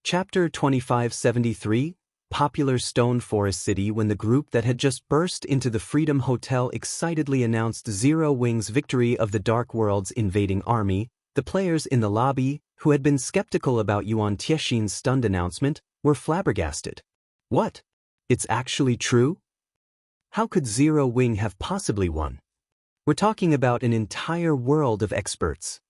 Chapter 2573, Popular Stone Forest City. When the group that had just burst into the Freedom Hotel excitedly announced Zero Wing's victory of the Dark World's invading army, the players in the lobby, who had been skeptical about Yuan Tiexin's stunned announcement, were flabbergasted. What? It's actually true? How could Zero Wing have possibly won? We're talking about an entire world of experts.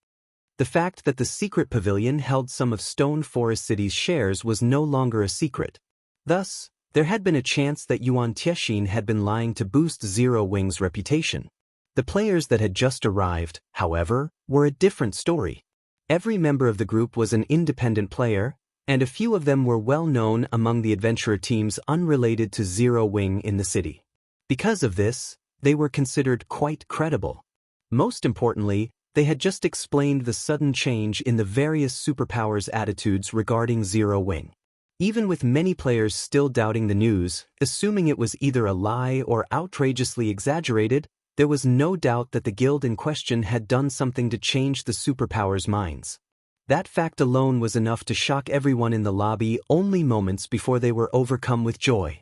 The fact that the secret pavilion held some of Stone Forest City's shares was no longer a secret. Thus, there had been a chance that Yuan Tiexin had been lying to boost Zero Wing's reputation. The players that had just arrived, however, were a different story. Every member of the group was an independent player, and a few of them were well known among the adventurer teams unrelated to Zero Wing in the city. Because of this, they were considered quite credible. Most importantly, they had just explained the sudden change in the various superpowers' attitudes regarding Zero Wing. Even with many players still doubting the news, assuming it was either a lie or outrageously exaggerated, there was no doubt that the guild in question had done something to change the superpowers' minds. That fact alone was enough to shock everyone in the lobby only moments before they were overcome with joy.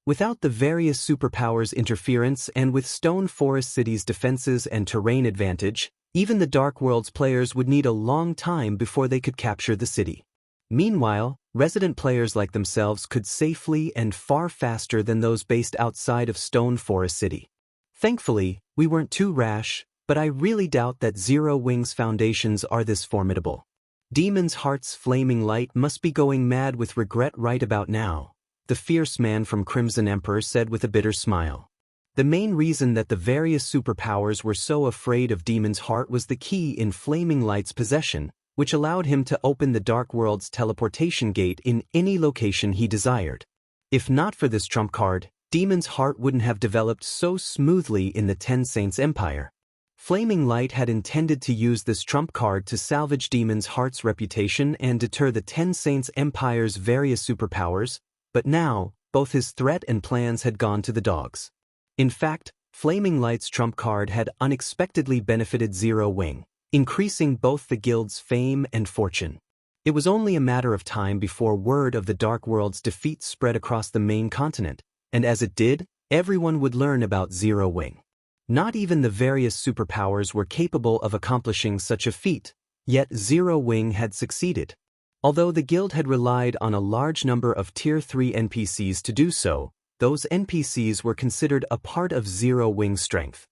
Without the various superpowers' interference and with Stone Forest City's defenses and terrain advantage, even the Dark World's players would need a long time before they could capture the city. Meanwhile, resident players like themselves could safely and far faster than those based outside of Stone Forest City. Thankfully, we weren't too rash, but I really doubt that Zero Wing's foundations are this formidable. Demon's Heart's flaming light must be going mad with regret right about now, the fierce man from Crimson Emperor said with a bitter smile. The main reason that the various superpowers were so afraid of Demon's Heart was the key in Flaming Light's possession, which allowed him to open the Dark World's teleportation gate in any location he desired. If not for this trump card, Demon's Heart wouldn't have developed so smoothly in the Ten Saints Empire. Flaming Light had intended to use this trump card to salvage Demon's Heart's reputation and deter the Ten Saints Empire's various superpowers, but now, both his threat and plans had gone to the dogs. In fact, Flaming Light's trump card had unexpectedly benefited Zero Wing, increasing both the guild's fame and fortune. It was only a matter of time before word of the Dark World's defeat spread across the main continent, and as it did, everyone would learn about Zero Wing. Not even the various superpowers were capable of accomplishing such a feat, yet Zero Wing had succeeded. Although the guild had relied on a large number of Tier 3 NPCs to do so, those NPCs were considered a part of Zero Wing's strength.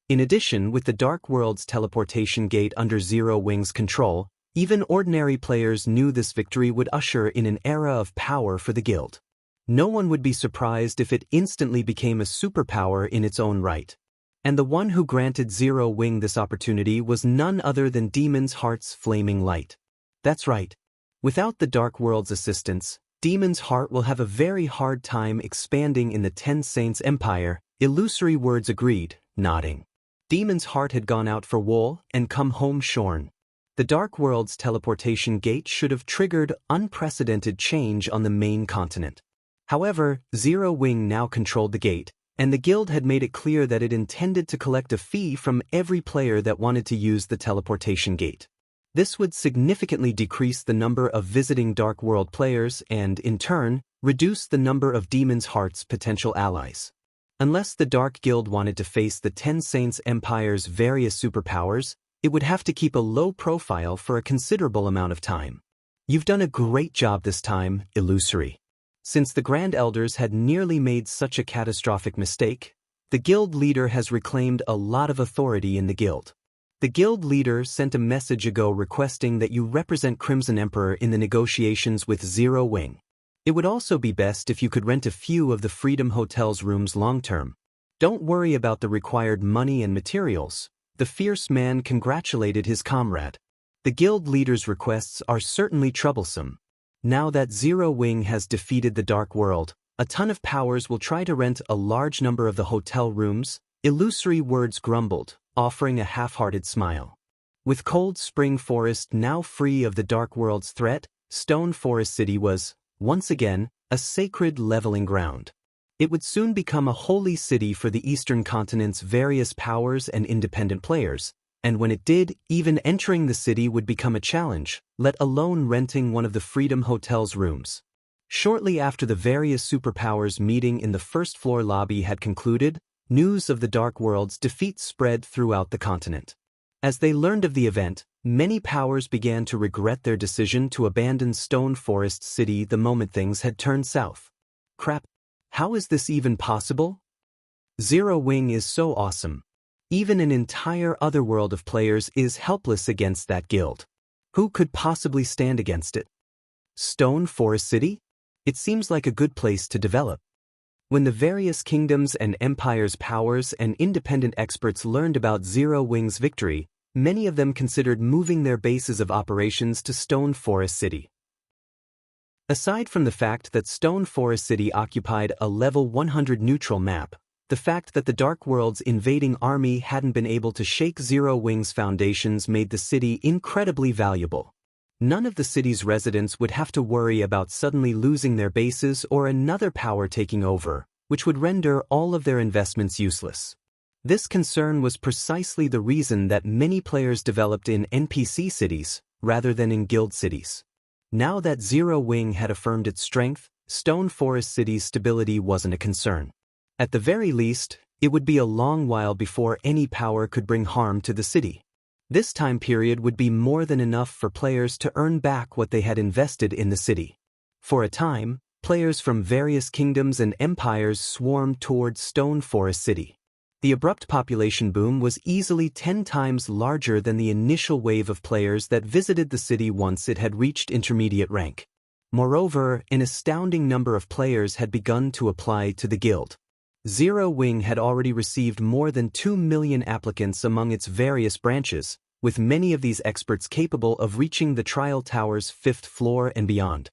In addition, with the Dark World's teleportation gate under Zero Wing's control, even ordinary players knew this victory would usher in an era of power for the guild. No one would be surprised if it instantly became a superpower in its own right. And the one who granted Zero Wing this opportunity was none other than Demon's Heart's flaming light. That's right. Without the Dark World's assistance, Demon's Heart will have a very hard time expanding in the Ten Saints Empire. Illusory Words agreed, nodding. Demon's Heart had gone out for wool and come home shorn. The Dark World's teleportation gate should have triggered unprecedented change on the main continent. However, Zero Wing now controlled the gate, and the guild had made it clear that it intended to collect a fee from every player that wanted to use the teleportation gate. This would significantly decrease the number of visiting Dark World players and, in turn, reduce the number of Demon's Heart's potential allies. Unless the Dark Guild wanted to face the Ten Saints Empire's various superpowers, it would have to keep a low profile for a considerable amount of time. You've done a great job this time, Illusory. Since the Grand Elders had nearly made such a catastrophic mistake, the guild leader has reclaimed a lot of authority in the guild. The guild leader sent a message ago requesting that you represent Crimson Emperor in the negotiations with Zero Wing. It would also be best if you could rent a few of the Freedom Hotel's rooms long-term. Don't worry about the required money and materials. The fierce man congratulated his comrade. The guild leader's requests are certainly troublesome. Now that Zero Wing has defeated the Dark World, a ton of powers will try to rent a large number of the hotel rooms. Illusory Words grumbled, offering a half-hearted smile. With Cold Spring Forest now free of the Dark World's threat, Stone Forest City was, once again, a sacred leveling ground. It would soon become a holy city for the Eastern Continent's various powers and independent players, And when it did, even entering the city would become a challenge, let alone renting one of the Freedom Hotel's rooms. Shortly after the various superpowers meeting in the first-floor lobby had concluded, news of the Dark World's defeat spread throughout the continent. As they learned of the event, many powers began to regret their decision to abandon Stone Forest City the moment things had turned south. Crap. How is this even possible? Zero Wing is so awesome. Even an entire other world of players is helpless against that guild. Who could possibly stand against it? Stone Forest City? It seems like a good place to develop. When the various kingdoms and empires' powers and independent experts learned about Zero Wing's victory, many of them considered moving their bases of operations to Stone Forest City. Aside from the fact that Stone Forest City occupied a level 100 neutral map, the fact that the Dark World's invading army hadn't been able to shake Zero Wing's foundations made the city incredibly valuable. None of the city's residents would have to worry about suddenly losing their bases or another power taking over, which would render all of their investments useless. This concern was precisely the reason that many players developed in NPC cities, rather than in guild cities. Now that Zero Wing had affirmed its strength, Stone Forest City's stability wasn't a concern. At the very least, it would be a long while before any power could bring harm to the city. This time period would be more than enough for players to earn back what they had invested in the city. For a time, players from various kingdoms and empires swarmed towards Stone Forest City. The abrupt population boom was easily 10 times larger than the initial wave of players that visited the city once it had reached intermediate rank. Moreover, an astounding number of players had begun to apply to the guild. Zero Wing had already received more than 2 million applicants among its various branches, with many of these experts capable of reaching the Trial Tower's 5th floor and beyond.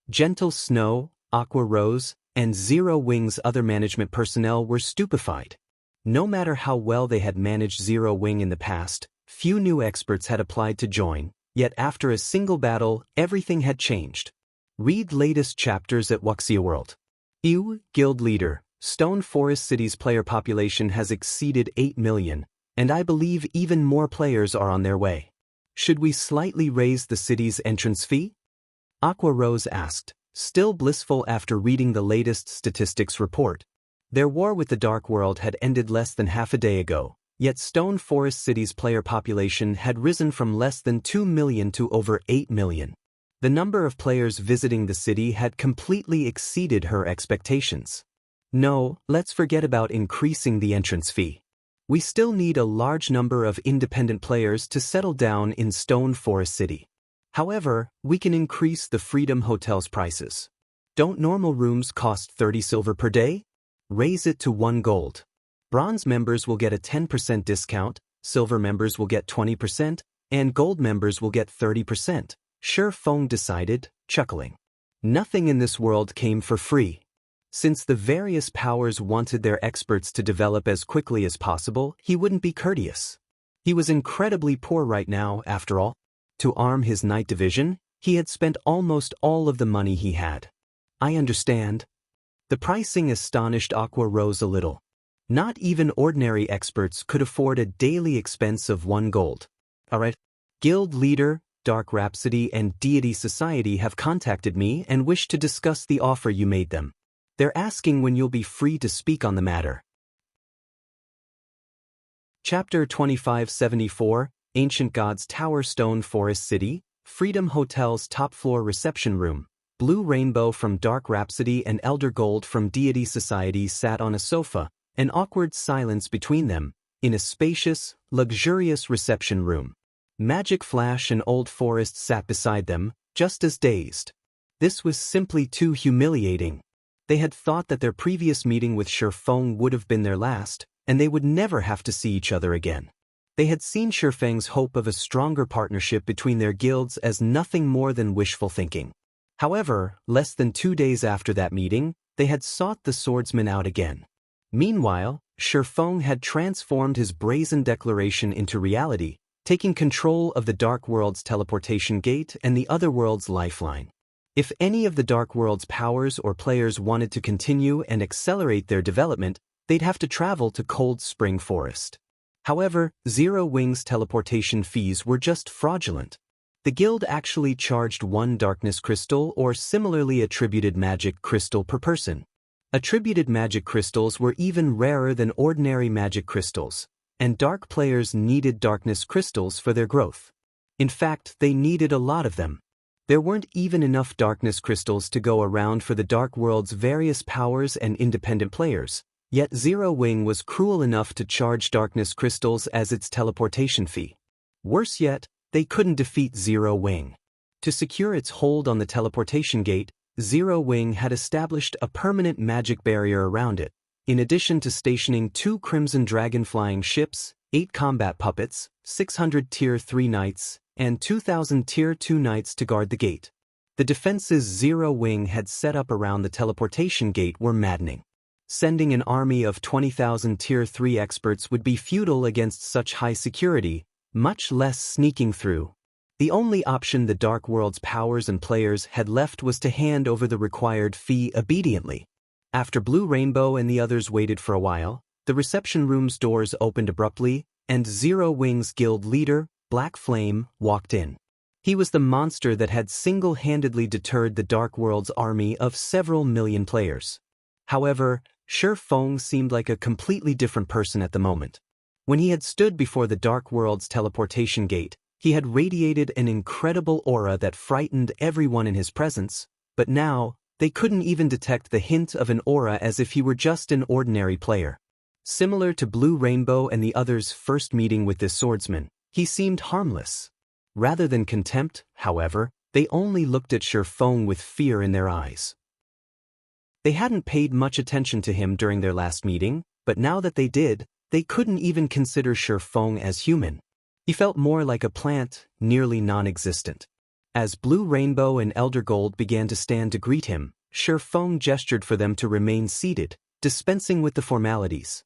Gentle Snow, Aqua Rose, and Zero Wing's other management personnel were stupefied. No matter how well they had managed Zero Wing in the past, few new experts had applied to join, yet after a single battle, everything had changed. Read latest chapters at Wuxia World. Guild Leader. Stone Forest City's player population has exceeded 8 million, and I believe even more players are on their way. Should we slightly raise the city's entrance fee? Aqua Rose asked, still blissful after reading the latest statistics report. Their war with the Dark World had ended less than half a day ago, yet Stone Forest City's player population had risen from less than 2 million to over 8 million. The number of players visiting the city had completely exceeded her expectations. No, let's forget about increasing the entrance fee. We still need a large number of independent players to settle down in Stone Forest City. However, we can increase the Freedom Hotel's prices. Don't normal rooms cost 30 silver per day? Raise it to 1 gold. Bronze members will get a 10% discount, silver members will get 20%, and gold members will get 30%, Shi Feng decided, chuckling. Nothing in this world came for free. Since the various powers wanted their experts to develop as quickly as possible, he wouldn't be courteous. He was incredibly poor right now, after all. To arm his night division, he had spent almost all of the money he had. I understand. The pricing astonished Aqua Rose a little. Not even ordinary experts could afford a daily expense of 1 gold. Alright. Guild Leader, Dark Rhapsody and Deity Society have contacted me and wish to discuss the offer you made them. They're asking when you'll be free to speak on the matter. Chapter 2574, Ancient Gods Tower, Stone Forest City, Freedom Hotel's top-floor reception room. Blue Rainbow from Dark Rhapsody and Elder Gold from Deity Society sat on a sofa, an awkward silence between them, in a spacious, luxurious reception room. Magic Flash and Old Forest sat beside them, just as dazed. This was simply too humiliating. They had thought that their previous meeting with Shi Feng would have been their last, and they would never have to see each other again. They had seen Shi Feng's hope of a stronger partnership between their guilds as nothing more than wishful thinking. However, less than 2 days after that meeting, they had sought the swordsman out again. Meanwhile, Shi Feng had transformed his brazen declaration into reality, taking control of the Dark World's teleportation gate and the other world's lifeline. If any of the Dark World's powers or players wanted to continue and accelerate their development, they'd have to travel to Cold Spring Forest. However, Zero Wing's teleportation fees were just fraudulent. The guild actually charged 1 darkness crystal or similarly attributed magic crystal per person. Attributed magic crystals were even rarer than ordinary magic crystals, and dark players needed darkness crystals for their growth. In fact, they needed a lot of them. There weren't even enough darkness crystals to go around for the Dark World's various powers and independent players, yet Zero Wing was cruel enough to charge darkness crystals as its teleportation fee. Worse yet, they couldn't defeat Zero Wing. To secure its hold on the teleportation gate, Zero Wing had established a permanent magic barrier around it, in addition to stationing 2 Crimson Dragon flying ships, 8 combat puppets, 600 Tier 3 knights, and 2,000 Tier 2 knights to guard the gate. The defenses Zero Wing had set up around the teleportation gate were maddening. Sending an army of 20,000 Tier 3 experts would be futile against such high security, much less sneaking through. The only option the Dark World's powers and players had left was to hand over the required fee obediently. After Blue Rainbow and the others waited for a while, the reception room's doors opened abruptly, and Zero Wing's guild leader, Black Flame, walked in. He was the monster that had single-handedly deterred the Dark World's army of several million players. However, Shi Feng seemed like a completely different person at the moment. When he had stood before the Dark World's teleportation gate, he had radiated an incredible aura that frightened everyone in his presence, but now, they couldn't even detect the hint of an aura as if he were just an ordinary player. Similar to Blue Rainbow and the others' first meeting with this swordsman, he seemed harmless. Rather than contempt, however, they only looked at Shi Feng with fear in their eyes. They hadn't paid much attention to him during their last meeting, but now that they did, they couldn't even consider Shi Feng as human. He felt more like a plant, nearly non-existent. As Blue Rainbow and Elder Gold began to stand to greet him, Shi Feng gestured for them to remain seated, dispensing with the formalities.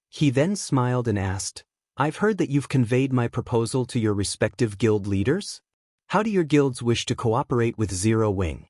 He then smiled and asked, "I've heard that you've conveyed my proposal to your respective guild leaders? How do your guilds wish to cooperate with Zero Wing?"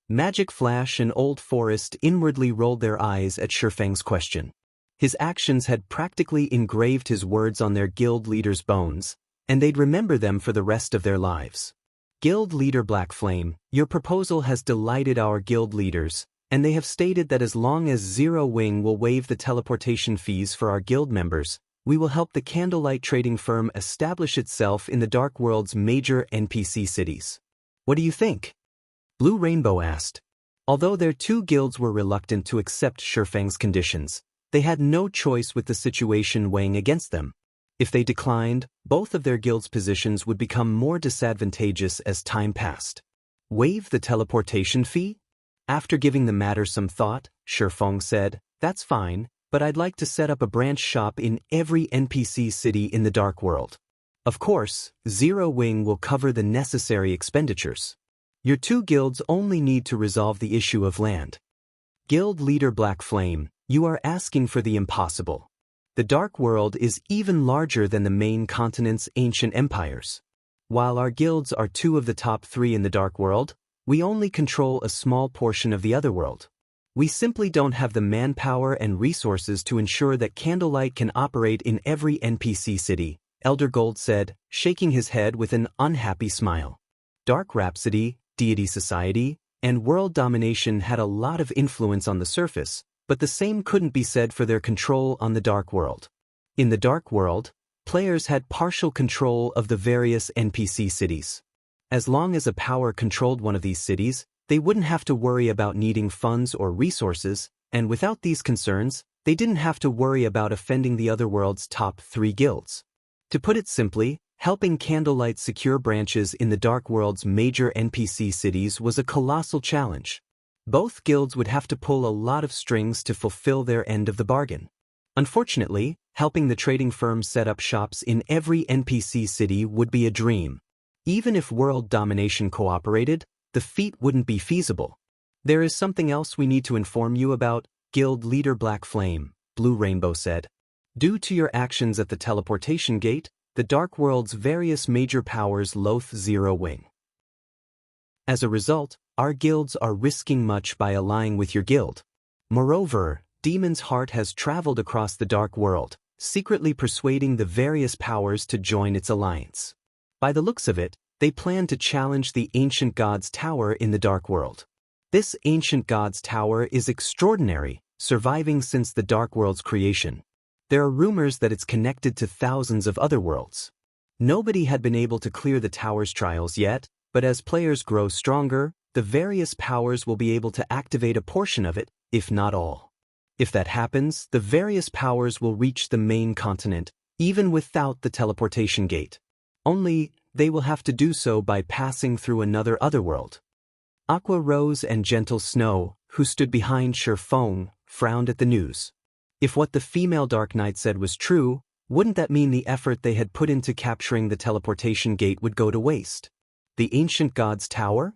Magic Flash and Old Forest inwardly rolled their eyes at Shi Feng's question. His actions had practically engraved his words on their guild leaders' bones, and they'd remember them for the rest of their lives. Guild leader Black Flame, your proposal has delighted our guild leaders, and they have stated that as long as Zero Wing will waive the teleportation fees for our guild members, we will help the Candlelight trading firm establish itself in the Dark World's major NPC cities. What do you think? Blue Rainbow asked. Although their 2 guilds were reluctant to accept Shi Feng's conditions, they had no choice with the situation weighing against them. If they declined, both of their guilds' positions would become more disadvantageous as time passed. Waive the teleportation fee? After giving the matter some thought, Shi Feng said, "That's fine, but I'd like to set up a branch shop in every NPC city in the Dark World. Of course, Zero Wing will cover the necessary expenditures. Your 2 guilds only need to resolve the issue of land." Guild leader Black Flame, you are asking for the impossible. The Dark World is even larger than the main continent's ancient empires. While our guilds are 2 of the top 3 in the Dark World, we only control a small portion of the other world. We simply don't have the manpower and resources to ensure that Candlelight can operate in every NPC city, Elder Gold said, shaking his head with an unhappy smile. Dark Rhapsody, Deity Society, and World Domination had a lot of influence on the surface, but the same couldn't be said for their control on the Dark World. In the Dark World, players had partial control of the various NPC cities. As long as a power controlled one of these cities, they wouldn't have to worry about needing funds or resources, and without these concerns, they didn't have to worry about offending the other world's top 3 guilds. To put it simply, helping Candlelight secure branches in the Dark World's major NPC cities was a colossal challenge. Both guilds would have to pull a lot of strings to fulfill their end of the bargain. Unfortunately, helping the trading firm set up shops in every NPC city would be a dream. Even if World Domination cooperated, the feat wouldn't be feasible. There is something else we need to inform you about, Guild leader Black Flame, Blue Rainbow said. Due to your actions at the teleportation gate, the Dark World's various major powers loathe Zero Wing. As a result, our guilds are risking much by allying with your guild. Moreover, Demon's Heart has traveled across the Dark World, secretly persuading the various powers to join its alliance. By the looks of it, they plan to challenge the Ancient Gods Tower in the Dark World. This Ancient Gods Tower is extraordinary, surviving since the Dark World's creation. There are rumors that it's connected to thousands of other worlds. Nobody had been able to clear the tower's trials yet, but as players grow stronger, the various powers will be able to activate a portion of it, if not all. If that happens, the various powers will reach the main continent, even without the teleportation gate. Only, they will have to do so by passing through another otherworld. Aqua Rose and Gentle Snow, who stood behind Feng, frowned at the news. If what the female Dark Knight said was true, wouldn't that mean the effort they had put into capturing the teleportation gate would go to waste? The Ancient Gods Tower?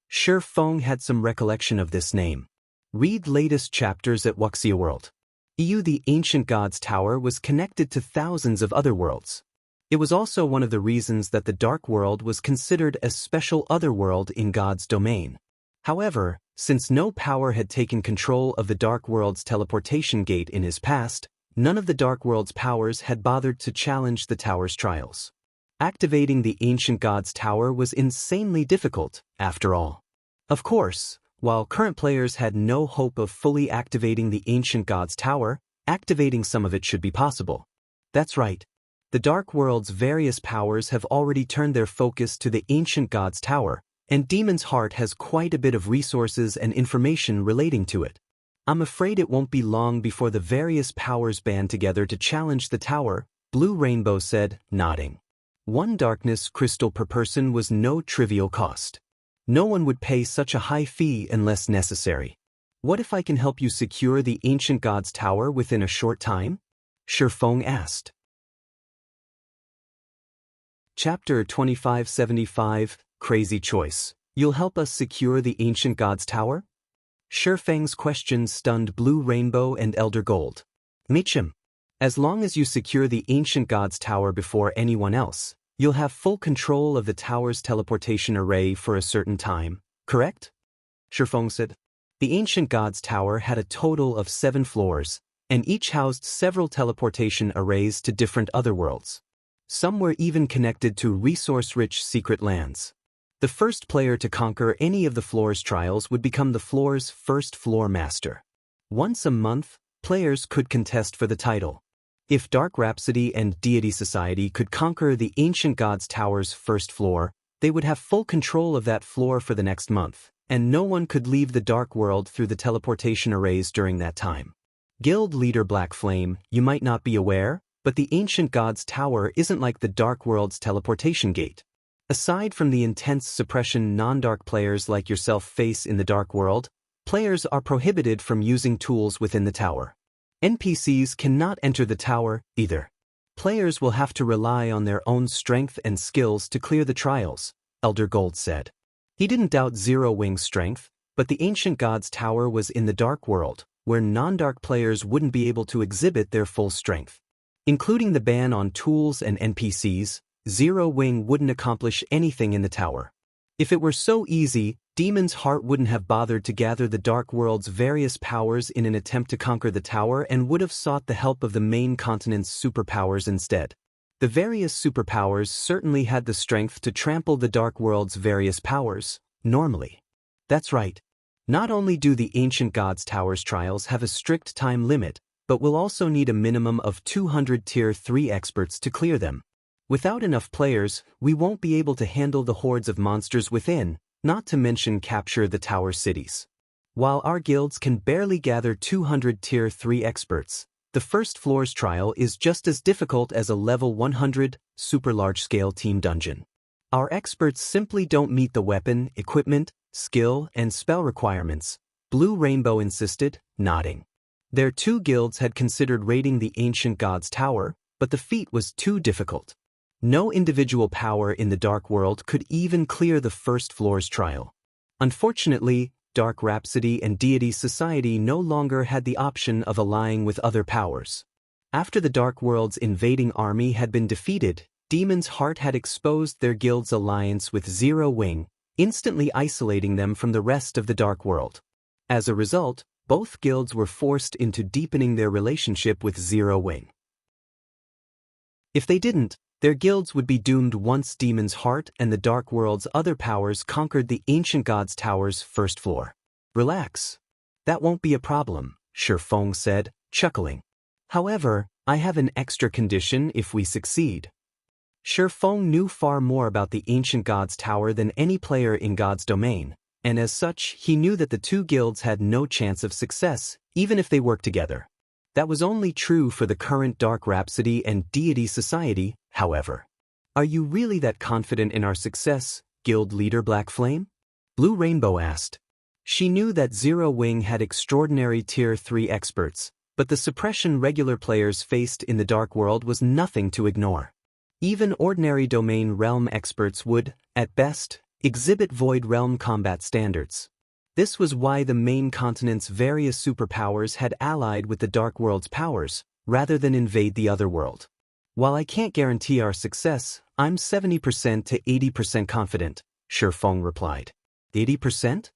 Feng had some recollection of this name. Read latest chapters at Wuxia World. The Ancient Gods Tower was connected to thousands of other worlds. It was also one of the reasons that the Dark World was considered a special otherworld in God's domain. However, since no power had taken control of the Dark World's teleportation gate in his past, none of the Dark World's powers had bothered to challenge the tower's trials. Activating the Ancient Gods Tower was insanely difficult, after all. Of course, while current players had no hope of fully activating the Ancient Gods Tower, activating some of it should be possible. That's right. The Dark World's various powers have already turned their focus to the Ancient Gods Tower, and Demon's Heart has quite a bit of resources and information relating to it. I'm afraid it won't be long before the various powers band together to challenge the tower, Blue Rainbow said, nodding. One darkness crystal per person was no trivial cost. No one would pay such a high fee unless necessary. What if I can help you secure the Ancient Gods Tower within a short time? Feng asked. Chapter 2575, Crazy Choice. You'll help us secure the Ancient Gods Tower? Feng's question stunned Blue Rainbow and Elder Gold. Mitchum. As long as you secure the Ancient Gods Tower before anyone else, you'll have full control of the tower's teleportation array for a certain time, correct? Feng said. The Ancient Gods Tower had a total of 7 floors, and each housed several teleportation arrays to different otherworlds. Some were even connected to resource-rich secret lands. The first player to conquer any of the floor's trials would become the floor's first floor master. Once a month, players could contest for the title. If Dark Rhapsody and Deity Society could conquer the Ancient Gods Tower's first floor, they would have full control of that floor for the next month, and no one could leave the Dark World through the teleportation arrays during that time. Guild leader Black Flame, you might not be aware, but the Ancient Gods Tower isn't like the Dark World's teleportation gate. Aside from the intense suppression non-dark players like yourself face in the Dark World, players are prohibited from using tools within the tower. NPCs cannot enter the tower, either. Players will have to rely on their own strength and skills to clear the trials, Elder Gold said. He didn't doubt Zero Wing's strength, but the Ancient Gods Tower was in the Dark World, where non-dark players wouldn't be able to exhibit their full strength. Including the ban on tools and NPCs, Zero Wing wouldn't accomplish anything in the tower. If it were so easy, Demon's Heart wouldn't have bothered to gather the Dark World's various powers in an attempt to conquer the tower and would have sought the help of the main continent's superpowers instead. The various superpowers certainly had the strength to trample the Dark World's various powers, normally. That's right. Not only do the Ancient Gods Tower's trials have a strict time limit, but we'll also need a minimum of 200 Tier 3 experts to clear them. Without enough players, we won't be able to handle the hordes of monsters within, not to mention capture the tower cities. While our guilds can barely gather 200 Tier 3 experts, the first floor's trial is just as difficult as a level 100 super large-scale team dungeon. Our experts simply don't meet the weapon, equipment, skill, and spell requirements, Blue Rainbow insisted, nodding. Their 2 guilds had considered raiding the Ancient Gods Tower, but the feat was too difficult. No individual power in the Dark World could even clear the first floor's trial. Unfortunately, Dark Rhapsody and Deity Society no longer had the option of allying with other powers. After the Dark World's invading army had been defeated, Demon's Heart had exposed their guild's alliance with Zero Wing, instantly isolating them from the rest of the Dark World. As a result, both guilds were forced into deepening their relationship with Zero Wing. If they didn't, their guilds would be doomed once Demon's Heart and the Dark World's other powers conquered the Ancient Gods Tower's first floor. Relax. That won't be a problem, Shifeng said, chuckling. However, I have an extra condition if we succeed. Shifeng knew far more about the Ancient Gods Tower than any player in God's domain, and as such, he knew that the two guilds had no chance of success, even if they worked together. That was only true for the current Dark Rhapsody and Deity Society, however. Are you really that confident in our success, Guild Leader Black Flame? Blue Rainbow asked. She knew that Zero Wing had extraordinary Tier 3 experts, but the suppression regular players faced in the Dark World was nothing to ignore. Even ordinary Domain Realm experts would, at best, exhibit Void Realm combat standards. This was why the main continent's various superpowers had allied with the Dark World's powers, rather than invade the other world. While I can't guarantee our success, I'm 70% to 80% confident, Shifeng replied. 80%?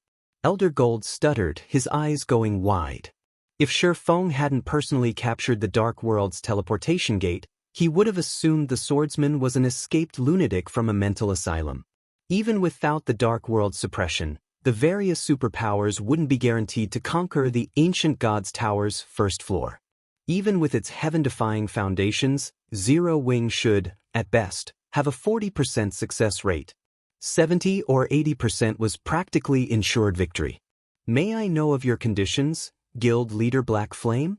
Elder Gold stuttered, his eyes going wide. If Shifeng hadn't personally captured the Dark World's teleportation gate, he would have assumed the swordsman was an escaped lunatic from a mental asylum. Even without the Dark World's suppression, the various superpowers wouldn't be guaranteed to conquer the Ancient Gods Tower's first floor. Even with its heaven-defying foundations, Zero Wing should, at best, have a 40% success rate. 70 or 80% was practically ensured victory. May I know of your conditions, Guild Leader Black Flame?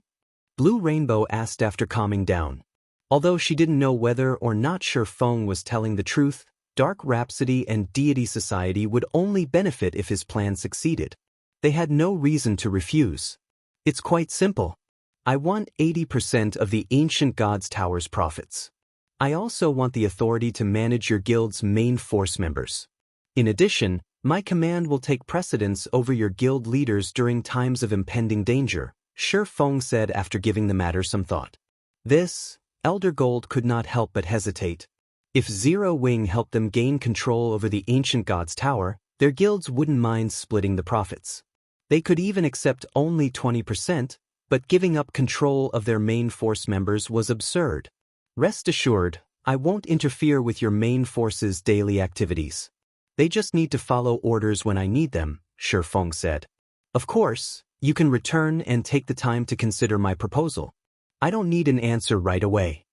Blue Rainbow asked after calming down. Although she didn't know whether or not Shifeng was telling the truth, Dark Rhapsody and Deity Society would only benefit if his plan succeeded. They had no reason to refuse. It's quite simple. I want 80% of the Ancient Gods Tower's profits. I also want the authority to manage your guild's main force members. In addition, my command will take precedence over your guild leaders during times of impending danger, Shifeng said after giving the matter some thought. This, Elder Gold could not help but hesitate. If Zero Wing helped them gain control over the Ancient Gods Tower, their guilds wouldn't mind splitting the profits. They could even accept only 20%, but giving up control of their main force members was absurd. Rest assured, I won't interfere with your main force's daily activities. They just need to follow orders when I need them, Shifeng said. Of course, you can return and take the time to consider my proposal. I don't need an answer right away.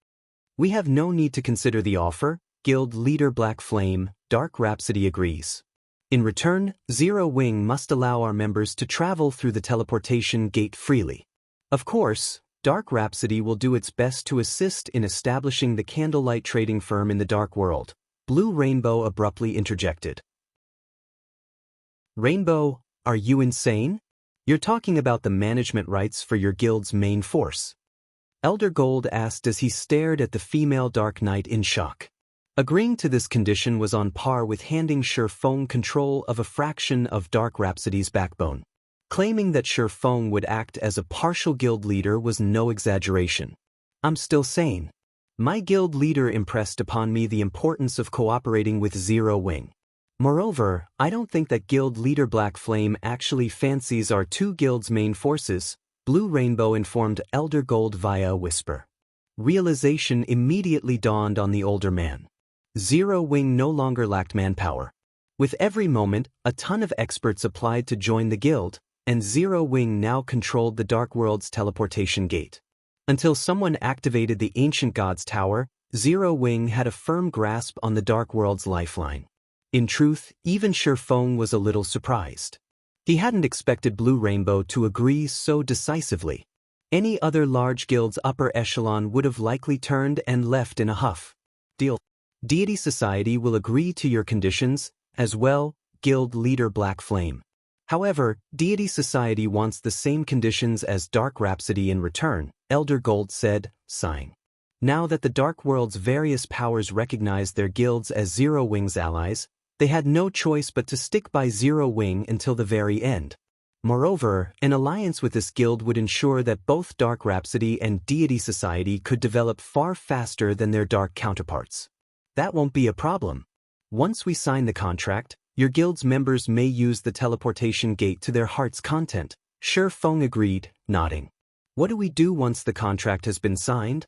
We have no need to consider the offer, Guild Leader Black Flame, Dark Rhapsody agrees. In return, Zero Wing must allow our members to travel through the teleportation gate freely. Of course, Dark Rhapsody will do its best to assist in establishing the candlelight trading firm in the Dark World, Blue Rainbow abruptly interjected. Rainbow, are you insane? You're talking about the management rights for your guild's main force. Elder Gold asked as he stared at the female Dark Knight in shock. Agreeing to this condition was on par with handing Shifeng control of a fraction of Dark Rhapsody's backbone. Claiming that Shifeng would act as a partial guild leader was no exaggeration. I'm still sane. My guild leader impressed upon me the importance of cooperating with Zero Wing. Moreover, I don't think that Guild Leader Black Flame actually fancies our two guilds' main forces, Blue Rainbow informed Elder Gold via a whisper. Realization immediately dawned on the older man. Zero Wing no longer lacked manpower. With every moment, a ton of experts applied to join the guild, and Zero Wing now controlled the Dark World's teleportation gate. Until someone activated the Ancient Gods Tower, Zero Wing had a firm grasp on the Dark World's lifeline. In truth, even Shifeng was a little surprised. He hadn't expected Blue Rainbow to agree so decisively. Any other large guild's upper echelon would have likely turned and left in a huff. Deal. Deity Society will agree to your conditions, as well, Guild Leader Black Flame. However, Deity Society wants the same conditions as Dark Rhapsody in return, Elder Gold said, sighing. Now that the Dark World's various powers recognized their guilds as Zero Wing's allies, they had no choice but to stick by Zero Wing until the very end. Moreover, an alliance with this guild would ensure that both Dark Rhapsody and Deity Society could develop far faster than their dark counterparts. That won't be a problem. Once we sign the contract, your guild's members may use the teleportation gate to their heart's content, Shifeng agreed, nodding. What do we do once the contract has been signed?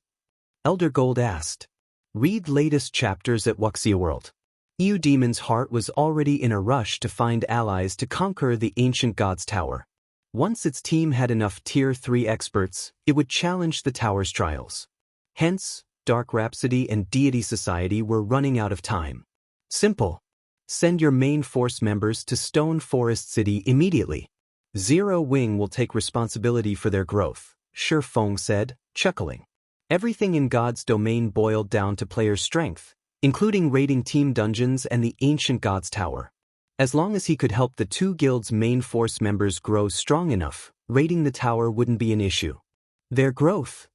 Elder Gold asked. Read latest chapters at World. EU Demon's heart was already in a rush to find allies to conquer the ancient god's tower. Once its team had enough Tier 3 experts, it would challenge the tower's trials. Hence, Dark Rhapsody and Deity Society were running out of time. Simple. Send your main force members to Stone Forest City immediately. Zero Wing will take responsibility for their growth, Shi Feng said, chuckling. Everything in God's domain boiled down to players' strength, including raiding team dungeons and the ancient god's tower. As long as he could help the two guilds' main force members grow strong enough, raiding the tower wouldn't be an issue. Their growth.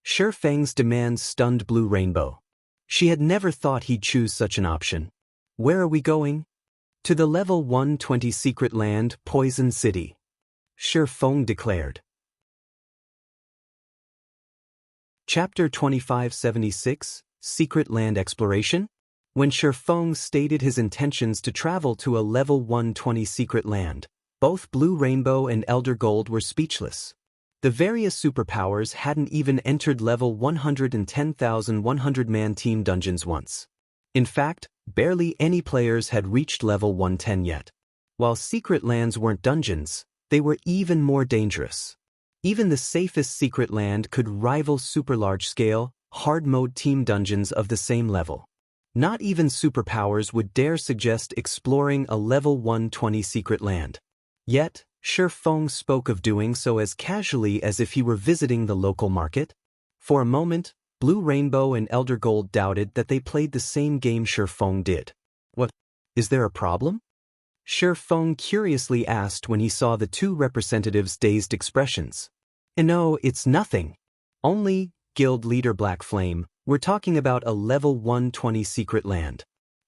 Shi Feng's demands stunned Blue Rainbow. She had never thought he'd choose such an option. Where are we going? To the level 120 secret land, Poison City. Shi Feng declared. Chapter 2576, Secret Land Exploration? When Shi Feng stated his intentions to travel to a level 120 secret land, both Blue Rainbow and Elder Gold were speechless. The various superpowers hadn't even entered level 110,100-man team dungeons once. In fact, barely any players had reached level 110 yet. While secret lands weren't dungeons, they were even more dangerous. Even the safest secret land could rival super large-scale, hard-mode team dungeons of the same level. Not even superpowers would dare suggest exploring a level 120 secret land. Yet, Shi Feng spoke of doing so as casually as if he were visiting the local market. For a moment, Blue Rainbow and Elder Gold doubted that they played the same game Shi Feng did. What? Is there a problem? Shi Feng curiously asked when he saw the two representatives' dazed expressions. No, it's nothing. Only, Guild Leader Black Flame, we're talking about a level 120 secret land.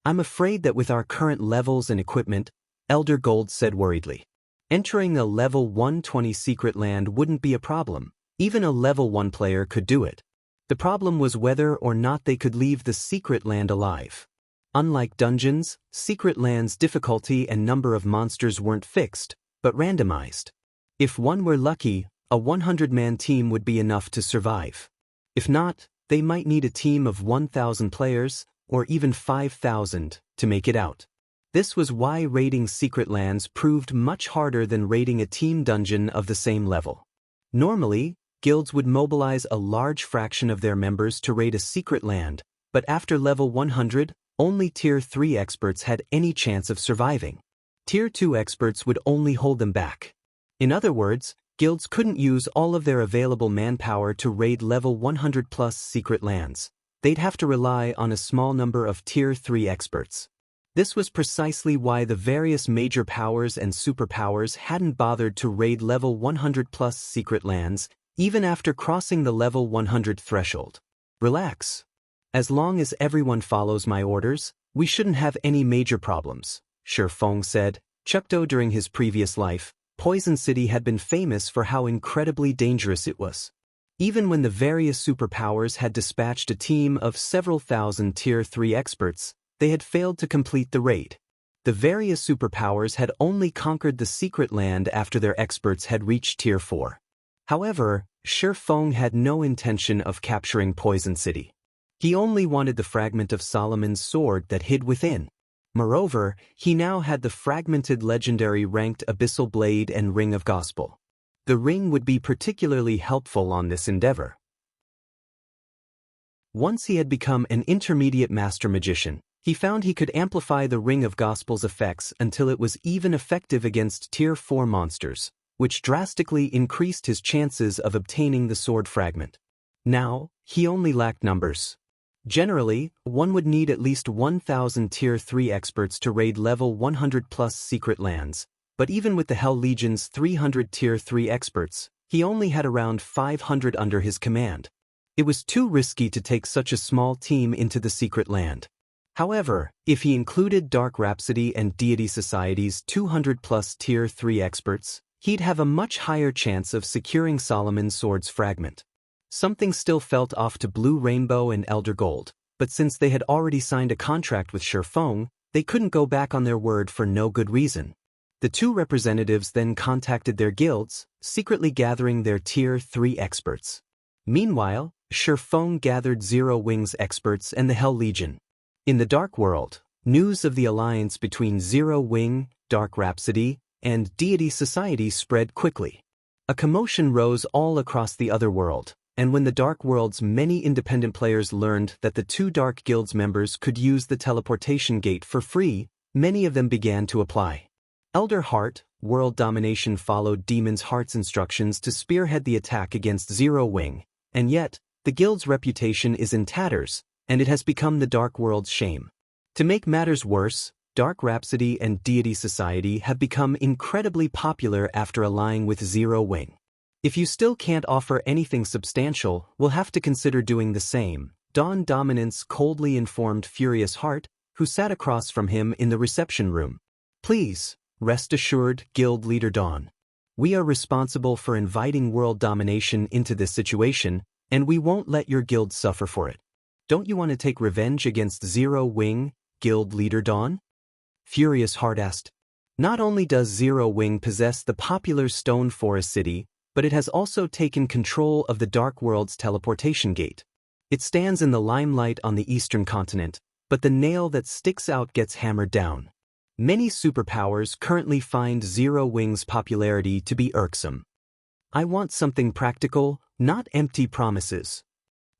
I'm afraid that with our current levels and equipment, Elder Gold said worriedly. Entering a level 120 secret land wouldn't be a problem. Even a level 1 player could do it. The problem was whether or not they could leave the secret land alive. Unlike dungeons, secret lands' difficulty and number of monsters weren't fixed, but randomized. If one were lucky, a 100-man team would be enough to survive. If not, they might need a team of 1,000 players, or even 5,000, to make it out. This was why raiding secret lands proved much harder than raiding a team dungeon of the same level. Normally, guilds would mobilize a large fraction of their members to raid a secret land, but after level 100, only Tier 3 experts had any chance of surviving. Tier 2 experts would only hold them back. In other words, guilds couldn't use all of their available manpower to raid level 100+ secret lands. They'd have to rely on a small number of Tier 3 experts. This was precisely why the various major powers and superpowers hadn't bothered to raid level 100+ secret lands, even after crossing the level 100 threshold. Relax. As long as everyone follows my orders, we shouldn't have any major problems, Shi Feng said. Chukdo during his previous life, Poison City had been famous for how incredibly dangerous it was. Even when the various superpowers had dispatched a team of several thousand Tier 3 experts, they had failed to complete the raid. The various superpowers had only conquered the secret land after their experts had reached Tier 4. However, Shi Feng had no intention of capturing Poison City. He only wanted the fragment of Solomon's sword that hid within. Moreover, he now had the fragmented legendary ranked Abyssal Blade and Ring of Gospel. The ring would be particularly helpful on this endeavor. Once he had become an intermediate master magician, he found he could amplify the Ring of Gospel's effects until it was even effective against Tier 4 monsters, which drastically increased his chances of obtaining the sword fragment. Now, he only lacked numbers. Generally, one would need at least 1,000 Tier 3 experts to raid level 100+ secret lands, but even with the Hell Legion's 300 Tier 3 experts, he only had around 500 under his command. It was too risky to take such a small team into the secret land. However, if he included Dark Rhapsody and Deity Society's 200+ Tier 3 experts, he'd have a much higher chance of securing Solomon's sword's fragment. Something still felt off to Blue Rainbow and Elder Gold, but since they had already signed a contract with Shi Feng, they couldn't go back on their word for no good reason. The two representatives then contacted their guilds, secretly gathering their Tier 3 experts. Meanwhile, Sherfone gathered Zero Wings experts and the Hell Legion. In the Dark World, news of the alliance between Zero Wing, Dark Rhapsody, and Deity Society spread quickly. A commotion rose all across the other world, and when the Dark World's many independent players learned that the two Dark Guilds members could use the teleportation gate for free, many of them began to apply. Elder Heart, World Domination followed Demon's Heart's instructions to spearhead the attack against Zero Wing, and yet, the guild's reputation is in tatters, and it has become the Dark World's shame. To make matters worse, Dark Rhapsody and Deity Society have become incredibly popular after allying with Zero Wing. If you still can't offer anything substantial, we'll have to consider doing the same, Dawn Dominance coldly informed Furious Heart, who sat across from him in the reception room. Please, rest assured, Guild Leader Dawn. We are responsible for inviting world domination into this situation, and we won't let your guild suffer for it. Don't you want to take revenge against Zero Wing, Guild Leader Dawn? Furious Heart asked. Not only does Zero Wing possess the popular Stone Forest City, but it has also taken control of the Dark World's teleportation gate. It stands in the limelight on the eastern continent, but the nail that sticks out gets hammered down. Many superpowers currently find Zero Wing's popularity to be irksome. I want something practical, not empty promises.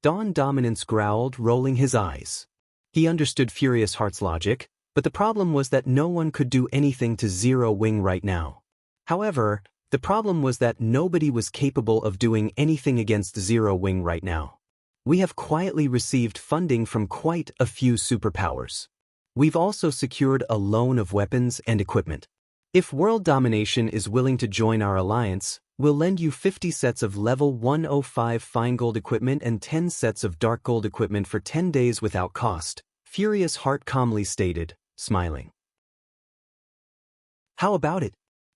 Dawn Dominance growled, rolling his eyes. He understood Furious Heart's logic, but the problem was that no one could do anything to Zero Wing right now. However, the problem was that nobody was capable of doing anything against Zero Wing right now. We have quietly received funding from quite a few superpowers. We've also secured a loan of weapons and equipment. If World Domination is willing to join our alliance, we'll lend you 50 sets of level 105 fine gold equipment and 10 sets of dark gold equipment for 10 days without cost, Furious Heart calmly stated, smiling. How about it?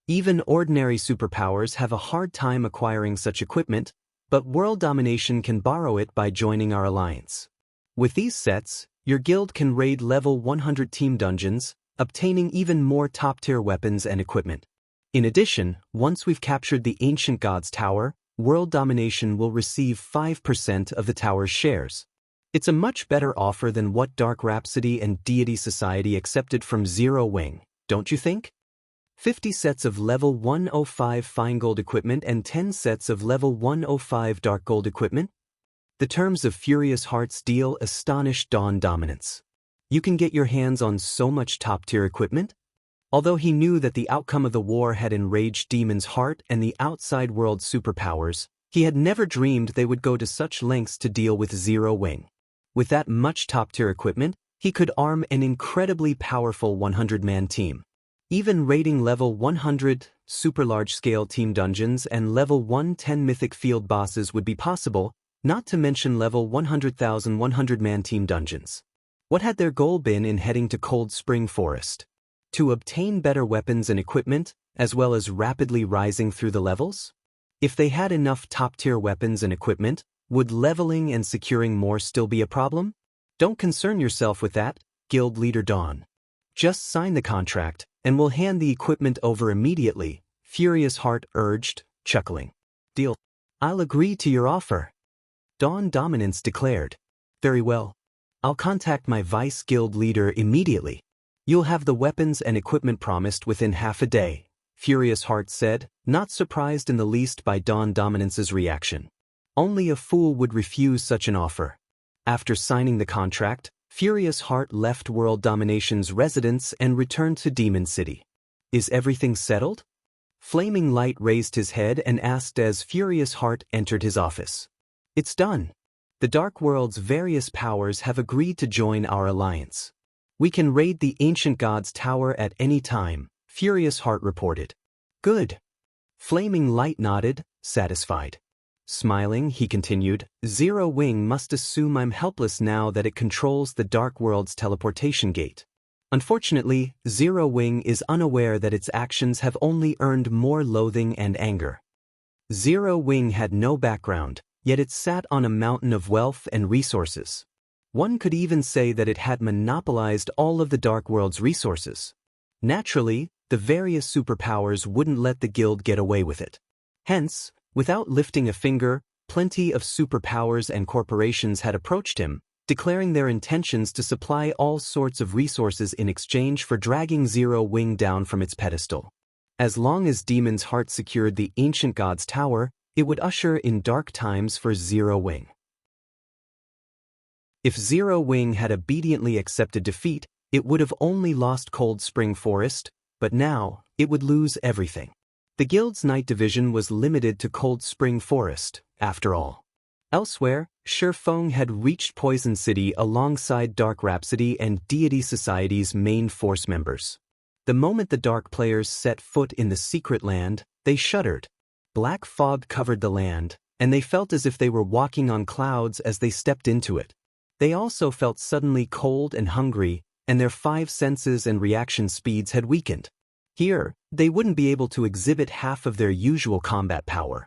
Even ordinary superpowers have a hard time acquiring such equipment, but World Domination can borrow it by joining our alliance. With these sets, your guild can raid level 100 team dungeons, obtaining even more top-tier weapons and equipment. In addition, once we've captured the Ancient Gods Tower, World Domination will receive 5% of the tower's shares. It's a much better offer than what Dark Rhapsody and Deity Society accepted from Zero Wing, don't you think? 50 sets of level 105 fine gold equipment and 10 sets of level 105 dark gold equipment? The terms of Furious Heart's deal astonished Dawn Dominance. You can get your hands on so much top-tier equipment? Although he knew that the outcome of the war had enraged Demon's Heart and the outside world superpowers, he had never dreamed they would go to such lengths to deal with Zero Wing. With that much top-tier equipment, he could arm an incredibly powerful 100-man team. Even raiding level 100 super large-scale team dungeons and level 110 mythic field bosses would be possible, not to mention level 100,000 100-man team dungeons. What had their goal been in heading to Cold Spring Forest? To obtain better weapons and equipment, as well as rapidly rising through the levels? If they had enough top-tier weapons and equipment, would leveling and securing more still be a problem? Don't concern yourself with that, Guild Leader Dawn. Just sign the contract, and we'll hand the equipment over immediately, Furious Heart urged, chuckling. Deal. I'll agree to your offer. Dawn Dominance declared. Very well. I'll contact my vice guild leader immediately. You'll have the weapons and equipment promised within half a day, Furious Heart said, not surprised in the least by Dawn Dominance's reaction. Only a fool would refuse such an offer. After signing the contract, Furious Heart left World Domination's residence and returned to Demon City. Is everything settled? Flaming Light raised his head and asked as Furious Heart entered his office. It's done. The Dark World's various powers have agreed to join our alliance. We can raid the Ancient Gods Tower at any time, Furious Heart reported. Good. Flaming Light nodded, satisfied. Smiling, he continued, Zero Wing must assume I'm helpless now that it controls the Dark World's teleportation gate. Unfortunately, Zero Wing is unaware that its actions have only earned more loathing and anger. Zero Wing had no background, yet it sat on a mountain of wealth and resources. One could even say that it had monopolized all of the Dark World's resources. Naturally, the various superpowers wouldn't let the guild get away with it. Hence, without lifting a finger, plenty of superpowers and corporations had approached him, declaring their intentions to supply all sorts of resources in exchange for dragging Zero Wing down from its pedestal. As long as Demon's Heart secured the ancient god's tower, it would usher in dark times for Zero Wing. If Zero Wing had obediently accepted defeat, it would have only lost Cold Spring Forest, but now, it would lose everything. The guild's night division was limited to Cold Spring Forest, after all. Elsewhere, Shifeng had reached Poison City alongside Dark Rhapsody and Deity Society's main force members. The moment the Dark players set foot in the secret land, they shuddered. Black fog covered the land, and they felt as if they were walking on clouds as they stepped into it. They also felt suddenly cold and hungry, and their 5 senses and reaction speeds had weakened. Here, they wouldn't be able to exhibit half of their usual combat power.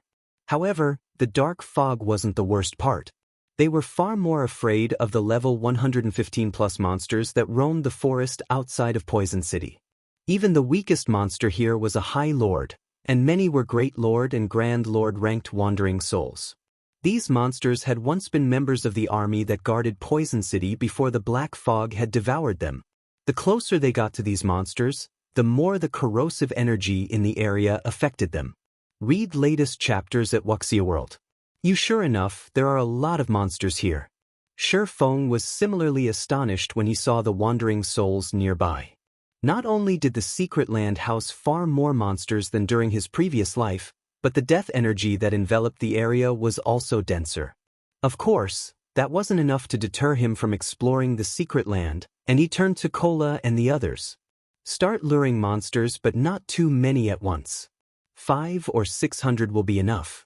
However, the dark fog wasn't the worst part. They were far more afraid of the level 115+ monsters that roamed the forest outside of Poison City. Even the weakest monster here was a High Lord, and many were Great Lord and Grand Lord ranked wandering souls. These monsters had once been members of the army that guarded Poison City before the black fog had devoured them. The closer they got to these monsters, the more the corrosive energy in the area affected them. Read latest chapters at Wuxia World. Sure enough, there are a lot of monsters here. Shifeng was similarly astonished when he saw the wandering souls nearby. Not only did the secret land house far more monsters than during his previous life, but the death energy that enveloped the area was also denser. Of course, that wasn't enough to deter him from exploring the secret land, and he turned to Cola and the others. Start luring monsters, but not too many at once. 500 or 600 will be enough.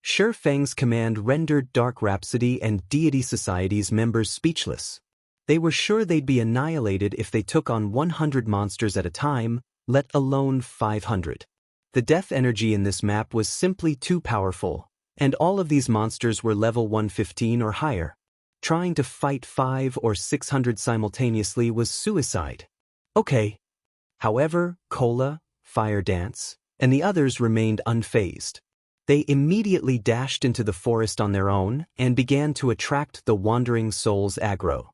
Shifeng's command rendered Dark Rhapsody and Deity Society's members speechless. They were sure they'd be annihilated if they took on 100 monsters at a time, let alone 500. The death energy in this map was simply too powerful, and all of these monsters were level 115 or higher. Trying to fight 500 or 600 simultaneously was suicide. Okay. However, Cola, Fire Dance, and the others remained unfazed. They immediately dashed into the forest on their own and began to attract the wandering souls aggro.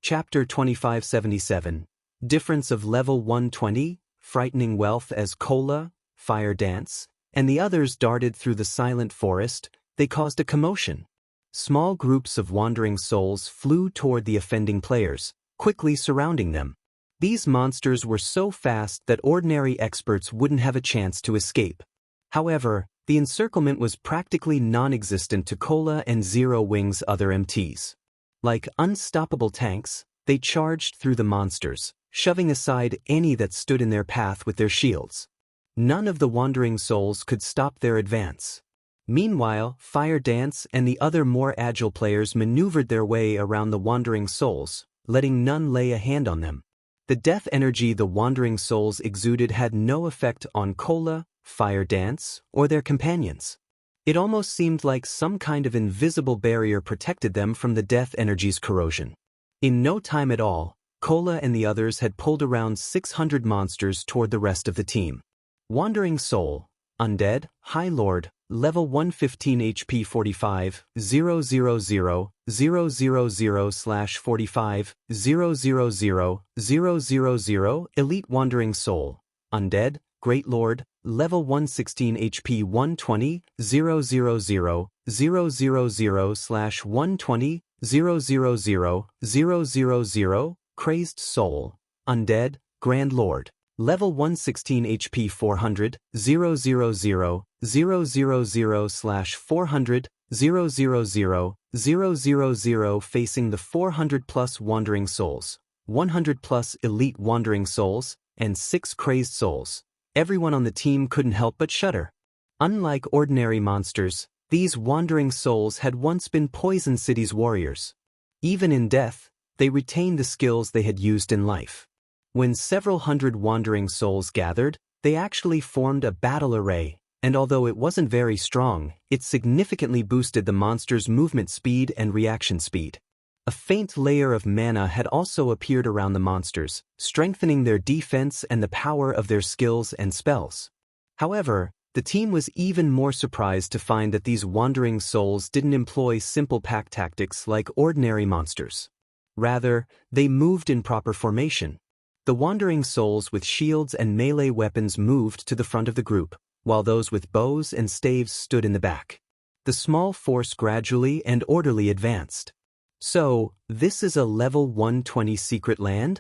Chapter 2577. Difference of level 120, frightening wealth as Cola, Fire Dance, and the others darted through the silent forest, they caused a commotion. Small groups of wandering souls flew toward the offending players, quickly surrounding them. These monsters were so fast that ordinary experts wouldn't have a chance to escape. However, the encirclement was practically non-existent to Cola and Zero Wing's other MTs. Like unstoppable tanks, they charged through the monsters, shoving aside any that stood in their path with their shields. None of the wandering souls could stop their advance. Meanwhile, Fire Dance and the other more agile players maneuvered their way around the wandering souls, letting none lay a hand on them. The death energy the wandering souls exuded had no effect on Cola, Fire Dance, or their companions. It almost seemed like some kind of invisible barrier protected them from the death energy's corrosion. In no time at all, Cola and the others had pulled around 600 monsters toward the rest of the team. Wandering Soul, Undead, High Lord, Level 115 HP 45, 000, 000/45, 000, 000, Elite Wandering Soul, Undead, Great Lord, Level 116 HP 120, 000, 000/120, 000, 000, Crazed Soul, Undead, Grand Lord, Level 116 HP 400, 000, 000/400, 000, 000, facing the 400+ Wandering Souls, 100+ Elite Wandering Souls, and 6 Crazed Souls. Everyone on the team couldn't help but shudder. Unlike ordinary monsters, these wandering souls had once been Poison City's warriors. Even in death, they retained the skills they had used in life. When several hundred wandering souls gathered, they actually formed a battle array, and although it wasn't very strong, it significantly boosted the monster's movement speed and reaction speed. A faint layer of mana had also appeared around the monsters, strengthening their defense and the power of their skills and spells. However, The team was even more surprised to find that these wandering souls didn't employ simple pack tactics like ordinary monsters. Rather, they moved in proper formation. The wandering souls with shields and melee weapons moved to the front of the group, while those with bows and staves stood in the back. The small force gradually and orderly advanced. So, this is a level 120 secret land?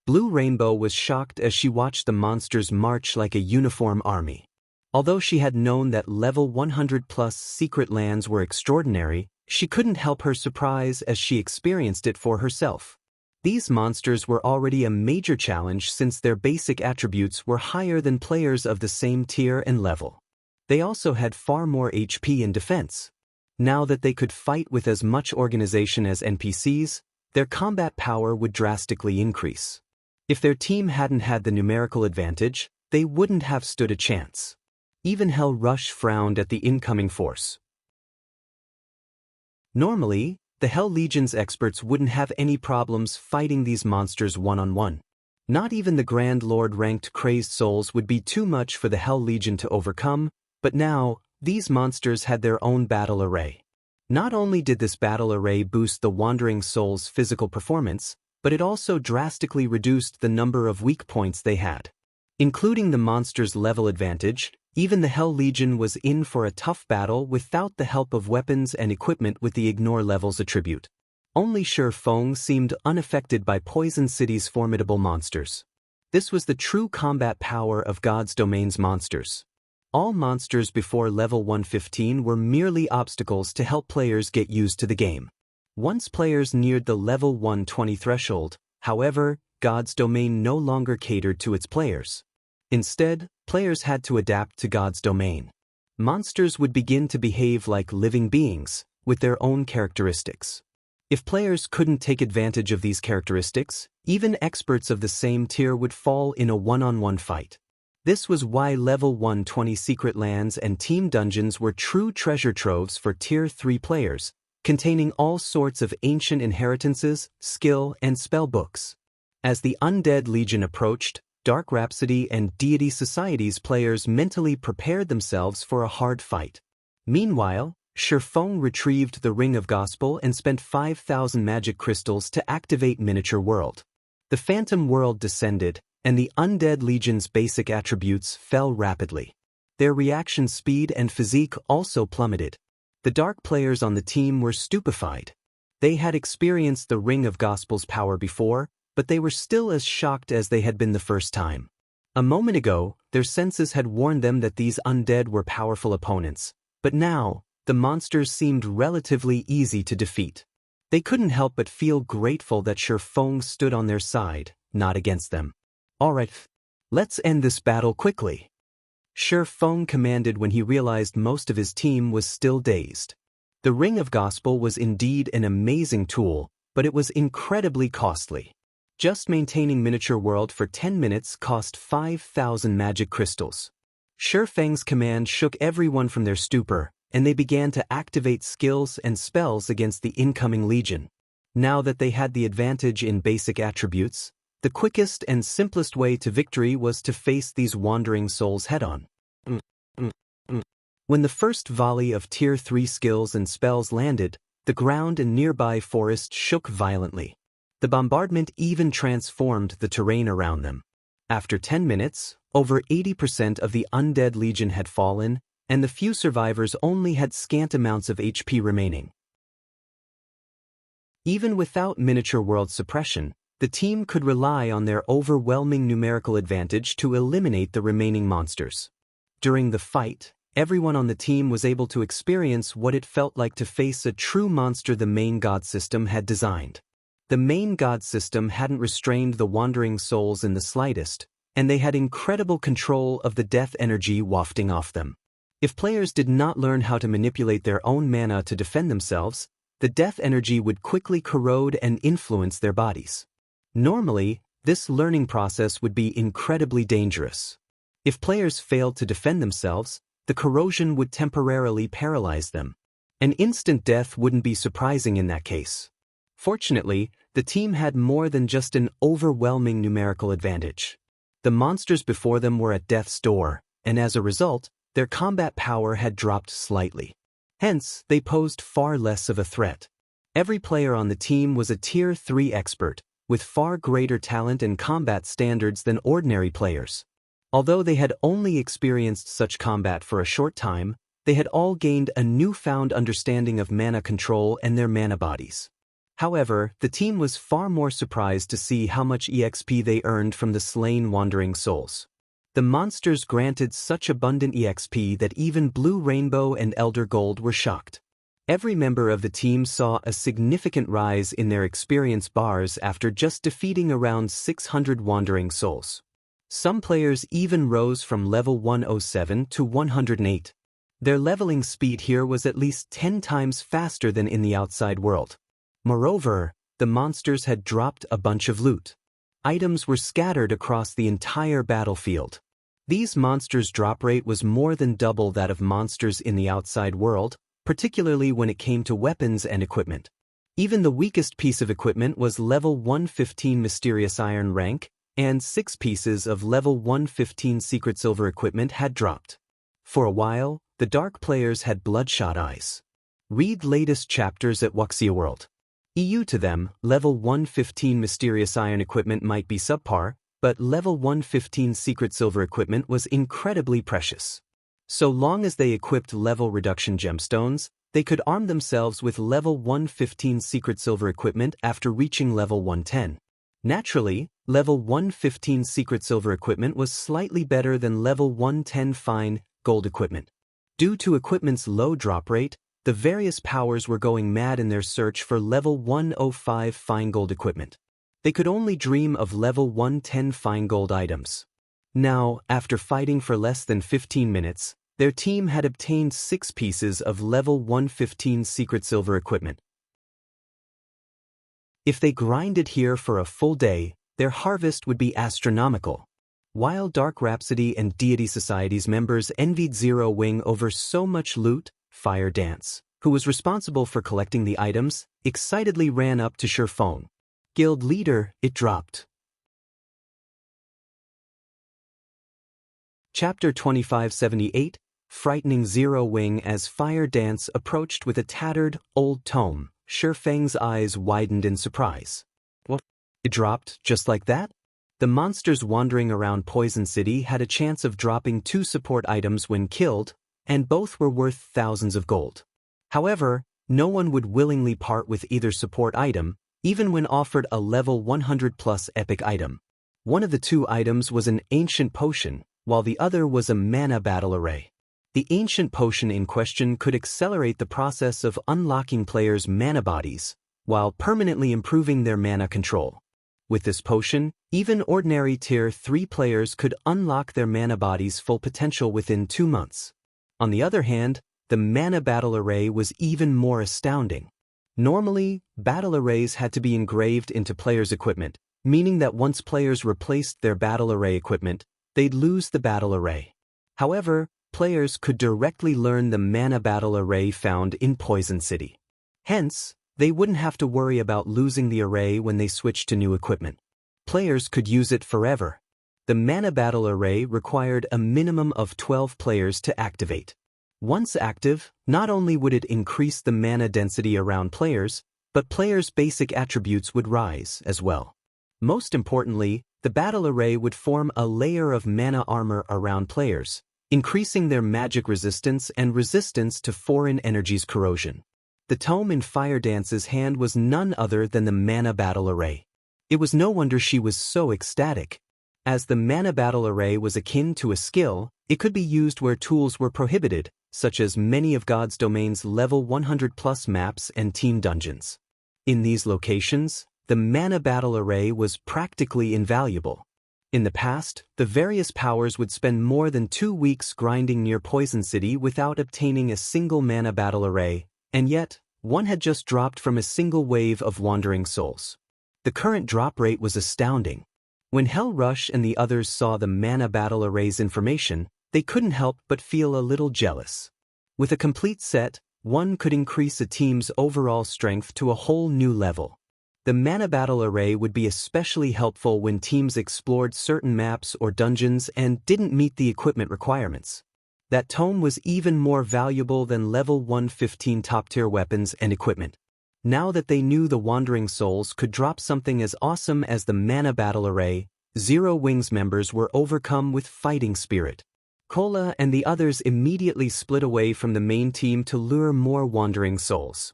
Blue Rainbow was shocked as she watched the monsters march like a uniform army. Although she had known that level 100+ secret lands were extraordinary, she couldn't help her surprise as she experienced it for herself. These monsters were already a major challenge since their basic attributes were higher than players of the same tier and level. They also had far more HP and defense. Now that they could fight with as much organization as NPCs, their combat power would drastically increase. If their team hadn't had the numerical advantage, they wouldn't have stood a chance. Even Hell Rush frowned at the incoming force. Normally, the Hell Legion's experts wouldn't have any problems fighting these monsters one-on-one. Not even the Grand Lord-ranked crazed souls would be too much for the Hell Legion to overcome, but now, these monsters had their own battle array. Not only did this battle array boost the wandering souls' physical performance, but it also drastically reduced the number of weak points they had. Including the monster's level advantage, even the Hell Legion was in for a tough battle without the help of weapons and equipment with the Ignore levels attribute. Only Feng seemed unaffected by Poison City's formidable monsters. This was the true combat power of God's Domain's monsters. All monsters before level 115 were merely obstacles to help players get used to the game. Once players neared the level 120 threshold, however, God's Domain no longer catered to its players. Instead, players had to adapt to God's Domain. Monsters would begin to behave like living beings, with their own characteristics. If players couldn't take advantage of these characteristics, even experts of the same tier would fall in a one-on-one fight. This was why level 120 secret lands and team dungeons were true treasure troves for tier 3 players, containing all sorts of ancient inheritances, skill, and spell books. As the Undead Legion approached, Dark Rhapsody and Deity Society's players mentally prepared themselves for a hard fight. Meanwhile, Feng retrieved the Ring of Gospel and spent 5,000 magic crystals to activate Miniature World. The Phantom World descended, and the Undead Legion's basic attributes fell rapidly. Their reaction speed and physique also plummeted. The Dark players on the team were stupefied. They had experienced the Ring of Gospel's power before, but they were still as shocked as they had been the first time. A moment ago, their senses had warned them that these undead were powerful opponents, but now, the monsters seemed relatively easy to defeat. They couldn't help but feel grateful that Feng stood on their side, not against them. Alright, let's end this battle quickly. Feng commanded when he realized most of his team was still dazed. The Ring of Gospel was indeed an amazing tool, but it was incredibly costly. Just maintaining Miniature World for 10 minutes cost 5,000 magic crystals. Feng's command shook everyone from their stupor, and they began to activate skills and spells against the incoming legion. Now that they had the advantage in basic attributes, the quickest and simplest way to victory was to face these wandering souls head-on. When the first volley of Tier 3 skills and spells landed, the ground and nearby forest shook violently. The bombardment even transformed the terrain around them. After 10 minutes, over 80% of the Undead Legion had fallen, and the few survivors only had scant amounts of HP remaining. Even without Miniature World suppression, the team could rely on their overwhelming numerical advantage to eliminate the remaining monsters. During the fight, everyone on the team was able to experience what it felt like to face a true monster the main god system had designed. The main god system hadn't restrained the wandering souls in the slightest, and they had incredible control of the death energy wafting off them. If players did not learn how to manipulate their own mana to defend themselves, the death energy would quickly corrode and influence their bodies. Normally, this learning process would be incredibly dangerous. If players failed to defend themselves, the corrosion would temporarily paralyze them. An instant death wouldn't be surprising in that case. Fortunately, the team had more than just an overwhelming numerical advantage. The monsters before them were at death's door, and as a result, their combat power had dropped slightly. Hence, they posed far less of a threat. Every player on the team was a Tier 3 expert, with far greater talent and combat standards than ordinary players. Although they had only experienced such combat for a short time, they had all gained a newfound understanding of mana control and their mana bodies. However, the team was far more surprised to see how much EXP they earned from the slain wandering souls. The monsters granted such abundant EXP that even Blue Rainbow and Elder Gold were shocked. Every member of the team saw a significant rise in their experience bars after just defeating around 600 wandering souls. Some players even rose from level 107 to 108. Their leveling speed here was at least 10 times faster than in the outside world. Moreover, the monsters had dropped a bunch of loot. Items were scattered across the entire battlefield. These monsters' drop rate was more than double that of monsters in the outside world, particularly when it came to weapons and equipment. Even the weakest piece of equipment was level 115 Mysterious Iron rank, and 6 pieces of level 115 Secret Silver equipment had dropped. For a while, the Dark players had bloodshot eyes. Read latest chapters at Wuxia World. EU to them, level 115 Mysterious Iron equipment might be subpar, but level 115 Secret Silver equipment was incredibly precious. So long as they equipped level reduction gemstones, they could arm themselves with level 115 Secret Silver equipment after reaching level 110. Naturally, level 115 Secret Silver equipment was slightly better than level 110 Fine Gold equipment. Due to equipment's low drop rate, the various powers were going mad in their search for level 105 Fine Gold equipment. They could only dream of level 110 Fine Gold items. Now, after fighting for less than 15 minutes, their team had obtained 6 pieces of level 115 Secret Silver equipment. If they grinded here for a full day, their harvest would be astronomical. While Dark Rhapsody and Deity Society's members envied Zero Wing over so much loot, Fire Dance, who was responsible for collecting the items, excitedly ran up to Sure Phone. Guild leader, it dropped. Chapter 2578, Frightening Zero Wing. As Fire Dance approached with a tattered, old tome, Sure Feng's eyes widened in surprise. What? It dropped just like that? The monsters wandering around Poison City had a chance of dropping 2 support items when killed, and both were worth thousands of gold. However, no one would willingly part with either support item, even when offered a level 100+ epic item. One of the 2 items was an ancient potion, while the other was a mana battle array. The ancient potion in question could accelerate the process of unlocking players' mana bodies, while permanently improving their mana control. With this potion, even ordinary Tier 3 players could unlock their mana bodies' full potential within 2 months. On the other hand, the mana battle array was even more astounding. Normally, battle arrays had to be engraved into players' equipment, meaning that once players replaced their battle array equipment, they'd lose the battle array. However, players could directly learn the mana battle array found in Poison City. Hence, they wouldn't have to worry about losing the array when they switched to new equipment. Players could use it forever. The mana battle array required a minimum of 12 players to activate. Once active, not only would it increase the mana density around players, but players' basic attributes would rise as well. Most importantly, the battle array would form a layer of mana armor around players, increasing their magic resistance and resistance to foreign energies' corrosion. The tome in Fire Dance's hand was none other than the mana battle array. It was no wonder she was so ecstatic. As the mana battle array was akin to a skill, it could be used where tools were prohibited, such as many of God's Domain's level 100+ maps and team dungeons. In these locations, the mana battle array was practically invaluable. In the past, the various powers would spend more than 2 weeks grinding near Poison City without obtaining a single mana battle array, and yet, one had just dropped from a single wave of wandering souls. The current drop rate was astounding. When Hell Rush and the others saw the mana battle array's information, they couldn't help but feel a little jealous. With a complete set, one could increase a team's overall strength to a whole new level. The mana battle array would be especially helpful when teams explored certain maps or dungeons and didn't meet the equipment requirements. That tome was even more valuable than level 115 top-tier weapons and equipment. Now that they knew the Wandering Souls could drop something as awesome as the Mana Battle Array, Zero Wings members were overcome with fighting spirit. Cola and the others immediately split away from the main team to lure more Wandering Souls.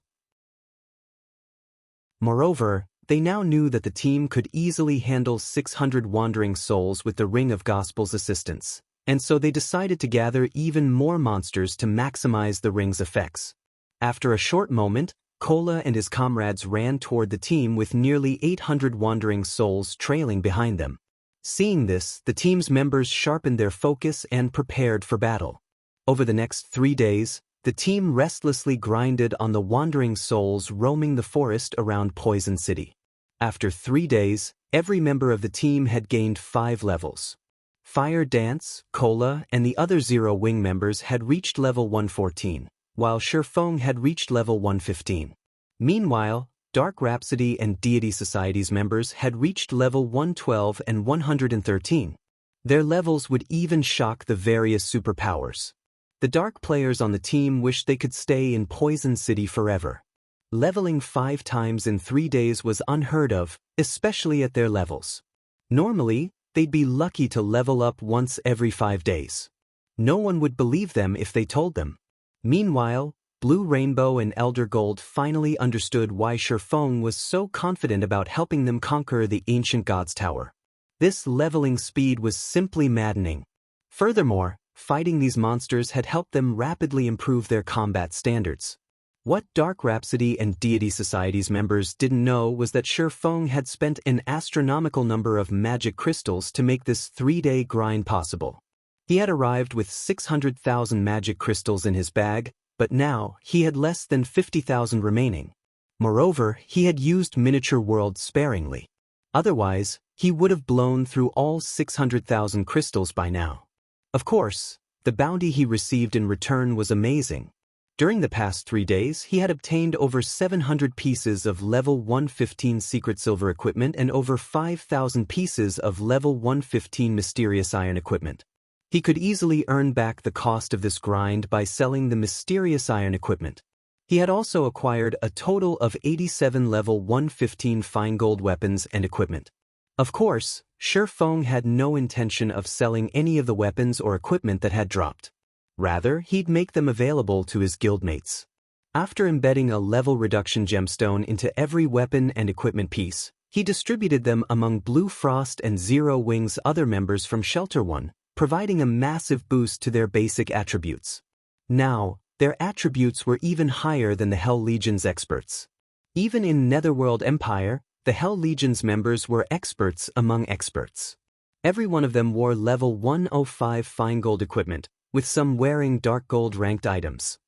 Moreover, they now knew that the team could easily handle 600 Wandering Souls with the Ring of Gospel's assistance, and so they decided to gather even more monsters to maximize the ring's effects. After a short moment, Cola and his comrades ran toward the team with nearly 800 Wandering Souls trailing behind them. Seeing this, the team's members sharpened their focus and prepared for battle. Over the next 3 days, the team restlessly grinded on the Wandering Souls roaming the forest around Poison City. After 3 days, every member of the team had gained 5 levels. Fire Dance, Cola, and the other Zero Wing members had reached level 114, while Shifeng had reached level 115. Meanwhile, Dark Rhapsody and Deity Society's members had reached level 112 and 113. Their levels would even shock the various superpowers. The Dark players on the team wished they could stay in Poison City forever. Leveling 5 times in 3 days was unheard of, especially at their levels. Normally, they'd be lucky to level up once every 5 days. No one would believe them if they told them. Meanwhile, Blue Rainbow and Elder Gold finally understood why Shifeng was so confident about helping them conquer the Ancient God's Tower. This leveling speed was simply maddening. Furthermore, fighting these monsters had helped them rapidly improve their combat standards. What Dark Rhapsody and Deity Society's members didn't know was that Shifeng had spent an astronomical number of magic crystals to make this 3-day grind possible. He had arrived with 600,000 magic crystals in his bag, but now he had less than 50,000 remaining. Moreover, he had used Miniature World sparingly. Otherwise, he would have blown through all 600,000 crystals by now. Of course, the bounty he received in return was amazing. During the past 3 days, he had obtained over 700 pieces of level 115 secret silver equipment and over 5,000 pieces of level 115 mysterious iron equipment. He could easily earn back the cost of this grind by selling the mysterious iron equipment. He had also acquired a total of 87 level 115 fine gold weapons and equipment. Of course, Shifeng had no intention of selling any of the weapons or equipment that had dropped. Rather, he'd make them available to his guildmates. After embedding a level reduction gemstone into every weapon and equipment piece, he distributed them among Blue Frost and Zero Wing's other members from Shelter 1, providing a massive boost to their basic attributes. Now, their attributes were even higher than the Hell Legion's experts. Even in Netherworld Empire, the Hell Legion's members were experts among experts. Every one of them wore level 105 fine gold equipment, with some wearing dark gold ranked items.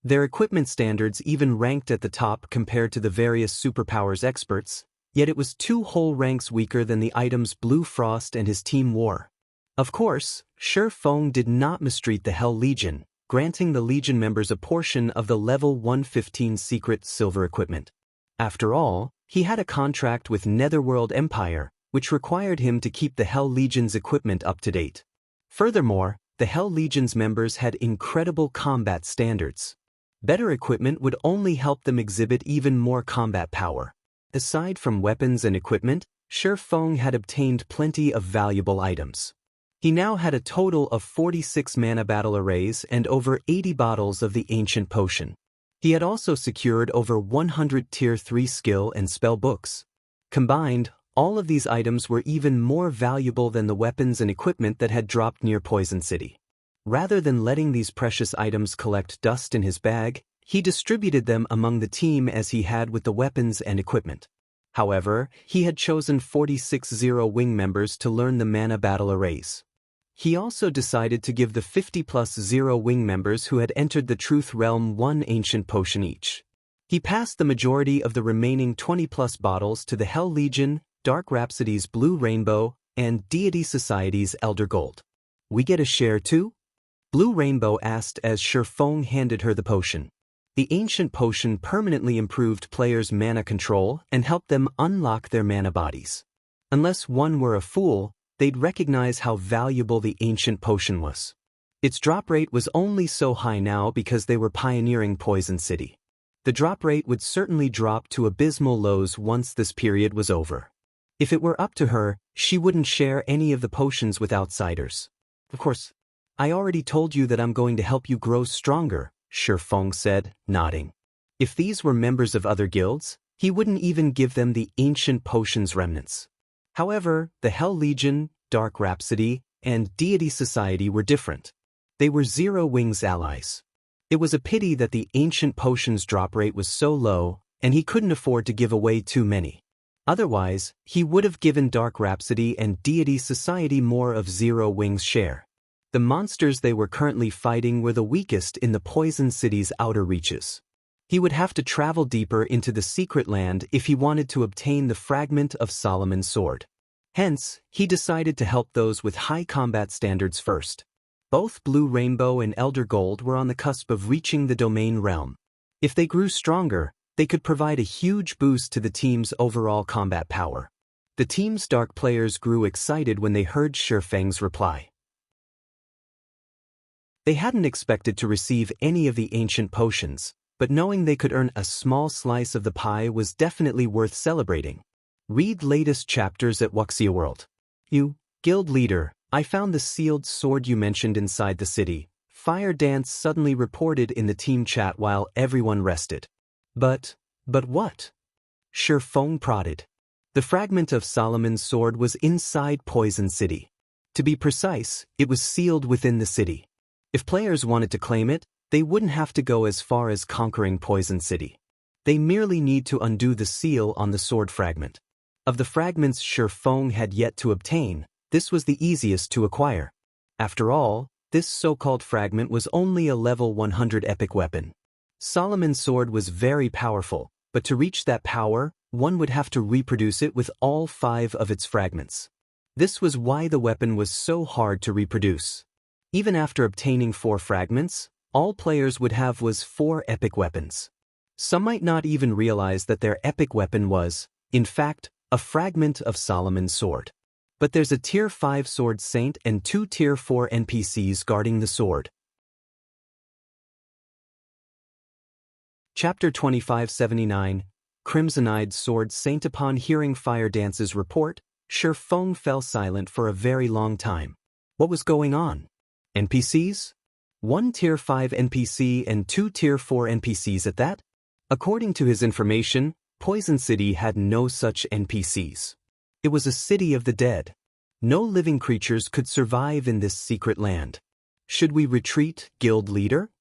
Their equipment standards even ranked at the top compared to the various superpowers experts, yet it was 2 whole ranks weaker than the items Blue Frost and his team wore. Of course, Shifeng did not mistreat the Hell Legion, granting the Legion members a portion of the level 115 secret silver equipment. After all, he had a contract with Netherworld Empire, which required him to keep the Hell Legion's equipment up to date. Furthermore, the Hell Legion's members had incredible combat standards. Better equipment would only help them exhibit even more combat power. Aside from weapons and equipment, Shifeng had obtained plenty of valuable items. He now had a total of 46 mana battle arrays and over 80 bottles of the ancient potion. He had also secured over 100 tier 3 skill and spell books. Combined, all of these items were even more valuable than the weapons and equipment that had dropped near Poison City. Rather than letting these precious items collect dust in his bag, he distributed them among the team as he had with the weapons and equipment. However, he had chosen 46 Zero Wing members to learn the mana battle arrays. He also decided to give the 50+ Zero Wing members who had entered the Truth Realm 1 ancient potion each. He passed the majority of the remaining 20+ bottles to the Hell Legion, Dark Rhapsody's Blue Rainbow, and Deity Society's Elder Gold. "We get a share too?" Blue Rainbow asked as Shifeng handed her the potion. The ancient potion permanently improved players' mana control and helped them unlock their mana bodies. Unless one were a fool, they'd recognize how valuable the ancient potion was. Its drop rate was only so high now because they were pioneering Poison City. The drop rate would certainly drop to abysmal lows once this period was over. If it were up to her, she wouldn't share any of the potions with outsiders. Of course, I already told you that I'm going to help you grow stronger, Shifeng said, nodding. If these were members of other guilds, he wouldn't even give them the ancient potions remnants. However, the Hell Legion, Dark Rhapsody, and Deity Society were different. They were Zero Wings allies. It was a pity that the ancient potions drop rate was so low, and he couldn't afford to give away too many. Otherwise, he would have given Dark Rhapsody and Deity Society more of Zero Wings' share. The monsters they were currently fighting were the weakest in the Poison City's outer reaches. He would have to travel deeper into the secret land if he wanted to obtain the fragment of Solomon's sword. Hence, he decided to help those with high combat standards first. Both Blue Rainbow and Elder Gold were on the cusp of reaching the domain realm. If they grew stronger, they could provide a huge boost to the team's overall combat power. The team's dark players grew excited when they heard Shifeng's reply. They hadn't expected to receive any of the ancient potions, but knowing they could earn a small slice of the pie was definitely worth celebrating. Read latest chapters at Wuxia World. You, guild leader, I found the sealed sword you mentioned inside the city. Fire Dance suddenly reported in the team chat while everyone rested. But what? Shifeng prodded. The fragment of Solomon's sword was inside Poison City. To be precise, it was sealed within the city. If players wanted to claim it, they wouldn't have to go as far as conquering Poison City. They merely need to undo the seal on the sword fragment. Of the fragments Shifeng had yet to obtain, this was the easiest to acquire. After all, this so-called fragment was only a level 100 epic weapon. Solomon's sword was very powerful, but to reach that power, one would have to reproduce it with all 5 of its fragments. This was why the weapon was so hard to reproduce. Even after obtaining 4 fragments, all players would have was 4 epic weapons. Some might not even realize that their epic weapon was, in fact, a fragment of Solomon's sword. But there's a Tier 5 Sword Saint and 2 Tier 4 NPCs guarding the sword. Chapter 2579, Crimson-Eyed Sword Saint. Upon hearing Fire Dance's report, Shifeng fell silent for a very long time. What was going on? NPCs? 1 Tier 5 NPC and 2 Tier 4 NPCs at that? According to his information, Poison City had no such NPCs. It was a city of the dead. No living creatures could survive in this secret land. Should we retreat, guild leader?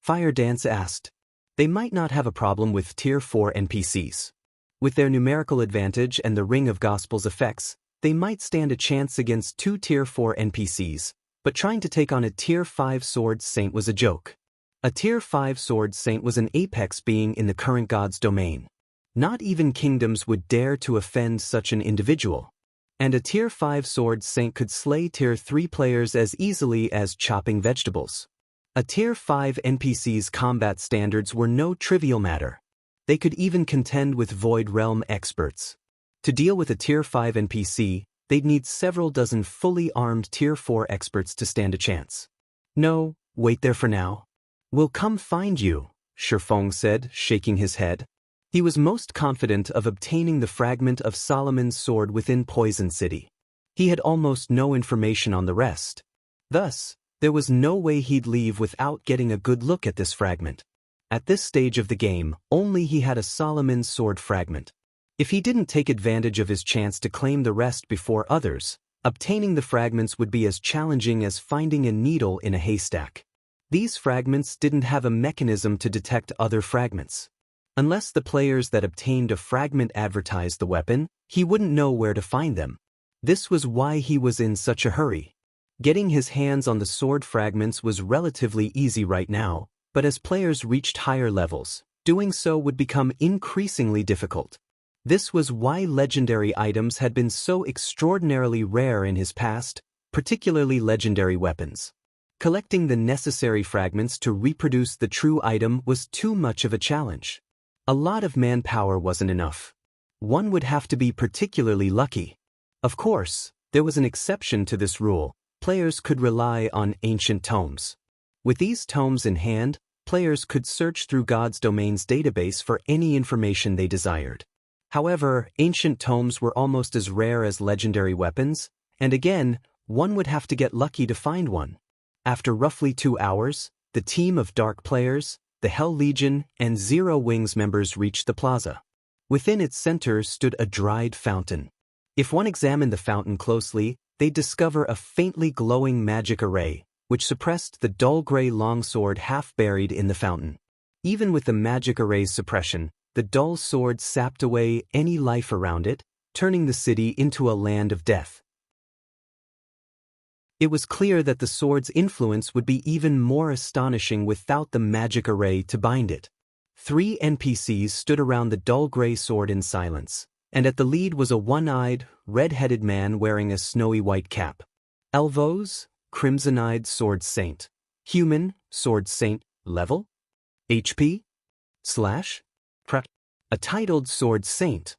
Fire Dance asked. They might not have a problem with Tier 4 NPCs. With their numerical advantage and the Ring of Gospels effects, they might stand a chance against 2 Tier 4 NPCs, but trying to take on a Tier 5 Sword Saint was a joke. A Tier 5 Sword Saint was an apex being in the current god's domain. Not even kingdoms would dare to offend such an individual. And a Tier 5 Sword Saint could slay Tier 3 players as easily as chopping vegetables. A Tier 5 NPC's combat standards were no trivial matter. They could even contend with Void Realm experts. To deal with a Tier 5 NPC, they'd need several dozen fully armed Tier 4 experts to stand a chance. No, wait there for now. We'll come find you, Shifeng said, shaking his head. He was most confident of obtaining the fragment of Solomon's sword within Poison City. He had almost no information on the rest. Thus, there was no way he'd leave without getting a good look at this fragment. At this stage of the game, only he had a Solomon's sword fragment. If he didn't take advantage of his chance to claim the rest before others, obtaining the fragments would be as challenging as finding a needle in a haystack. These fragments didn't have a mechanism to detect other fragments. Unless the players that obtained a fragment advertised the weapon, he wouldn't know where to find them. This was why he was in such a hurry. Getting his hands on the sword fragments was relatively easy right now, but as players reached higher levels, doing so would become increasingly difficult. This was why legendary items had been so extraordinarily rare in his past, particularly legendary weapons. Collecting the necessary fragments to reproduce the true item was too much of a challenge. A lot of manpower wasn't enough. One would have to be particularly lucky. Of course, There was an exception to this rule. Players could rely on ancient tomes. With these tomes in hand, players could search through God's Domain's database for any information they desired. However, ancient tomes were almost as rare as legendary weapons, and again, one would have to get lucky to find one. After roughly 2 hours, the team of Dark players, the Hell Legion, and Zero Wings members reached the plaza. Within its center stood a dried fountain. If one examined the fountain closely, they'd discover a faintly glowing magic array, which suppressed the dull gray longsword half buried in the fountain. Even with the magic array's suppression, the dull sword sapped away any life around it, turning the city into a land of death. It was clear that the sword's influence would be even more astonishing without the magic array to bind it. 3 NPCs stood around the dull gray sword in silence, and at the lead was a one-eyed, red-headed man wearing a snowy white cap. Elvos, Crimson-eyed Sword Saint. Human, Sword Saint, level? HP? / Prep. A titled Sword Saint.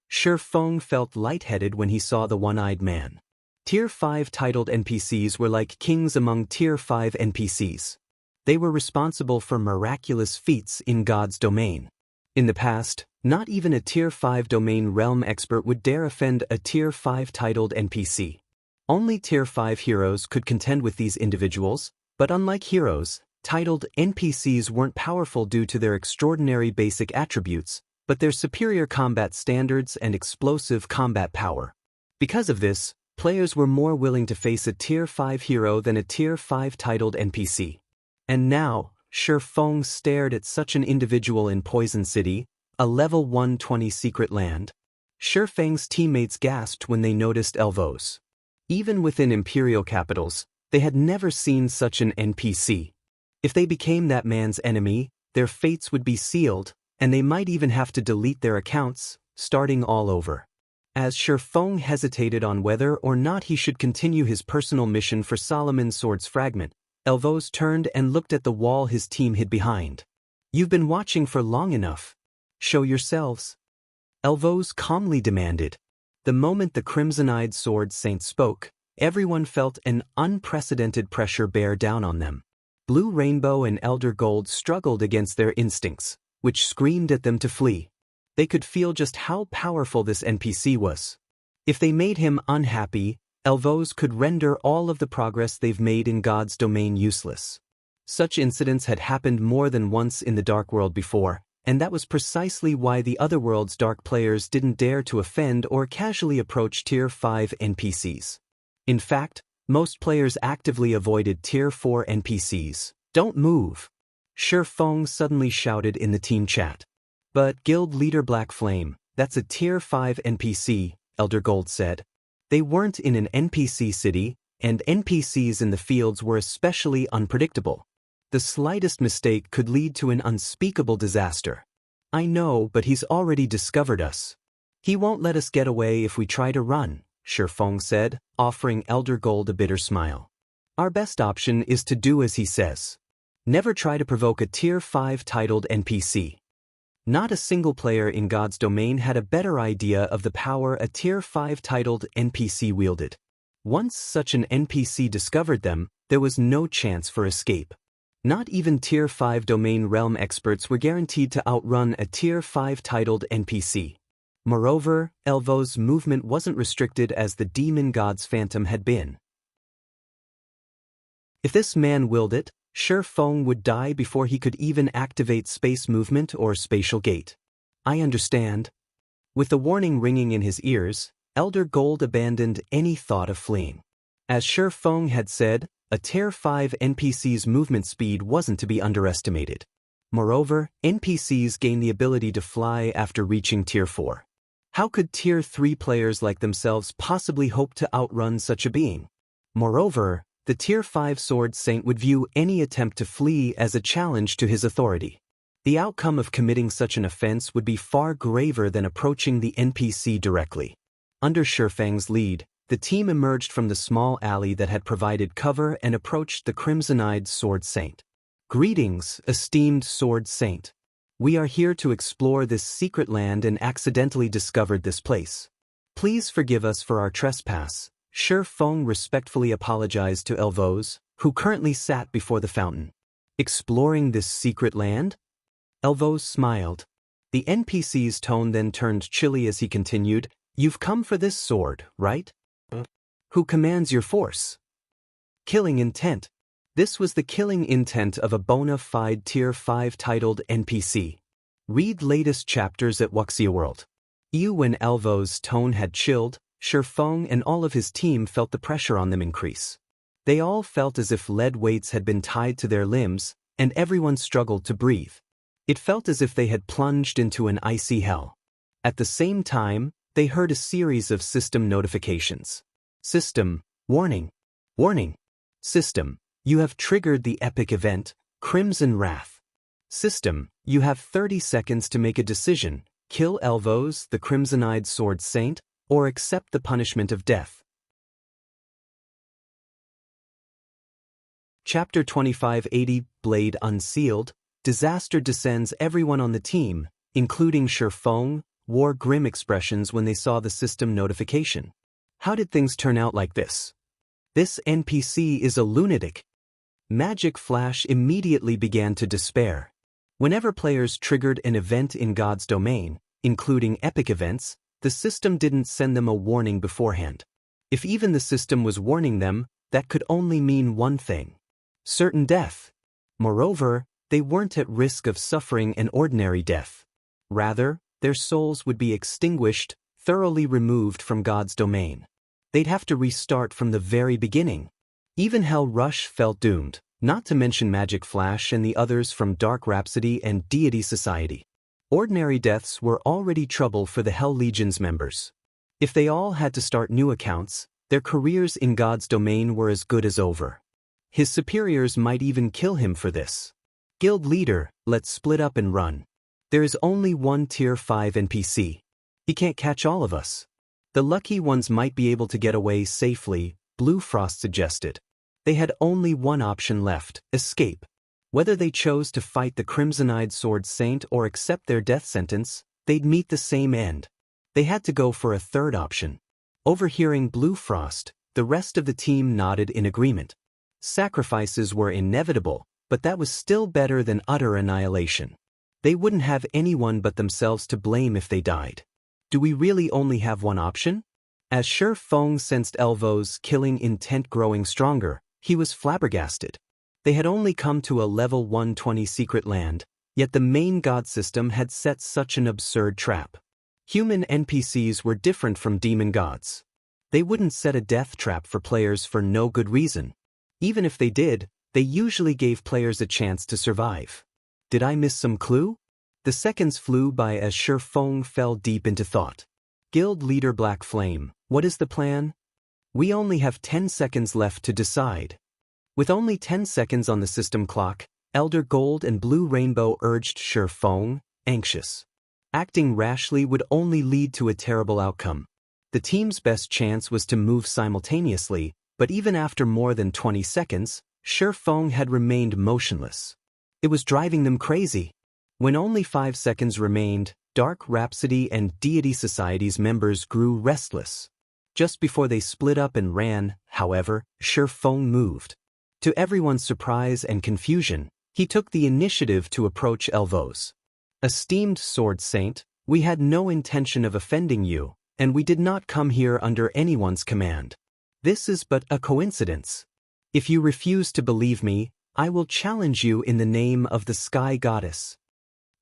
Shifeng felt lightheaded when he saw the one-eyed man. Tier 5 titled NPCs were like kings among Tier 5 NPCs. They were responsible for miraculous feats in God's domain. In the past, not even a Tier 5 domain realm expert would dare offend a Tier 5 titled NPC. Only Tier 5 heroes could contend with these individuals, but unlike heroes, titled NPCs weren't powerful due to their extraordinary basic attributes, but their superior combat standards and explosive combat power. Because of this, players were more willing to face a Tier 5 hero than a Tier 5 titled NPC. And now, Shifeng stared at such an individual in Poison City, a level 120 secret land. Shifeng's teammates gasped when they noticed Elvos. Even within Imperial capitals, they had never seen such an NPC. If they became that man's enemy, their fates would be sealed, and they might even have to delete their accounts, starting all over. As Shifeng hesitated on whether or not he should continue his personal mission for Solomon's Sword's fragment, Elvos turned and looked at the wall his team hid behind. "You've been watching for long enough. Show yourselves," Elvos calmly demanded. The moment the Crimson-eyed Sword Saint spoke, everyone felt an unprecedented pressure bear down on them. Blue Rainbow and Elder Gold struggled against their instincts, which screamed at them to flee. They could feel just how powerful this NPC was. If they made him unhappy, Elvos could render all of the progress they've made in God's domain useless. Such incidents had happened more than once in the Dark World before, and that was precisely why the Otherworld's Dark players didn't dare to offend or casually approach Tier 5 NPCs. In fact, most players actively avoided Tier 4 NPCs. "Don't move," Shifeng suddenly shouted in the team chat. "But Guild Leader Black Flame, that's a Tier 5 NPC, Elder Gold said. They weren't in an NPC city, and NPCs in the fields were especially unpredictable. The slightest mistake could lead to an unspeakable disaster. "I know, but he's already discovered us. He won't let us get away if we try to run," Shifeng said, offering Elder Gold a bitter smile. "Our best option is to do as he says. Never try to provoke a Tier 5 titled NPC." Not a single player in God's domain had a better idea of the power a Tier 5 titled NPC wielded. Once such an NPC discovered them, there was no chance for escape. Not even Tier 5 domain realm experts were guaranteed to outrun a Tier 5 titled NPC. Moreover, Elvos' movement wasn't restricted as the demon god's phantom had been. If this man willed it, Shifeng would die before he could even activate space movement or spatial gate. "I understand." With the warning ringing in his ears, Elder Gold abandoned any thought of fleeing. As Shifeng had said, a Tier 5 NPC's movement speed wasn't to be underestimated. Moreover, NPCs gain the ability to fly after reaching Tier 4. How could Tier 3 players like themselves possibly hope to outrun such a being? Moreover, the Tier 5 Sword Saint would view any attempt to flee as a challenge to his authority. The outcome of committing such an offense would be far graver than approaching the NPC directly. Under Shifeng's lead, the team emerged from the small alley that had provided cover and approached the Crimson-eyed Sword Saint. "Greetings, esteemed Sword Saint. We are here to explore this secret land and accidentally discovered this place. Please forgive us for our trespass, Feng respectfully apologized to Elvos, who currently sat before the fountain. Exploring this secret land? Elvos smiled. The NPC's tone then turned chilly as he continued, "You've come for this sword, right? Who commands your force?" Killing intent. This was the killing intent of a bona fide Tier 5 titled NPC. Read latest chapters at Wuxia World. When Elvos' tone had chilled, Feng and all of his team felt the pressure on them increase. They all felt as if lead weights had been tied to their limbs, and everyone struggled to breathe. It felt as if they had plunged into an icy hell. At the same time, they heard a series of system notifications. System, warning. Warning. System, you have triggered the epic event, Crimson Wrath. System, you have 30 seconds to make a decision, kill Elvos, the Crimson-Eyed Sword Saint, or accept the punishment of death. Chapter 2580, Blade Unsealed. Disaster descends. Everyone on the team, including Feng, wore grim expressions when they saw the system notification. How did things turn out like this? This NPC is a lunatic. Magic Flash immediately began to despair. Whenever players triggered an event in God's domain, including epic events, the system didn't send them a warning beforehand. If even the system was warning them, that could only mean one thing: certain death. Moreover, they weren't at risk of suffering an ordinary death. Rather, their souls would be extinguished, thoroughly removed from God's domain. They'd have to restart from the very beginning. Even Hell Rush felt doomed, not to mention Magic Flash and the others from Dark Rhapsody and Deity Society. Ordinary deaths were already trouble for the Hell Legion's members. If they all had to start new accounts, their careers in God's domain were as good as over. His superiors might even kill him for this. Guild leader, let's split up and run. There is only one Tier 5 NPC. He can't catch all of us. The lucky ones might be able to get away safely, Blue Frost suggested. They had only one option left: escape. Whether they chose to fight the Crimson-Eyed Sword Saint or accept their death sentence, they'd meet the same end. They had to go for a third option. Overhearing Blue Frost, the rest of the team nodded in agreement. Sacrifices were inevitable, but that was still better than utter annihilation. They wouldn't have anyone but themselves to blame if they died. Do we really only have one option? As Feng sensed Elvos' killing intent growing stronger, he was flabbergasted. They had only come to a level 120 secret land, yet the main god system had set such an absurd trap. Human NPCs were different from demon gods. They wouldn't set a death trap for players for no good reason. Even if they did, they usually gave players a chance to survive. Did I miss some clue? The seconds flew by as Feng fell deep into thought. Guild leader Black Flame, what is the plan? We only have 10 seconds left to decide. With only 10 seconds on the system clock, Elder Gold and Blue Rainbow urged Feng, anxious. Acting rashly would only lead to a terrible outcome. The team's best chance was to move simultaneously, but even after more than 20 seconds, Feng had remained motionless. It was driving them crazy. When only 5 seconds remained, Dark Rhapsody and Deity Society's members grew restless. Just before they split up and ran, however, Feng moved. To everyone's surprise and confusion, he took the initiative to approach Elvos. Esteemed Sword Saint, we had no intention of offending you, and we did not come here under anyone's command. This is but a coincidence. If you refuse to believe me, I will challenge you in the name of the Sky Goddess.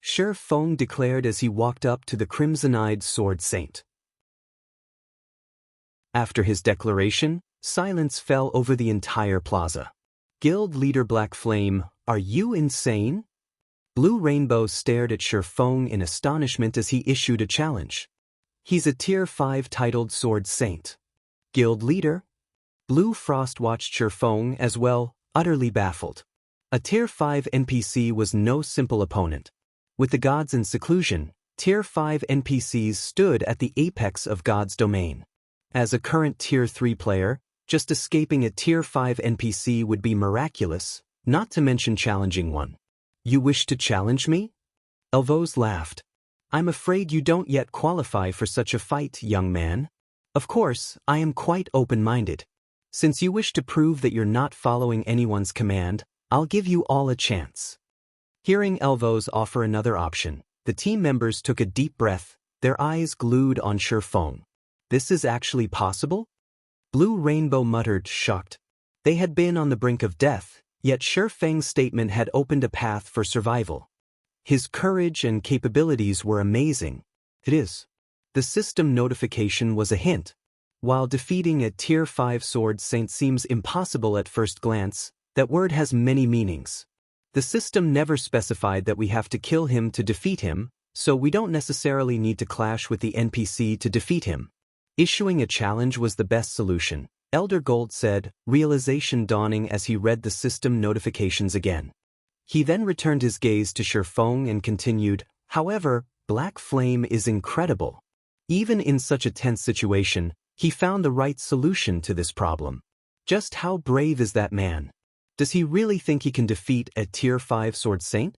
Feng declared as he walked up to the Crimson-Eyed Sword Saint. After his declaration, silence fell over the entire plaza. Guild leader Black Flame, are you insane? Blue Rainbow stared at Feng in astonishment as he issued a challenge. He's a Tier 5 titled Sword Saint. Guild leader? Blue Frost watched Feng as well, utterly baffled. A Tier 5 NPC was no simple opponent. With the gods in seclusion, Tier 5 NPCs stood at the apex of God's domain. As a current Tier 3 player, just escaping a Tier 5 NPC would be miraculous, not to mention challenging one. You wish to challenge me? Elvos laughed. I'm afraid you don't yet qualify for such a fight, young man. Of course, I am quite open-minded. Since you wish to prove that you're not following anyone's command, I'll give you all a chance. Hearing Elvos offer another option, the team members took a deep breath, their eyes glued on Surpassing. This is actually possible? Blue Rainbow muttered, shocked. They had been on the brink of death, yet Surpassing's statement had opened a path for survival. His courage and capabilities were amazing. It is. The system notification was a hint. While defeating a Tier 5 Sword Saint seems impossible at first glance, that word has many meanings. The system never specified that we have to kill him to defeat him, so we don't necessarily need to clash with the NPC to defeat him. Issuing a challenge was the best solution, Elder Gold said, realization dawning as he read the system notifications again. He then returned his gaze to Surpassing and continued, however, Black Flame is incredible. Even in such a tense situation, he found the right solution to this problem. Just how brave is that man? Does he really think he can defeat a Tier 5 Sword Saint?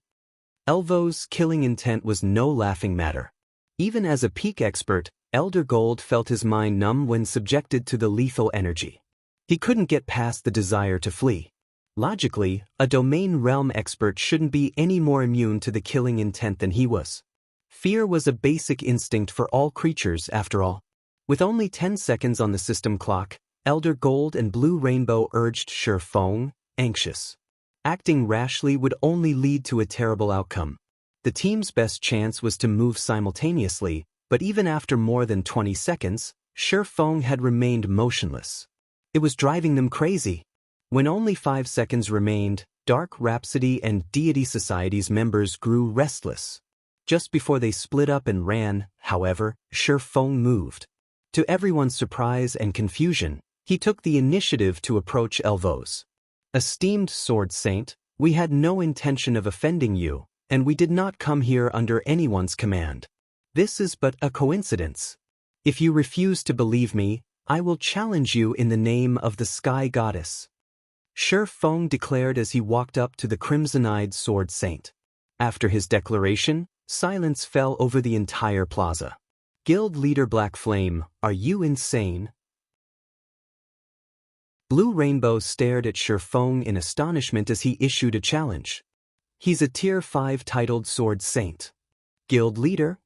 Elvos' killing intent was no laughing matter. Even as a peak expert, Elder Gold felt his mind numb when subjected to the lethal energy. He couldn't get past the desire to flee. Logically, a domain realm expert shouldn't be any more immune to the killing intent than he was. Fear was a basic instinct for all creatures after all. With only 10 seconds on the system clock, Elder Gold and Blue Rainbow urged Surpassing, anxious. Acting rashly would only lead to a terrible outcome. The team's best chance was to move simultaneously, but even after more than 20 seconds, Surpassing had remained motionless. It was driving them crazy. When only 5 seconds remained, Dark Rhapsody and Deity Society's members grew restless. Just before they split up and ran, however, Surpassing moved. To everyone's surprise and confusion, he took the initiative to approach Elvos. Esteemed Sword Saint, we had no intention of offending you, and we did not come here under anyone's command. This is but a coincidence. If you refuse to believe me, I will challenge you in the name of the Sky Goddess. Surpassing declared as he walked up to the crimson-eyed Sword Saint. After his declaration, silence fell over the entire plaza. Guild leader Black Flame, are you insane? Blue Rainbow stared at Surpassing in astonishment as he issued a challenge. He's a Tier 5 titled Sword Saint. Guild leader?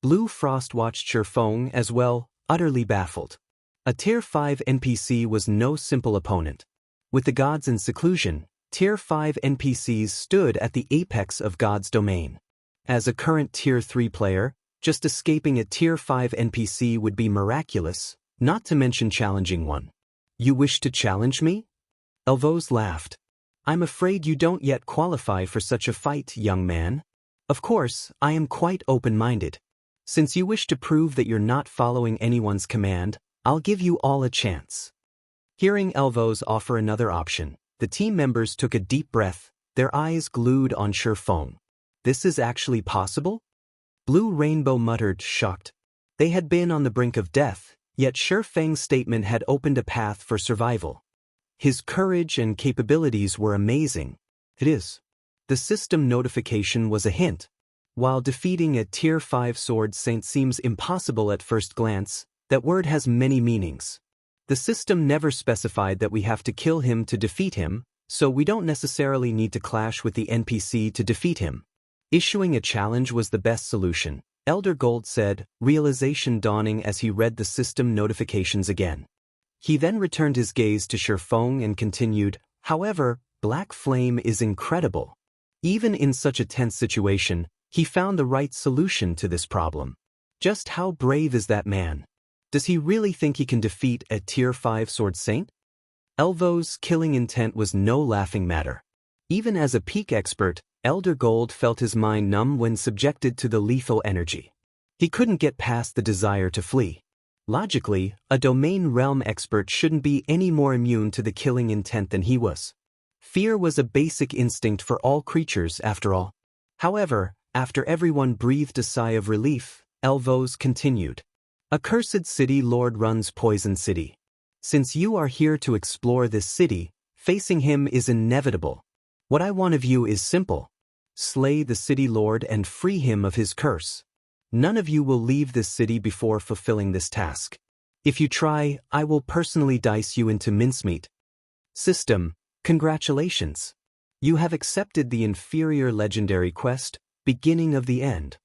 Blue Frost watched Surpassing as well, utterly baffled. A Tier 5 NPC was no simple opponent. With the gods in seclusion, Tier 5 NPCs stood at the apex of God's domain. As a current Tier 3 player, just escaping a Tier 5 NPC would be miraculous, not to mention challenging one. You wish to challenge me? Elvos laughed. I'm afraid you don't yet qualify for such a fight, young man. Of course, I am quite open-minded. Since you wish to prove that you're not following anyone's command, I'll give you all a chance. Hearing Elvos offer another option, the team members took a deep breath, their eyes glued on Surpassing. This is actually possible? Blue Rainbow muttered, shocked. They had been on the brink of death, yet Surpassing's statement had opened a path for survival. His courage and capabilities were amazing. It is. The system notification was a hint. While defeating a Tier 5 Sword Saint seems impossible at first glance, that word has many meanings. The system never specified that we have to kill him to defeat him, so we don't necessarily need to clash with the NPC to defeat him. Issuing a challenge was the best solution, Elder Gold said, realization dawning as he read the system notifications again. He then returned his gaze to Surpassing and continued, however, Black Flame is incredible. Even in such a tense situation, he found the right solution to this problem. Just how brave is that man? Does he really think he can defeat a Tier 5 Sword Saint? Elvos' killing intent was no laughing matter. Even as a peak expert, Elder Gold felt his mind numb when subjected to the lethal energy. He couldn't get past the desire to flee. Logically, a domain realm expert shouldn't be any more immune to the killing intent than he was. Fear was a basic instinct for all creatures after all. However, after everyone breathed a sigh of relief, Elvos continued. Accursed City Lord runs Poison City. Since you are here to explore this city, facing him is inevitable. What I want of you is simple. Slay the City Lord and free him of his curse. None of you will leave this city before fulfilling this task. If you try, I will personally dice you into mincemeat. System, congratulations. You have accepted the inferior legendary quest, Beginning of the End.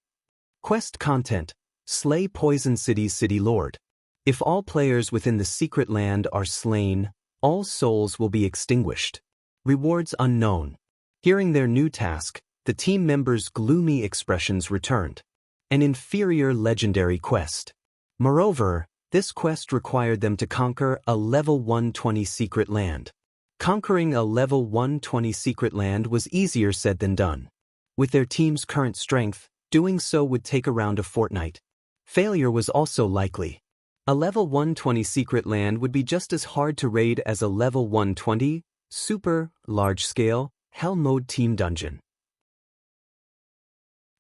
Quest content, slay Poison City's city lord. If all players within the secret land are slain, all souls will be extinguished. Rewards unknown. Hearing their new task, the team members' gloomy expressions returned. An inferior legendary quest. Moreover, this quest required them to conquer a level 120 secret land. Conquering a level 120 secret land was easier said than done. With their team's current strength, doing so would take around a fortnight. Failure was also likely. A level 120 secret land would be just as hard to raid as a level 120, super, large-scale, hell mode team dungeon.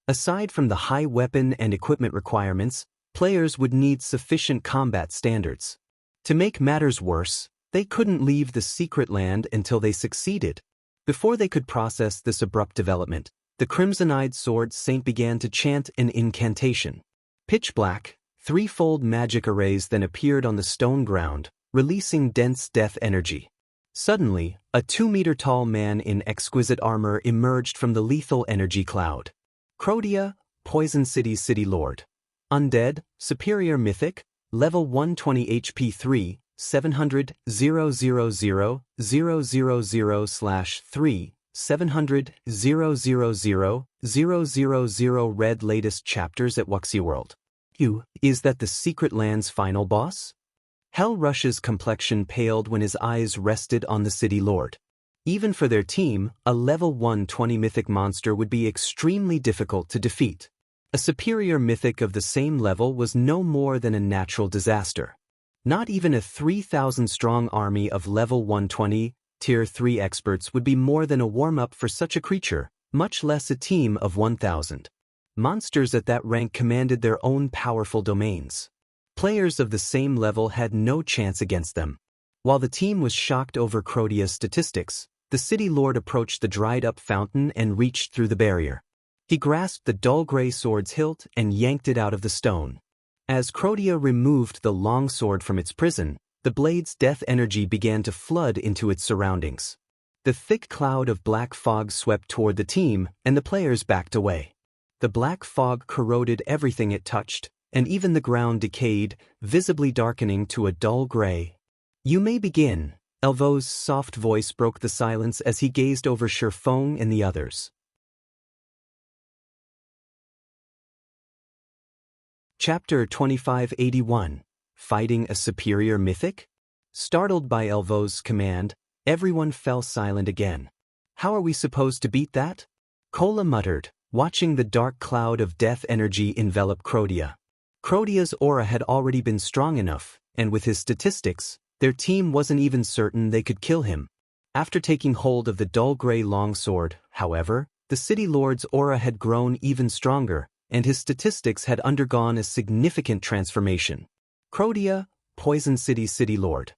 Aside from the high weapon and equipment requirements, players would need sufficient combat standards. To make matters worse, they couldn't leave the secret land until they succeeded. Before they could process this abrupt development, the crimson-eyed sword saint began to chant an incantation. Pitch black, threefold magic arrays then appeared on the stone ground, releasing dense death energy. Suddenly, a 2-meter-tall man in exquisite armor emerged from the lethal energy cloud. Crodia, Poison City's city lord. Undead, superior mythic, level 120 HP 3, 700 000 000/3 700 000 000 read latest chapters at World. Is that the secret land's final boss? Hell Rush's complexion paled when his eyes rested on the city lord. Even for their team, a level 120 mythic monster would be extremely difficult to defeat. A superior mythic of the same level was no more than a natural disaster. Not even a 3,000-strong army of level 120, Tier 3 experts would be more than a warm-up for such a creature, much less a team of 1,000. Monsters at that rank commanded their own powerful domains. Players of the same level had no chance against them. While the team was shocked over Crodia's statistics, the city lord approached the dried-up fountain and reached through the barrier. He grasped the dull gray sword's hilt and yanked it out of the stone. As Crodia removed the long sword from its prison, the blade's death energy began to flood into its surroundings. The thick cloud of black fog swept toward the team, and the players backed away. The black fog corroded everything it touched, and even the ground decayed, visibly darkening to a dull gray. "You may begin," Elvo's soft voice broke the silence as he gazed over Sherfong and the others. Chapter 2581, Fighting a Superior Mythic? Startled by Elvo's command, everyone fell silent again. "How are we supposed to beat that?" Kola muttered, watching the dark cloud of death energy envelop Crodia. Crodia's aura had already been strong enough, and with his statistics, their team wasn't even certain they could kill him. After taking hold of the dull gray longsword, however, the city lord's aura had grown even stronger, and his statistics had undergone a significant transformation. Crodia, Poison City's city lord.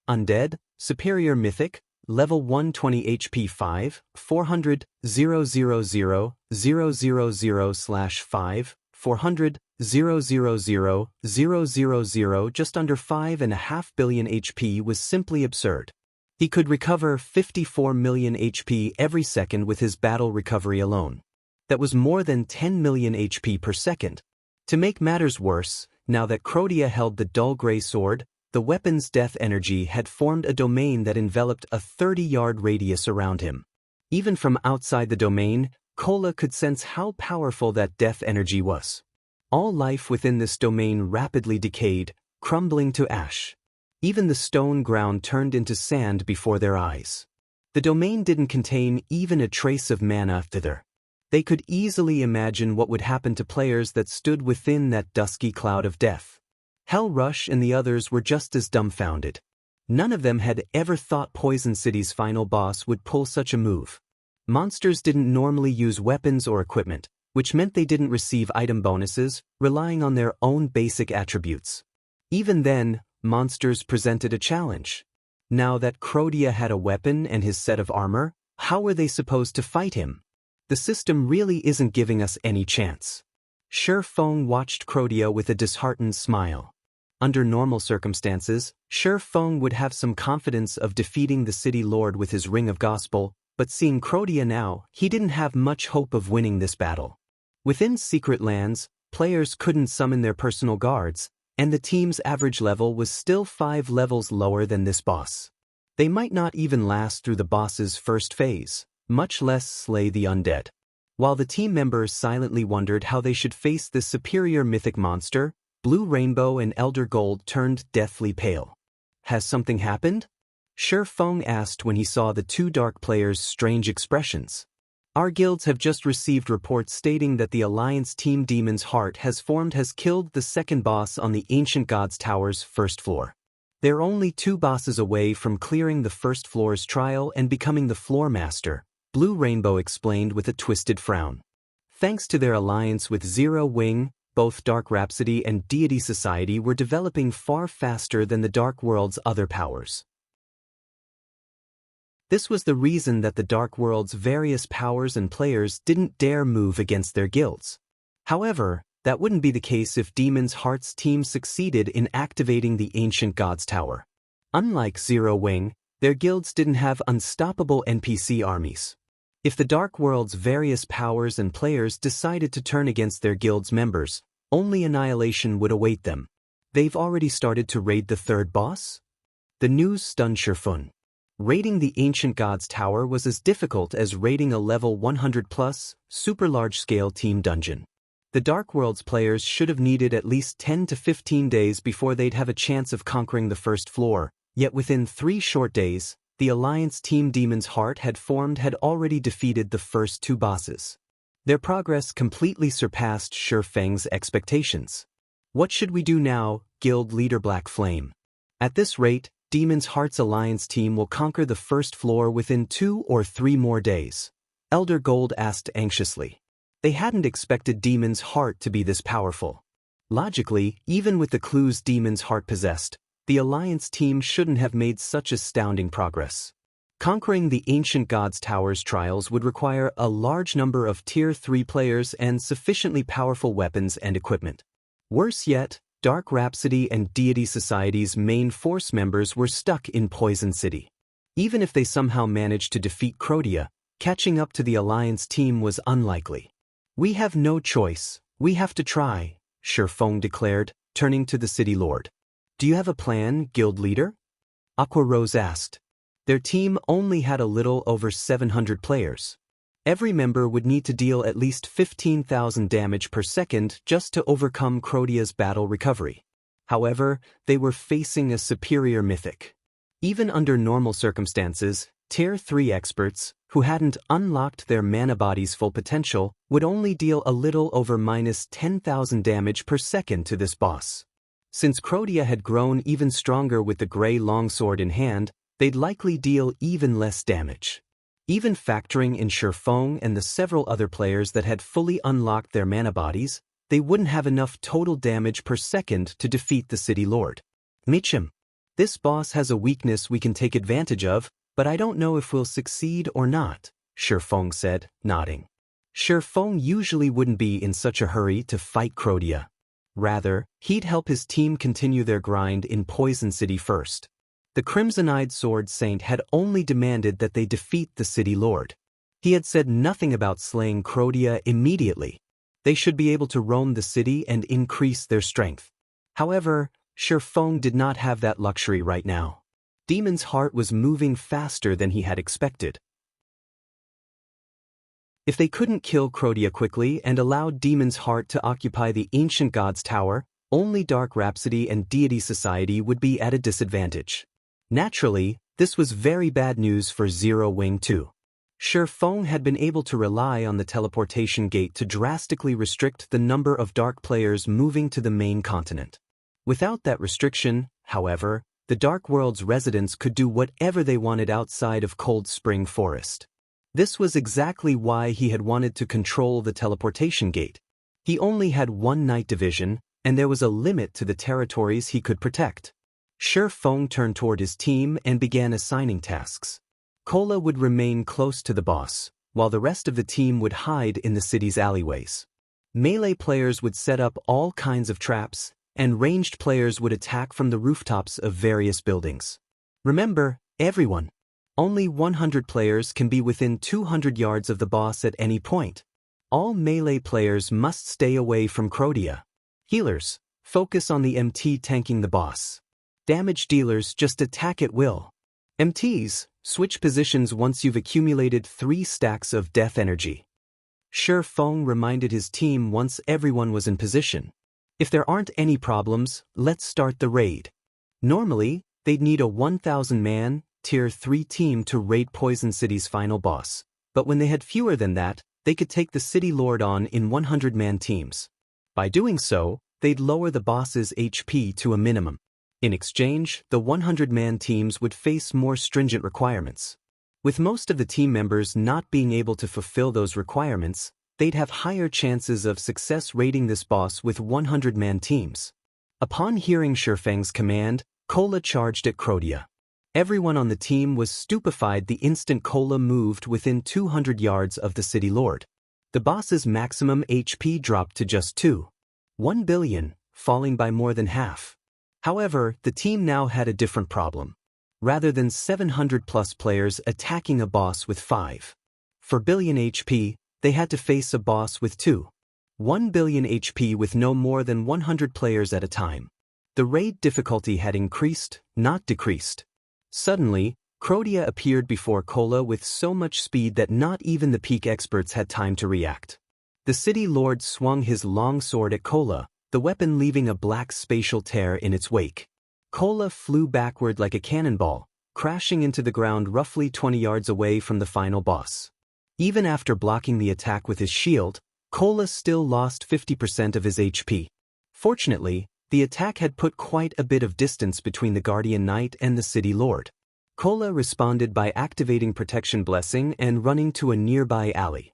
Undead, superior mythic, level 120 HP 5, 400 000 000/5, 400 000 000, just under 5.5 billion HP was simply absurd. He could recover 54 million HP every second with his battle recovery alone. That was more than 10 million HP per second. To make matters worse, now that Crodia held the dull gray sword, the weapon's death energy had formed a domain that enveloped a 30-yard radius around him. Even from outside the domain, Kola could sense how powerful that death energy was. All life within this domain rapidly decayed, crumbling to ash. Even the stone ground turned into sand before their eyes. The domain didn't contain even a trace of mana thither. They could easily imagine what would happen to players that stood within that dusky cloud of death. Hell Rush and the others were just as dumbfounded. None of them had ever thought Poison City's final boss would pull such a move. Monsters didn't normally use weapons or equipment, which meant they didn't receive item bonuses, relying on their own basic attributes. Even then, monsters presented a challenge. Now that Crodia had a weapon and his set of armor, how were they supposed to fight him? The system really isn't giving us any chance. Sherfong watched Crodia with a disheartened smile. Under normal circumstances, Shi Feng would have some confidence of defeating the city lord with his Ring of Gospel, but seeing Crotia now, he didn't have much hope of winning this battle. Within secret lands, players couldn't summon their personal guards, and the team's average level was still 5 levels lower than this boss. They might not even last through the boss's first phase, much less slay the undead. While the team members silently wondered how they should face this superior mythic monster, Blue Rainbow and Elder Gold turned deathly pale. Has something happened? Shi Feng asked when he saw the two dark players' strange expressions. Our guilds have just received reports stating that the Alliance Team Demon's Heart has killed the second boss on the Ancient Gods Tower's first floor. They're only 2 bosses away from clearing the first floor's trial and becoming the floor master, Blue Rainbow explained with a twisted frown. Thanks to their alliance with Zero Wing, both Dark Rhapsody and Deity Society were developing far faster than the Dark World's other powers. This was the reason that the Dark World's various powers and players didn't dare move against their guilds. However, that wouldn't be the case if Demon's Heart's team succeeded in activating the Ancient Gods Tower. Unlike Zero Wing, their guilds didn't have unstoppable NPC armies. If the Dark World's various powers and players decided to turn against their guild's members, only annihilation would await them. They've already started to raid the third boss? The news stunned Shi Feng. Raiding the Ancient Gods Tower was as difficult as raiding a level 100+, super large-scale team dungeon. The Dark World's players should have needed at least 10 to 15 days before they'd have a chance of conquering the first floor, yet within 3 short days, the Alliance Team Demon's Heart had already defeated the first 2 bosses. Their progress completely surpassed Shi Feng's expectations. What should we do now, Guild Leader Black Flame? At this rate, Demon's Heart's Alliance team will conquer the first floor within 2 or 3 more days. Elder Gold asked anxiously. They hadn't expected Demon's Heart to be this powerful. Logically, even with the clues Demon's Heart possessed, the Alliance team shouldn't have made such astounding progress. Conquering the Ancient Gods Tower's trials would require a large number of Tier 3 players and sufficiently powerful weapons and equipment. Worse yet, Dark Rhapsody and Deity Society's main force members were stuck in Poison City. Even if they somehow managed to defeat Crotia, catching up to the Alliance team was unlikely. We have no choice, we have to try, Shi Feng declared, turning to the city lord. Do you have a plan, guild leader? Aqua Rose asked. Their team only had a little over 700 players. Every member would need to deal at least 15,000 damage per second just to overcome Crotia's battle recovery. However, they were facing a superior mythic. Even under normal circumstances, Tier 3 experts, who hadn't unlocked their mana body's full potential, would only deal a little over -10,000 damage per second to this boss. Since Crotia had grown even stronger with the Grey Longsword in hand, they'd likely deal even less damage. Even factoring in Shi Feng and the several other players that had fully unlocked their mana bodies, they wouldn't have enough total damage per second to defeat the city lord. Mitchum, this boss has a weakness we can take advantage of, but I don't know if we'll succeed or not, Shi Feng said, nodding. Shi Feng usually wouldn't be in such a hurry to fight Crotia. Rather, he'd help his team continue their grind in Poison City first. The Crimson-Eyed Sword Saint had only demanded that they defeat the city lord. He had said nothing about slaying Crotia immediately. They should be able to roam the city and increase their strength. However, Shi Feng did not have that luxury right now. Demon's Heart was moving faster than he had expected. If they couldn't kill Crotia quickly and allowed Demon's Heart to occupy the Ancient Gods Tower, only Dark Rhapsody and Deity Society would be at a disadvantage. Naturally, this was very bad news for Zero Wing too. Shi Feng had been able to rely on the teleportation gate to drastically restrict the number of dark players moving to the main continent. Without that restriction, however, the Dark World's residents could do whatever they wanted outside of Cold Spring Forest. This was exactly why he had wanted to control the teleportation gate. He only had 1 night division, and there was a limit to the territories he could protect. Shi Feng turned toward his team and began assigning tasks. Cola would remain close to the boss, while the rest of the team would hide in the city's alleyways. Melee players would set up all kinds of traps, and ranged players would attack from the rooftops of various buildings. Remember, everyone. Only 100 players can be within 200 yards of the boss at any point. All melee players must stay away from Crodia. Healers, focus on the MT tanking the boss. Damage dealers just attack at will. MTs, switch positions once you've accumulated 3 stacks of death energy. Feng reminded his team once everyone was in position. If there aren't any problems, let's start the raid. Normally, they'd need a 1,000-man, Tier 3 team to raid Poison City's final boss, but when they had fewer than that, they could take the City Lord on in 100-man teams. By doing so, they'd lower the boss's HP to a minimum. In exchange, the 100-man teams would face more stringent requirements. With most of the team members not being able to fulfill those requirements, they'd have higher chances of success raiding this boss with 100-man teams. Upon hearing Feng's command, Cola charged at Crodia. Everyone on the team was stupefied the instant Cola moved within 200 yards of the City Lord. The boss's maximum HP dropped to just 1 billion, falling by more than half. However, the team now had a different problem. Rather than 700-plus players attacking a boss with 4 billion HP, they had to face a boss with 1 billion HP with no more than 100 players at a time. The raid difficulty had increased, not decreased. Suddenly, Crodia appeared before Cola with so much speed that not even the peak experts had time to react. The City Lord swung his long sword at Cola, the weapon leaving a black spatial tear in its wake. Cola flew backward like a cannonball, crashing into the ground roughly 20 yards away from the final boss. Even after blocking the attack with his shield, Cola still lost 50% of his HP. Fortunately, the attack had put quite a bit of distance between the Guardian Knight and the City Lord. Cola responded by activating Protection Blessing and running to a nearby alley.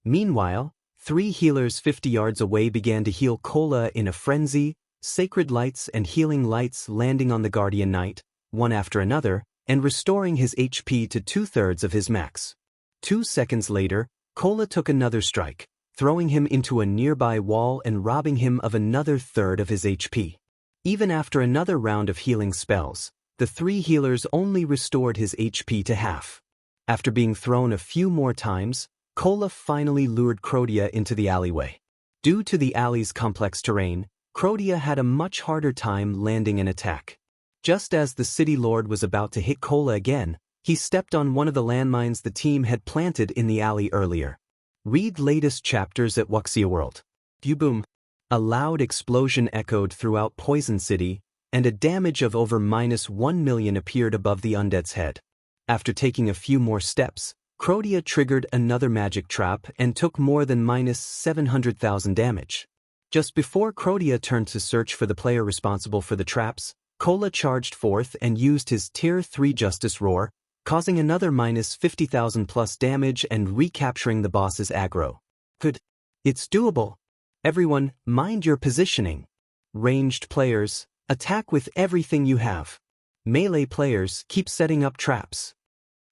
Meanwhile, 3 healers 50 yards away began to heal Cola in a frenzy, sacred lights and healing lights landing on the Guardian Knight, one after another, and restoring his HP to 2/3 of his max. 2 seconds later, Cola took another strike, throwing him into a nearby wall and robbing him of another third of his HP. Even after another round of healing spells, the 3 healers only restored his HP to half. After being thrown a few more times, Cola finally lured Crodia into the alleyway. Due to the alley's complex terrain, Crodia had a much harder time landing an attack. Just as the City Lord was about to hit Cola again, he stepped on one of the landmines the team had planted in the alley earlier. Read latest chapters at Wuxia World. Boom! A loud explosion echoed throughout Poison City, and a damage of over -1 million appeared above the undead's head. After taking a few more steps, Crodia triggered another magic trap and took more than -700,000 damage. Just before Crodia turned to search for the player responsible for the traps, Cola charged forth and used his Tier 3 Justice Roar, causing another -50,000 plus damage and recapturing the boss's aggro. Good. It's doable. Everyone, mind your positioning. Ranged players, attack with everything you have. Melee players, keep setting up traps.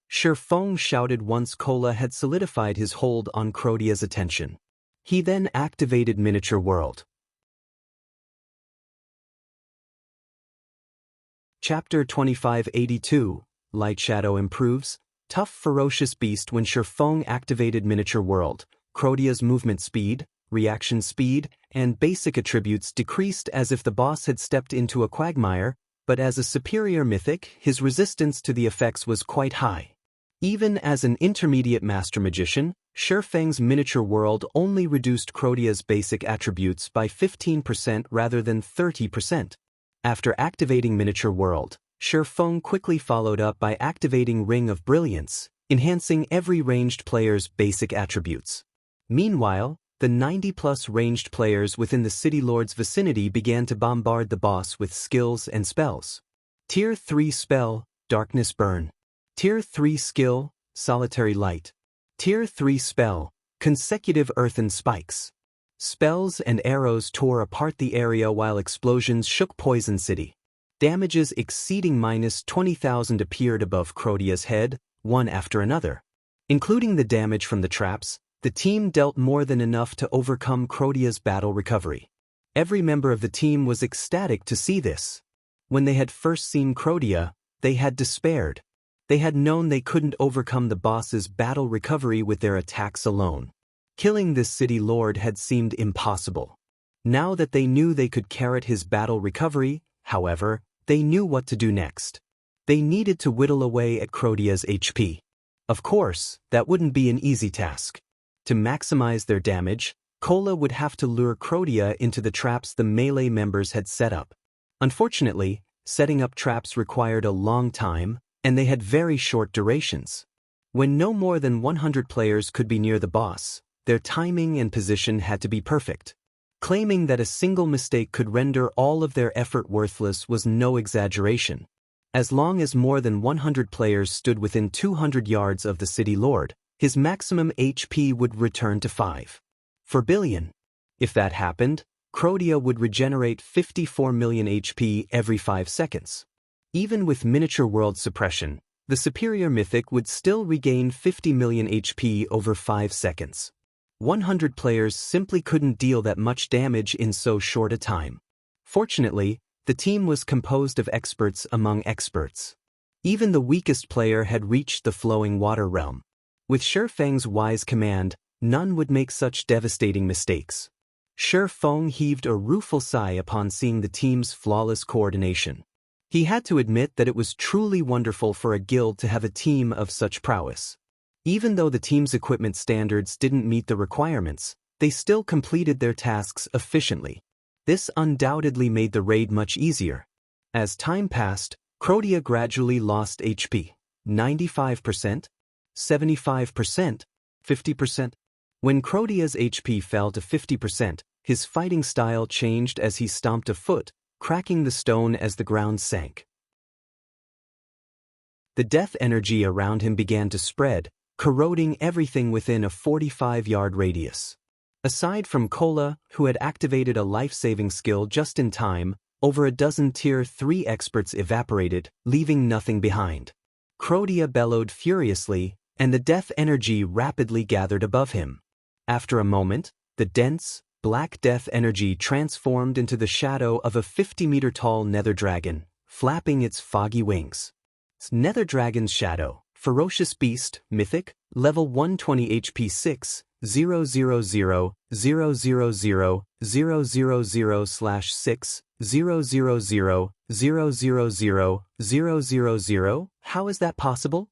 Feng shouted once Cola had solidified his hold on Crodia's attention. He then activated Miniature World. Chapter 2582, Lightshadow improves. Tough ferocious beast. When Feng activated Miniature World, Crodia's movement speed, reaction speed, and basic attributes decreased as if the boss had stepped into a quagmire, but as a superior mythic, his resistance to the effects was quite high. Even as an intermediate master magician, Feng's Miniature World only reduced Crodia's basic attributes by 15% rather than 30%. After activating Miniature World, Feng quickly followed up by activating Ring of Brilliance, enhancing every ranged player's basic attributes. Meanwhile, the 90-plus ranged players within the City Lord's vicinity began to bombard the boss with skills and spells. Tier 3 spell, Darkness Burn. Tier 3 skill, Solitary Light. Tier 3 spell, Consecutive Earthen Spikes. Spells and arrows tore apart the area while explosions shook Poison City. Damages exceeding -20,000 appeared above Crodia's head, one after another. Including the damage from the traps, the team dealt more than enough to overcome Crodia's battle recovery. Every member of the team was ecstatic to see this. When they had first seen Crodia, they had despaired. They had known they couldn't overcome the boss's battle recovery with their attacks alone. Killing this city lord had seemed impossible. Now that they knew they could carrot his battle recovery, however, they knew what to do next. They needed to whittle away at Crodia's HP. Of course, that wouldn't be an easy task. To maximize their damage, Cola would have to lure Crodia into the traps the melee members had set up. Unfortunately, setting up traps required a long time, and they had very short durations. When no more than 100 players could be near the boss, their timing and position had to be perfect. Claiming that a single mistake could render all of their effort worthless was no exaggeration. As long as more than 100 players stood within 200 yards of the city lord, his maximum HP would return to 5. Per billion. If that happened, Crodia would regenerate 54 million HP every 5 seconds. Even with miniature world suppression, the superior Mythic would still regain 50 million HP over 5 seconds. 100 players simply couldn't deal that much damage in so short a time. Fortunately, the team was composed of experts among experts. Even the weakest player had reached the flowing water realm. With Shifeng's wise command, none would make such devastating mistakes. Shifeng heaved a rueful sigh upon seeing the team's flawless coordination. He had to admit that it was truly wonderful for a guild to have a team of such prowess. Even though the team's equipment standards didn't meet the requirements, they still completed their tasks efficiently. This undoubtedly made the raid much easier. As time passed, Crodia gradually lost HP. 95%? 75%? 50%? When Crodia's HP fell to 50%, his fighting style changed as he stomped a foot, cracking the stone as the ground sank. The death energy around him began to spread, corroding everything within a 45-yard radius. Aside from Cola, who had activated a life-saving skill just in time, over a dozen Tier 3 experts evaporated, leaving nothing behind. Crodia bellowed furiously, and the death energy rapidly gathered above him. After a moment, the dense, black death energy transformed into the shadow of a 50-meter-tall nether dragon, flapping its foggy wings. Nether Dragon's Shadow, Ferocious Beast, Mythic, Level 120 HP 6, 000 000 000 000/6 000 000 000. How is that possible?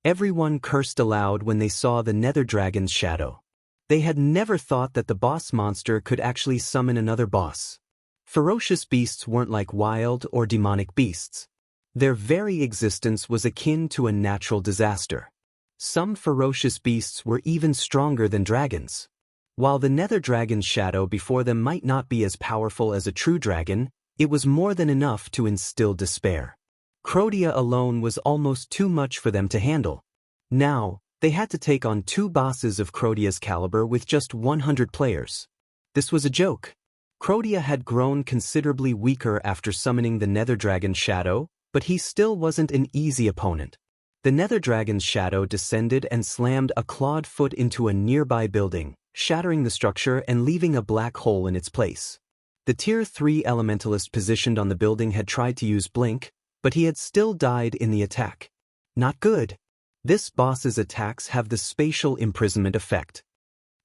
Everyone cursed aloud when they saw the Nether Dragon's shadow. They had never thought that the boss monster could actually summon another boss. Ferocious beasts weren't like wild or demonic beasts. Their very existence was akin to a natural disaster. Some ferocious beasts were even stronger than dragons. While the Nether Dragon's shadow before them might not be as powerful as a true dragon, it was more than enough to instill despair. Crodia alone was almost too much for them to handle. Now, they had to take on 2 bosses of Crodia's caliber with just 100 players. This was a joke. Crodia had grown considerably weaker after summoning the Nether Dragon's shadow, but he still wasn't an easy opponent. The Nether Dragon's shadow descended and slammed a clawed foot into a nearby building, shattering the structure and leaving a black hole in its place. The Tier 3 elementalist positioned on the building had tried to use Blink, but he had still died in the attack. Not good. This boss's attacks have the spatial imprisonment effect.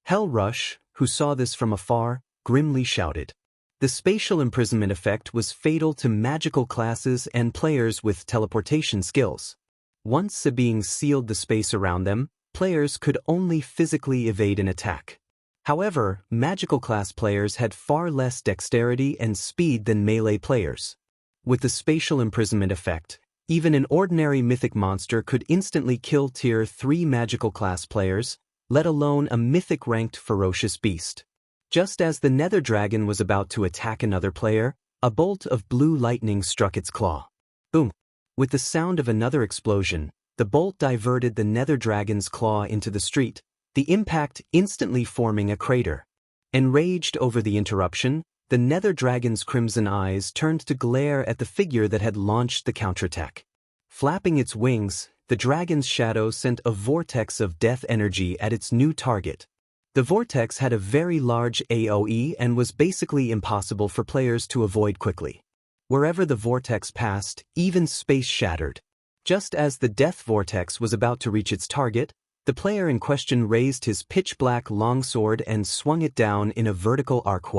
Hell Rush, who saw this from afar, grimly shouted. The spatial imprisonment effect was fatal to magical classes and players with teleportation skills. Once a being sealed the space around them, players could only physically evade an attack. However, magical class players had far less dexterity and speed than melee players. With the spatial imprisonment effect, even an ordinary mythic monster could instantly kill Tier 3 magical class players, let alone a mythic-ranked ferocious beast. Just as the Nether Dragon was about to attack another player, a bolt of blue lightning struck its claw. Boom! With the sound of another explosion, the bolt diverted the Nether Dragon's claw into the street, the impact instantly forming a crater. Enraged over the interruption, the Nether Dragon's crimson eyes turned to glare at the figure that had launched the counterattack. Flapping its wings, the dragon's shadow sent a vortex of death energy at its new target. The vortex had a very large AoE and was basically impossible for players to avoid quickly. Wherever the vortex passed, even space shattered. Just as the death vortex was about to reach its target, the player in question raised his pitch-black longsword and swung it down in a vertical arc.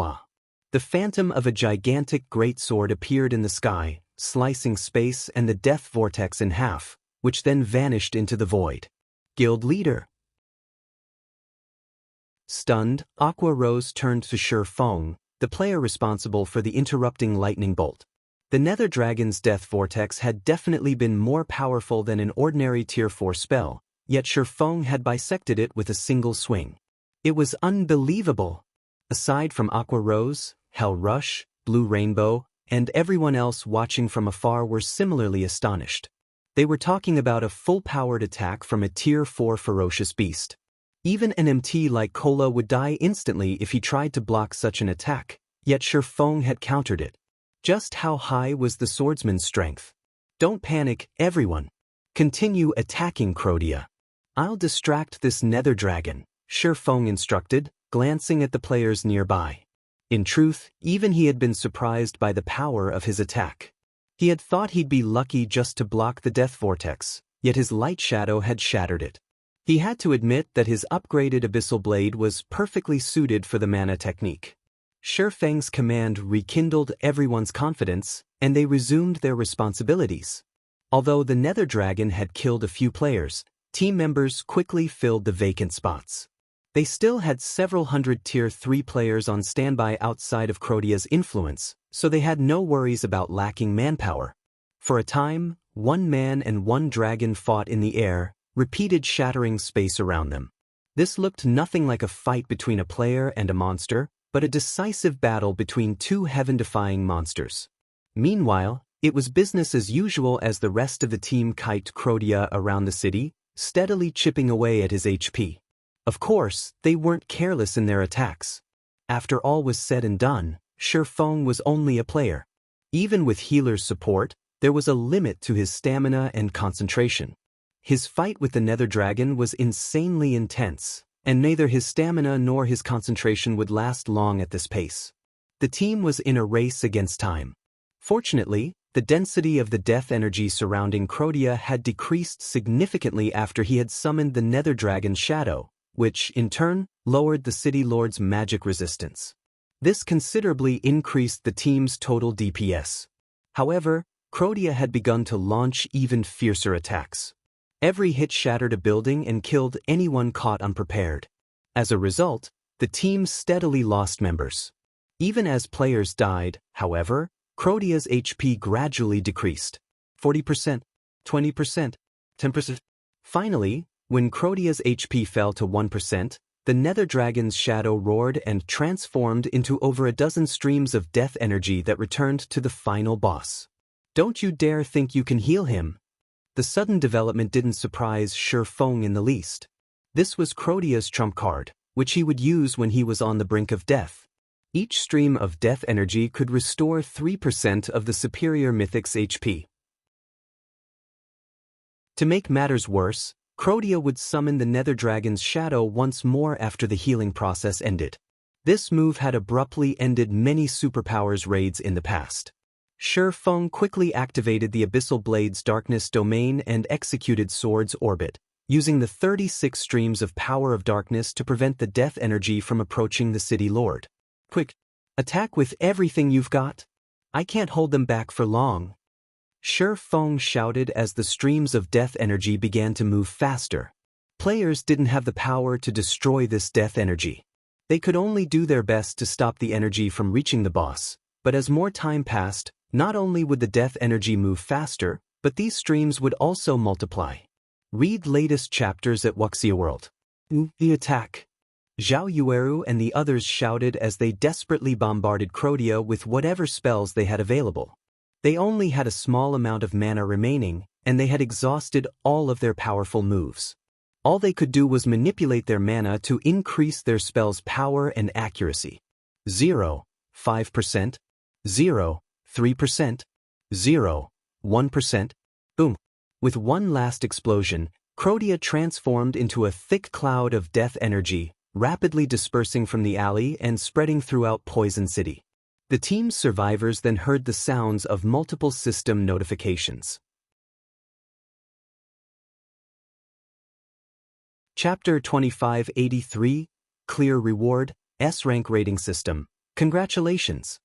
The phantom of a gigantic greatsword appeared in the sky, slicing space and the death vortex in half, which then vanished into the void. Guild leader. Stunned, Aqua Rose turned to Shi Feng, the player responsible for the interrupting lightning bolt. The Nether Dragon's death vortex had definitely been more powerful than an ordinary Tier 4 spell, yet Shi Feng had bisected it with a single swing. It was unbelievable. Aside from Aqua Rose, Hell Rush, Blue Rainbow, and everyone else watching from afar were similarly astonished. They were talking about a full-powered attack from a Tier 4 ferocious beast. Even an MT like Cola would die instantly if he tried to block such an attack, yet Shi Feng had countered it. Just how high was the swordsman's strength? Don't panic, everyone. Continue attacking Crodia. I'll distract this nether dragon, Shi Feng instructed, glancing at the players nearby. In truth, even he had been surprised by the power of his attack. He had thought he'd be lucky just to block the death vortex, yet his Lightshadow had shattered it. He had to admit that his upgraded Abyssal Blade was perfectly suited for the mana technique. Shi Feng's command rekindled everyone's confidence, and they resumed their responsibilities. Although the Nether Dragon had killed a few players, team members quickly filled the vacant spots. They still had several hundred Tier 3 players on standby outside of Crodia's influence, so they had no worries about lacking manpower. For a time, one man and one dragon fought in the air, repeated shattering space around them. This looked nothing like a fight between a player and a monster, but a decisive battle between two heaven-defying monsters. Meanwhile, it was business as usual as the rest of the team kiked Crodia around the city, steadily chipping away at his HP. Of course, they weren't careless in their attacks. After all was said and done, Shi Feng was only a player. Even with healer's support, there was a limit to his stamina and concentration. His fight with the Nether Dragon was insanely intense, and neither his stamina nor his concentration would last long at this pace. The team was in a race against time. Fortunately, the density of the death energy surrounding Crodia had decreased significantly after he had summoned the Nether Dragon's shadow, which, in turn, lowered the City Lord's magic resistance. This considerably increased the team's total DPS. However, Crodia had begun to launch even fiercer attacks. Every hit shattered a building and killed anyone caught unprepared. As a result, the team steadily lost members. Even as players died, however, Crodia's HP gradually decreased. 40%, 20%, 10%. Finally, when Crodia's HP fell to 1%, the Nether Dragon's shadow roared and transformed into over a dozen streams of death energy that returned to the final boss. Don't you dare think you can heal him. The sudden development didn't surprise Shi Feng in the least. This was Crodia's trump card, which he would use when he was on the brink of death. Each stream of death energy could restore 3% of the superior Mythic's HP. To make matters worse, Crodia would summon the Nether Dragon's shadow once more after the healing process ended. This move had abruptly ended many superpowers raids in the past. Shi Feng quickly activated the Abyssal Blade's Darkness Domain and executed Sword's Orbit, using the 36 streams of Power of Darkness to prevent the death energy from approaching the City Lord. Quick! Attack with everything you've got! I can't hold them back for long. Shi Feng shouted as the streams of death energy began to move faster. Players didn't have the power to destroy this death energy. They could only do their best to stop the energy from reaching the boss, but as more time passed, not only would the death energy move faster, but these streams would also multiply. Read latest chapters at Wuxia World. The attack! Zhao Yueru and the others shouted as they desperately bombarded Crodia with whatever spells they had available. They only had a small amount of mana remaining, and they had exhausted all of their powerful moves. All they could do was manipulate their mana to increase their spells' power and accuracy. 0, 5%, 0, 3%, 0, 1%, boom. With one last explosion, Crodia transformed into a thick cloud of death energy, rapidly dispersing from the alley and spreading throughout Poison City. The team's survivors then heard the sounds of multiple system notifications. Chapter 2583, Clear Reward, S-Rank Rating System. Congratulations!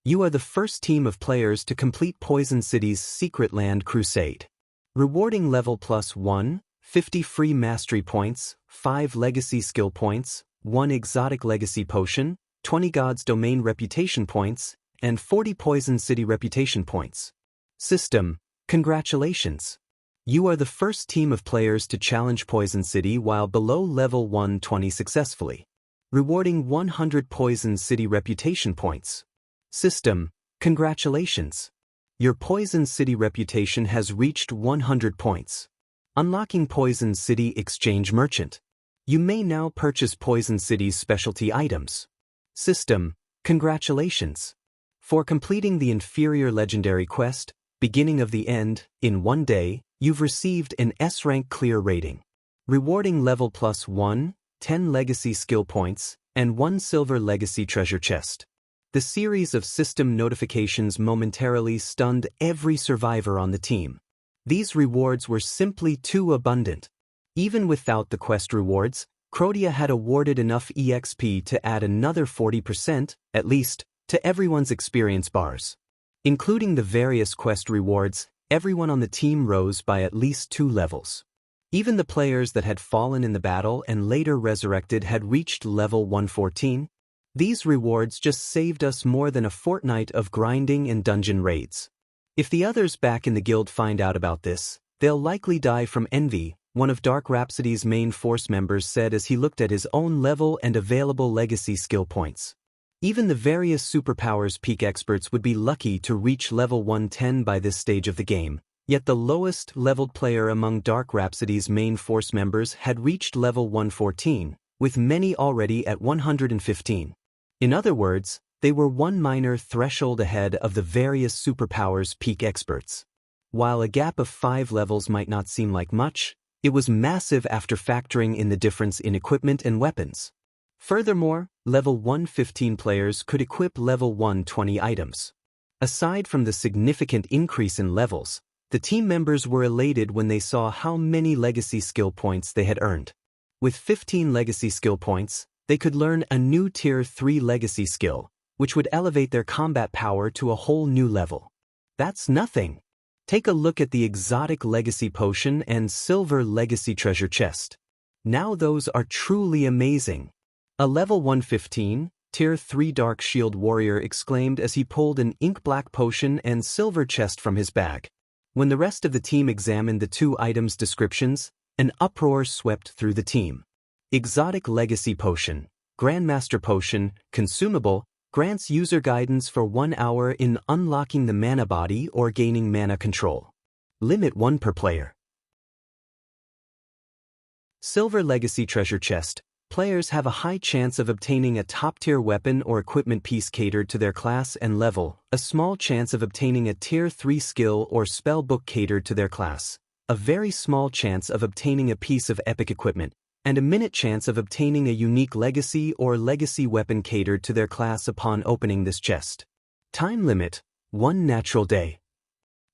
You are the first team of players to complete Poison City's Secret Land Crusade. Rewarding level +1, 50 free mastery points, 5 legacy skill points, 1 exotic legacy potion, 20 God's Domain reputation points, and 40 Poison City reputation points. System. Congratulations! You are the first team of players to challenge Poison City while below level 120 successfully. Rewarding 100 Poison City reputation points. System. Congratulations! Your Poison City reputation has reached 100 points. Unlocking Poison City Exchange Merchant. You may now purchase Poison City's specialty items. System. Congratulations! For completing the inferior legendary quest, Beginning of the End, in one day, you've received an S-Rank Clear rating. Rewarding level +1, 10 legacy skill points, and 1 silver legacy treasure chest. The series of system notifications momentarily stunned every survivor on the team. These rewards were simply too abundant. Even without the quest rewards, Crotia had awarded enough EXP to add another 40%, at least, to everyone's experience bars. Including the various quest rewards, everyone on the team rose by at least 2 levels. Even the players that had fallen in the battle and later resurrected had reached level 114. These rewards just saved us more than a fortnight of grinding and dungeon raids. If the others back in the guild find out about this, they'll likely die from envy, one of Dark Rhapsody's main force members said as he looked at his own level and available legacy skill points. Even the various superpowers peak experts would be lucky to reach level 110 by this stage of the game. Yet the lowest leveled player among Dark Rhapsody's main force members had reached level 114, with many already at 115. In other words, they were one minor threshold ahead of the various superpowers peak experts. While a gap of 5 levels might not seem like much, it was massive after factoring in the difference in equipment and weapons. Furthermore, level 115 players could equip level 120 items. Aside from the significant increase in levels, the team members were elated when they saw how many legacy skill points they had earned. With 15 legacy skill points, they could learn a new Tier 3 legacy skill, which would elevate their combat power to a whole new level. That's nothing. Take a look at the exotic legacy potion and silver legacy treasure chest. Now those are truly amazing. A level 115, Tier 3 Dark Shield Warrior exclaimed as he pulled an ink-black potion and silver chest from his bag. When the rest of the team examined the 2 items' descriptions, an uproar swept through the team. Exotic Legacy Potion, Grandmaster Potion, Consumable, grants user guidance for 1 hour in unlocking the mana body or gaining mana control. Limit 1 per player. Silver Legacy Treasure Chest. Players have a high chance of obtaining a top-tier weapon or equipment piece catered to their class and level, a small chance of obtaining a Tier 3 skill or spell book catered to their class, a very small chance of obtaining a piece of epic equipment, and a minute chance of obtaining a unique legacy or legacy weapon catered to their class upon opening this chest. Time limit, 1 natural day.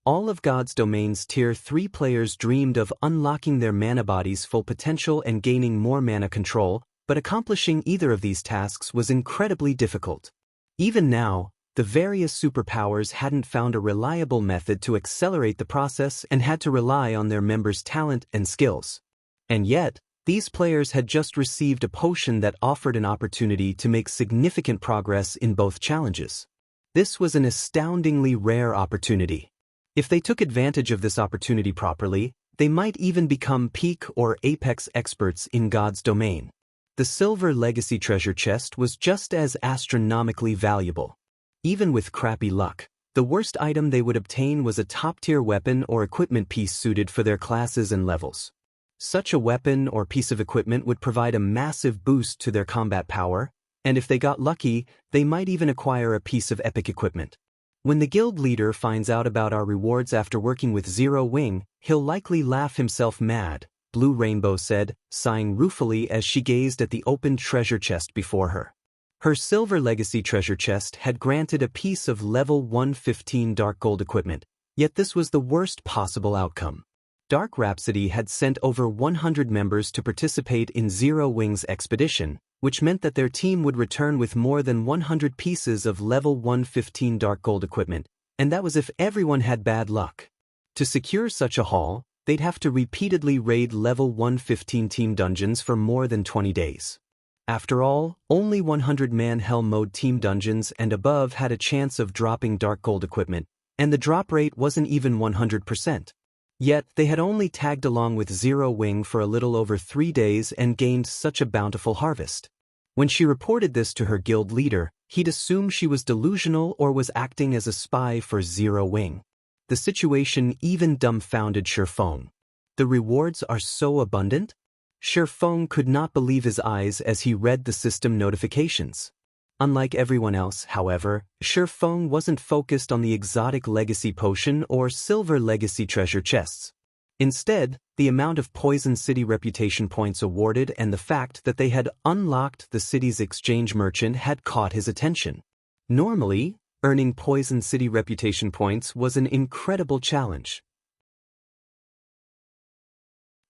All of God's Domain's Tier 3 players dreamed of unlocking their mana body's full potential and gaining more mana control, but accomplishing either of these tasks was incredibly difficult. Even now, the various superpowers hadn't found a reliable method to accelerate the process and had to rely on their members' talent and skills. And yet, these players had just received a potion that offered an opportunity to make significant progress in both challenges. This was an astoundingly rare opportunity. If they took advantage of this opportunity properly, they might even become peak or apex experts in God's Domain. The silver legacy treasure chest was just as astronomically valuable. Even with crappy luck, the worst item they would obtain was a top-tier weapon or equipment piece suited for their classes and levels. Such a weapon or piece of equipment would provide a massive boost to their combat power, and if they got lucky, they might even acquire a piece of epic equipment. When the guild leader finds out about our rewards after working with Zero Wing, he'll likely laugh himself mad, blue rainbow said, sighing ruefully as she gazed at the opened treasure chest before her. Her silver legacy treasure chest had granted a piece of level 115 dark gold equipment, yet this was the worst possible outcome. Dark Rhapsody had sent over 100 members to participate in Zero Wings expedition, which meant that their team would return with more than 100 pieces of level 115 dark gold equipment, and that was if everyone had bad luck. To secure such a haul, they'd have to repeatedly raid level 115 team dungeons for more than 20 days. After all, only 100-man Hell Mode team dungeons and above had a chance of dropping dark gold equipment, and the drop rate wasn't even 100%. Yet, they had only tagged along with Zero Wing for a little over 3 days and gained such a bountiful harvest. When she reported this to her guild leader, he'd assumed she was delusional or was acting as a spy for Zero Wing. The situation even dumbfounded Shifeng. The rewards are so abundant? Shifeng could not believe his eyes as he read the system notifications. Unlike everyone else, however, Shifeng wasn't focused on the exotic legacy potion or silver legacy treasure chests. Instead, the amount of Poison City reputation points awarded and the fact that they had unlocked the city's exchange merchant had caught his attention. Normally, earning Poison City reputation points was an incredible challenge.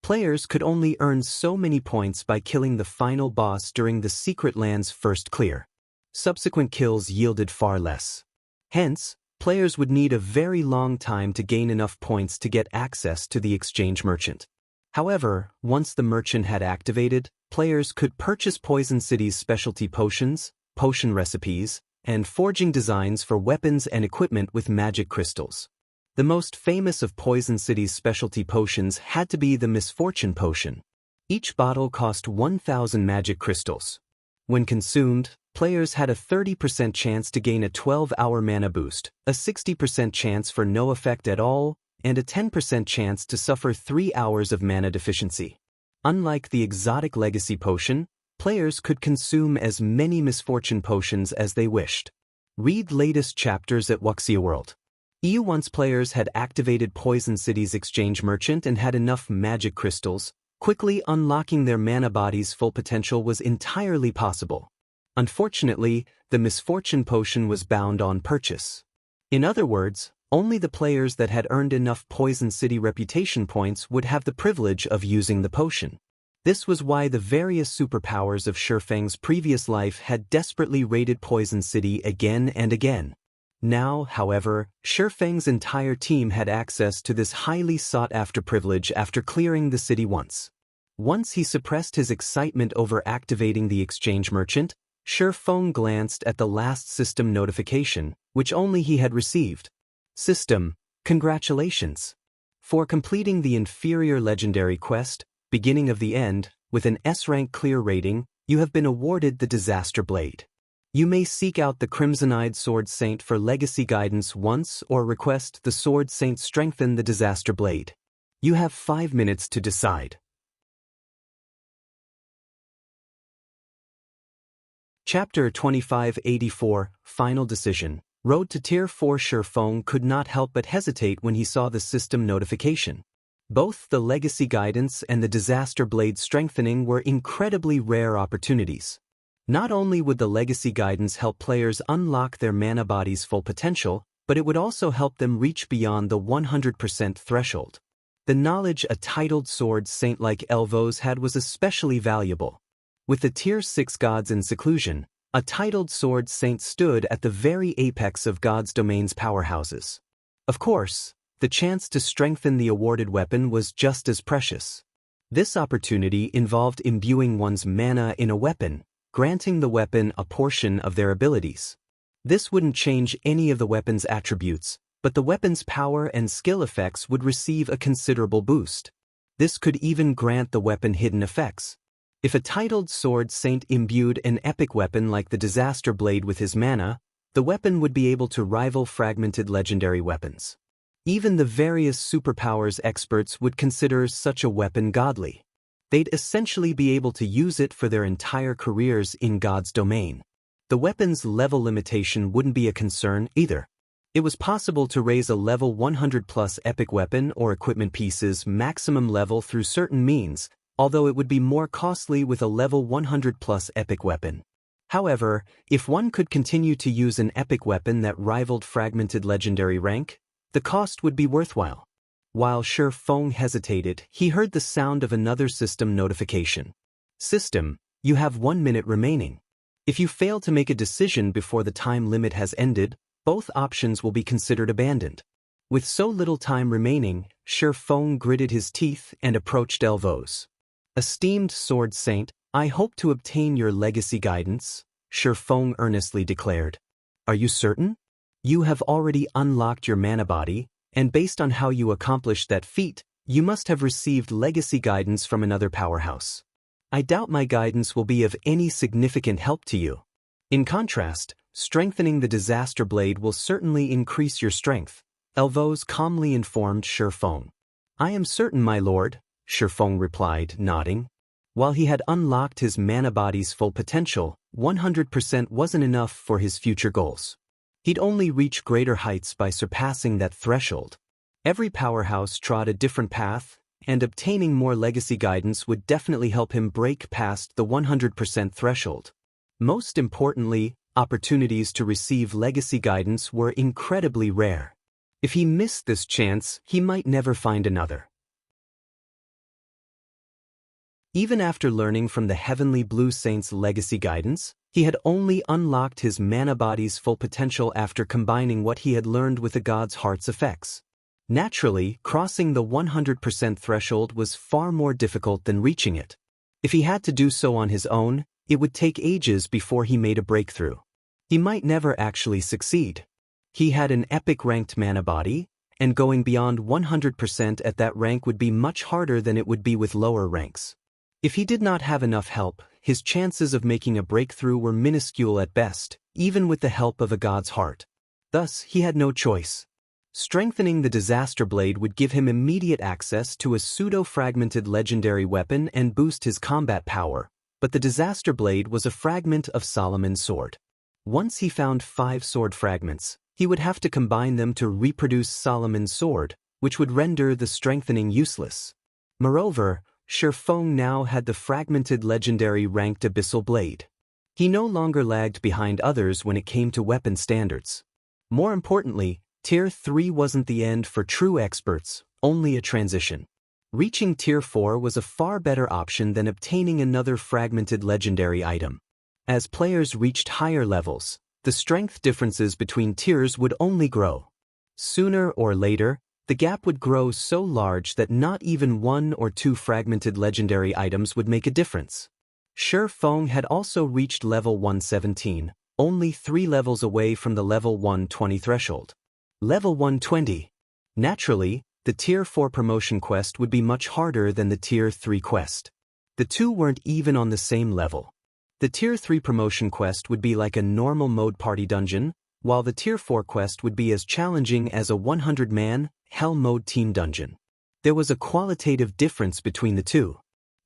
Players could only earn so many points by killing the final boss during the Secret Land's first clear. Subsequent kills yielded far less. Hence, players would need a very long time to gain enough points to get access to the exchange merchant. However, once the merchant had activated, players could purchase Poison City's specialty potions, potion recipes, and forging designs for weapons and equipment with magic crystals. The most famous of Poison City's specialty potions had to be the Misfortune Potion. Each bottle cost 1,000 magic crystals. When consumed, players had a 30% chance to gain a 12-hour mana boost, a 60% chance for no effect at all, and a 10% chance to suffer 3 hours of mana deficiency. Unlike the exotic legacy potion, players could consume as many misfortune potions as they wished. Read latest chapters at Wuxia World. Once players had activated Poison City's exchange merchant and had enough magic crystals, quickly unlocking their mana body's full potential was entirely possible. Unfortunately, the Misfortune Potion was bound on purchase. In other words, only the players that had earned enough Poison City reputation points would have the privilege of using the potion. This was why the various superpowers of Shifeng's previous life had desperately raided Poison City again and again. Now, however, Shifeng's entire team had access to this highly sought-after privilege after clearing the city once. Once he suppressed his excitement over activating the exchange merchant, Shifeng glanced at the last system notification, which only he had received. System, congratulations. For completing the inferior legendary quest, Beginning of the End, with an S-rank clear rating, you have been awarded the Disaster Blade. You may seek out the Crimson-Eyed Sword Saint for legacy guidance once or request the Sword Saint strengthen the Disaster Blade. You have 5 minutes to decide. Chapter 2584, Final Decision. Road to Tier 4. Shifeng could not help but hesitate when he saw the system notification. Both the Legacy Guidance and the Disaster Blade Strengthening were incredibly rare opportunities. Not only would the Legacy Guidance help players unlock their mana body's full potential, but it would also help them reach beyond the 100% threshold. The knowledge a titled Sword Saint like Elvos had was especially valuable. With the Tier 6 gods in seclusion, a titled Sword Saint stood at the very apex of God's domain's powerhouses. Of course, the chance to strengthen the awarded weapon was just as precious. This opportunity involved imbuing one's mana in a weapon, granting the weapon a portion of their abilities. This wouldn't change any of the weapon's attributes, but the weapon's power and skill effects would receive a considerable boost. This could even grant the weapon hidden effects. If a titled Sword Saint imbued an epic weapon like the Disaster Blade with his mana, the weapon would be able to rival fragmented legendary weapons. Even the various superpowers experts would consider such a weapon godly. They'd essentially be able to use it for their entire careers in God's domain. The weapon's level limitation wouldn't be a concern either. It was possible to raise a level 100 plus epic weapon or equipment piece's maximum level through certain means, although it would be more costly with a level 100 plus epic weapon. However, if one could continue to use an epic weapon that rivaled fragmented legendary rank, the cost would be worthwhile. While Shi Feng hesitated, he heard the sound of another system notification. System, you have 1 minute remaining. If you fail to make a decision before the time limit has ended, both options will be considered abandoned. With so little time remaining, Shi Feng gritted his teeth and approached Elvos. Esteemed Sword Saint, I hope to obtain your legacy guidance, Shi Feng earnestly declared. Are you certain? You have already unlocked your mana body, and based on how you accomplished that feat, you must have received legacy guidance from another powerhouse. I doubt my guidance will be of any significant help to you. In contrast, strengthening the Disaster Blade will certainly increase your strength, Elvos calmly informed Shi Feng. I am certain, my lord, Shi Feng replied, nodding. While he had unlocked his mana body's full potential, 100% wasn't enough for his future goals. He'd only reach greater heights by surpassing that threshold. Every powerhouse trod a different path, and obtaining more legacy guidance would definitely help him break past the 100% threshold. Most importantly, opportunities to receive legacy guidance were incredibly rare. If he missed this chance, he might never find another. Even after learning from the Heavenly Blue Saint's legacy guidance, he had only unlocked his mana body's full potential after combining what he had learned with the God's Heart's effects. Naturally, crossing the 100% threshold was far more difficult than reaching it. If he had to do so on his own, it would take ages before he made a breakthrough. He might never actually succeed. He had an epic-ranked mana body, and going beyond 100% at that rank would be much harder than it would be with lower ranks. If he did not have enough help, his chances of making a breakthrough were minuscule at best, even with the help of a God's Heart. Thus, he had no choice. Strengthening the Disaster Blade would give him immediate access to a pseudo-fragmented legendary weapon and boost his combat power, but the Disaster Blade was a fragment of Solomon's sword. Once he found 5 sword fragments, he would have to combine them to reproduce Solomon's sword, which would render the strengthening useless. Moreover, Shi Feng now had the fragmented legendary ranked Abyssal Blade. He no longer lagged behind others when it came to weapon standards. More importantly, Tier 3 wasn't the end for true experts, only a transition. Reaching Tier 4 was a far better option than obtaining another fragmented legendary item. As players reached higher levels, the strength differences between tiers would only grow. Sooner or later, the gap would grow so large that not even 1 or 2 fragmented legendary items would make a difference. Shi Feng had also reached level 117, only 3 levels away from the level 120 threshold. Level 120. Naturally, the Tier 4 promotion quest would be much harder than the Tier 3 quest. The two weren't even on the same level. The Tier 3 promotion quest would be like a normal mode party dungeon, while the Tier 4 quest would be as challenging as a 100-man, Hell mode team dungeon. There was a qualitative difference between the two.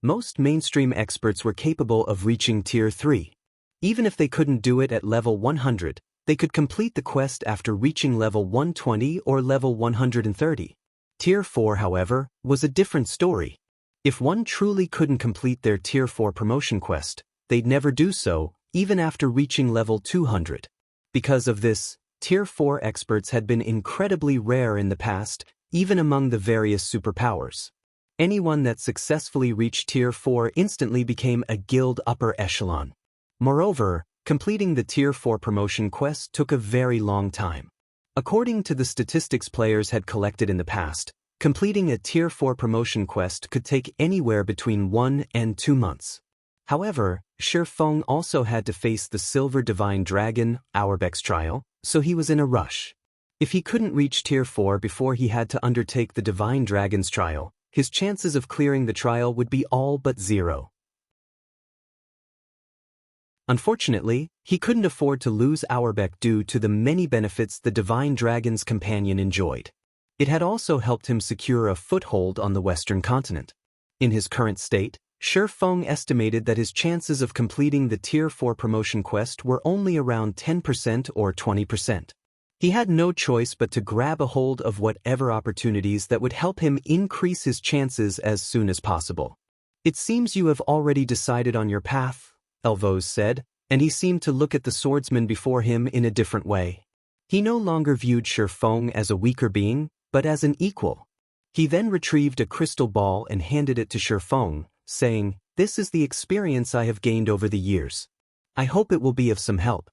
Most mainstream experts were capable of reaching Tier 3. Even if they couldn't do it at level 100, they could complete the quest after reaching level 120 or level 130. Tier 4, however, was a different story. If one truly couldn't complete their Tier 4 promotion quest, they'd never do so, even after reaching level 200. Because of this, Tier 4 experts had been incredibly rare in the past, even among the various superpowers. Anyone that successfully reached Tier 4 instantly became a guild upper echelon. Moreover, completing the Tier 4 promotion quest took a very long time. According to the statistics players had collected in the past, completing a Tier 4 promotion quest could take anywhere between 1 and 2 months. However, Shi Feng also had to face the Silver Divine Dragon, Audiobook's trial, so he was in a rush. If he couldn't reach Tier 4 before he had to undertake the Divine Dragon's trial, his chances of clearing the trial would be all but 0. Unfortunately, he couldn't afford to lose Audiobook due to the many benefits the Divine Dragon's companion enjoyed. It had also helped him secure a foothold on the Western continent. In his current state, Shi Feng estimated that his chances of completing the Tier 4 promotion quest were only around 10% or 20%. He had no choice but to grab a hold of whatever opportunities that would help him increase his chances as soon as possible. "It seems you have already decided on your path," Elvos said, and he seemed to look at the swordsman before him in a different way. He no longer viewed Shifeng as a weaker being, but as an equal. He then retrieved a crystal ball and handed it to Shifeng, saying, "This is the experience I have gained over the years. I hope it will be of some help."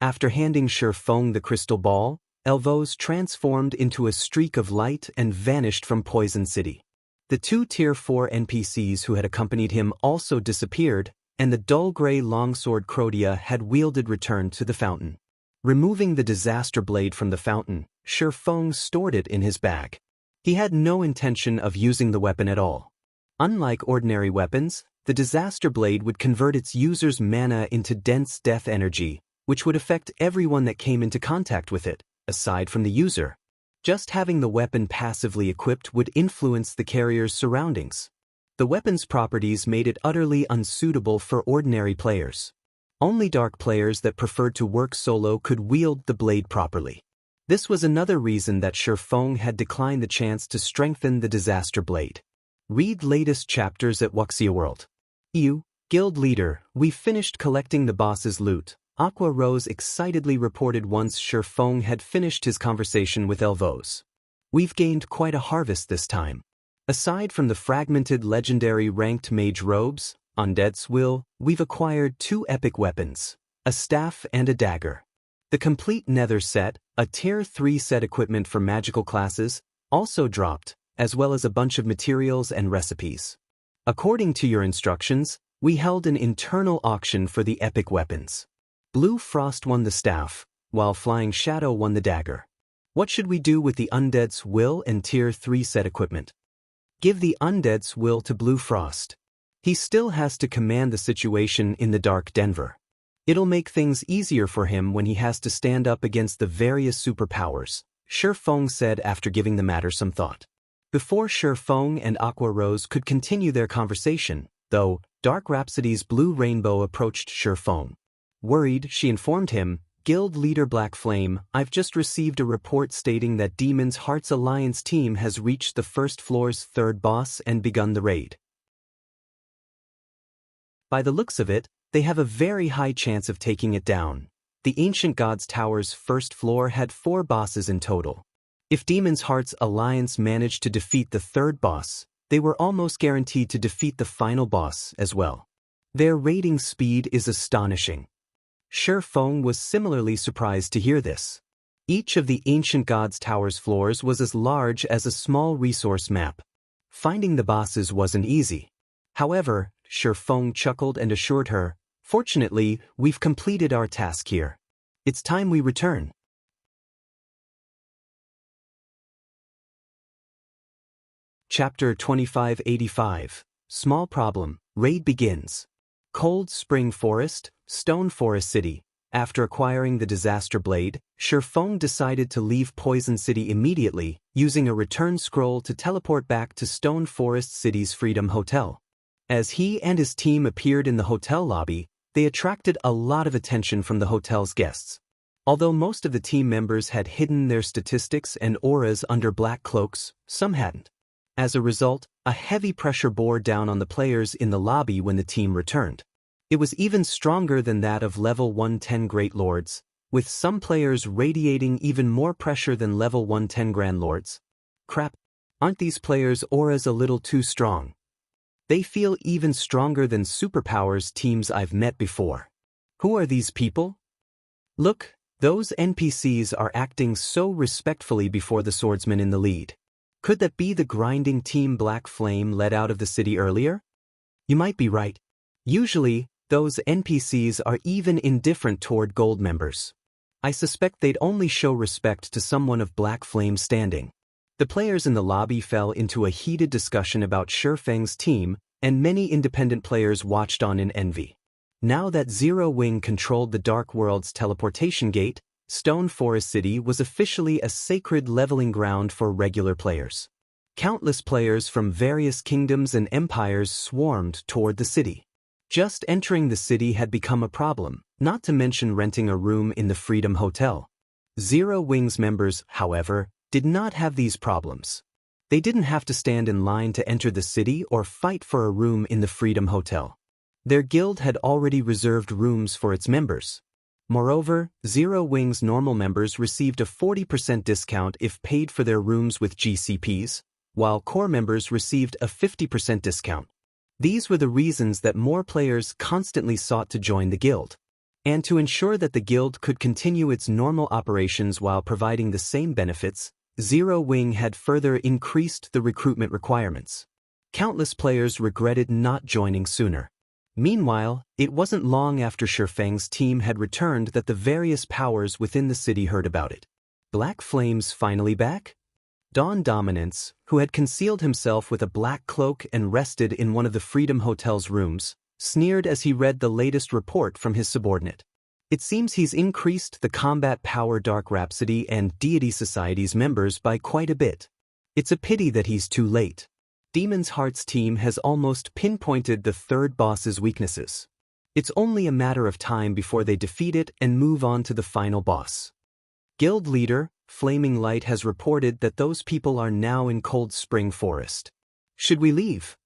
After handing Shifeng the crystal ball, Elvos transformed into a streak of light and vanished from Poison City. The two Tier 4 NPCs who had accompanied him also disappeared, and the dull gray longsword Crodia had wielded returned to the fountain. Removing the disaster blade from the fountain, Shifeng stored it in his bag. He had no intention of using the weapon at all. Unlike ordinary weapons, the disaster blade would convert its user's mana into dense death energy, which would affect everyone that came into contact with it, aside from the user. Just having the weapon passively equipped would influence the carrier's surroundings. The weapon's properties made it utterly unsuitable for ordinary players. Only dark players that preferred to work solo could wield the blade properly. This was another reason that Shifeng had declined the chance to strengthen the disaster blade. Read latest chapters at Wuxia World. "You, guild leader, we've finished collecting the boss's loot," Aqua Rose excitedly reported once Shifeng had finished his conversation with Elvos. "We've gained quite a harvest this time. Aside from the fragmented legendary ranked mage robes, Undead's Will, we've acquired 2 epic weapons, a staff and a dagger. The complete nether set, a tier 3 set equipment for magical classes, also dropped, as well as a bunch of materials and recipes. According to your instructions, we held an internal auction for the epic weapons. Blue Frost won the staff, while Flying Shadow won the dagger. What should we do with the Undead's Will and tier 3 set equipment?" "Give the Undead's Will to Blue Frost. He still has to command the situation in the Dark Denver. It'll make things easier for him when he has to stand up against the various superpowers," Shifeng said after giving the matter some thought. Before Shifeng and Aqua Rose could continue their conversation, though, Dark Rhapsody's Blue Rainbow approached Shifeng. Worried, she informed him, "Guild leader Black Flame, I've just received a report stating that Demon's Heart's Alliance team has reached the first floor's 3rd boss and begun the raid. By the looks of it, they have a very high chance of taking it down. The Ancient Gods Tower's 1st floor had 4 bosses in total. If Demon's Heart's Alliance managed to defeat the 3rd boss, they were almost guaranteed to defeat the final boss as well. Their raiding speed is astonishing." Shifeng was similarly surprised to hear this. Each of the Ancient Gods Tower's floors was as large as a small resource map. Finding the bosses wasn't easy. However, Shifeng chuckled and assured her, "Fortunately, we've completed our task here. It's time we return." Chapter 2585. Small Problem. Raid begins. Cold Spring Forest, Stone Forest City. After acquiring the disaster blade, Shifeng decided to leave Poison City immediately, using a return scroll to teleport back to Stone Forest City's Freedom Hotel. As he and his team appeared in the hotel lobby, they attracted a lot of attention from the hotel's guests. Although most of the team members had hidden their statistics and auras under black cloaks, some hadn't. As a result, a heavy pressure bore down on the players in the lobby when the team returned. It was even stronger than that of level 110 Great Lords, with some players radiating even more pressure than level 110 Grand Lords. Crap, aren't these players' auras a little too strong? They feel even stronger than superpowers teams I've met before. Who are these people? Look, those NPCs are acting so respectfully before the swordsman in the lead. Could that be the grinding team Black Flame led out of the city earlier? You might be right. Usually, those NPCs are even indifferent toward gold members. I suspect they'd only show respect to someone of Black Flame's standing. The players in the lobby fell into a heated discussion about Shifeng's team, and many independent players watched on in envy. Now that Zero Wing controlled the Dark World's teleportation gate, Stone Forest City was officially a sacred leveling ground for regular players. Countless players from various kingdoms and empires swarmed toward the city. Just entering the city had become a problem, not to mention renting a room in the Freedom Hotel. Zero Wings members, however, did not have these problems. They didn't have to stand in line to enter the city or fight for a room in the Freedom Hotel. Their guild had already reserved rooms for its members. Moreover, Zero Wings normal members received a 40% discount if paid for their rooms with GCPs, while core members received a 50% discount. These were the reasons that more players constantly sought to join the guild. And to ensure that the guild could continue its normal operations while providing the same benefits, Zero Wing had further increased the recruitment requirements. Countless players regretted not joining sooner. Meanwhile, it wasn't long after Shifeng's team had returned that the various powers within the city heard about it. Black Flame's finally back? Dawn Dominance, who had concealed himself with a black cloak and rested in one of the Freedom Hotel's rooms, sneered as he read the latest report from his subordinate. It seems he's increased the Combat Power Dark Rhapsody and Deity Society's members by quite a bit. It's a pity that he's too late. Demon's Heart's team has almost pinpointed the third boss's weaknesses. It's only a matter of time before they defeat it and move on to the final boss. Guild leader, Flaming Light, has reported that those people are now in Cold Spring Forest. Should we leave?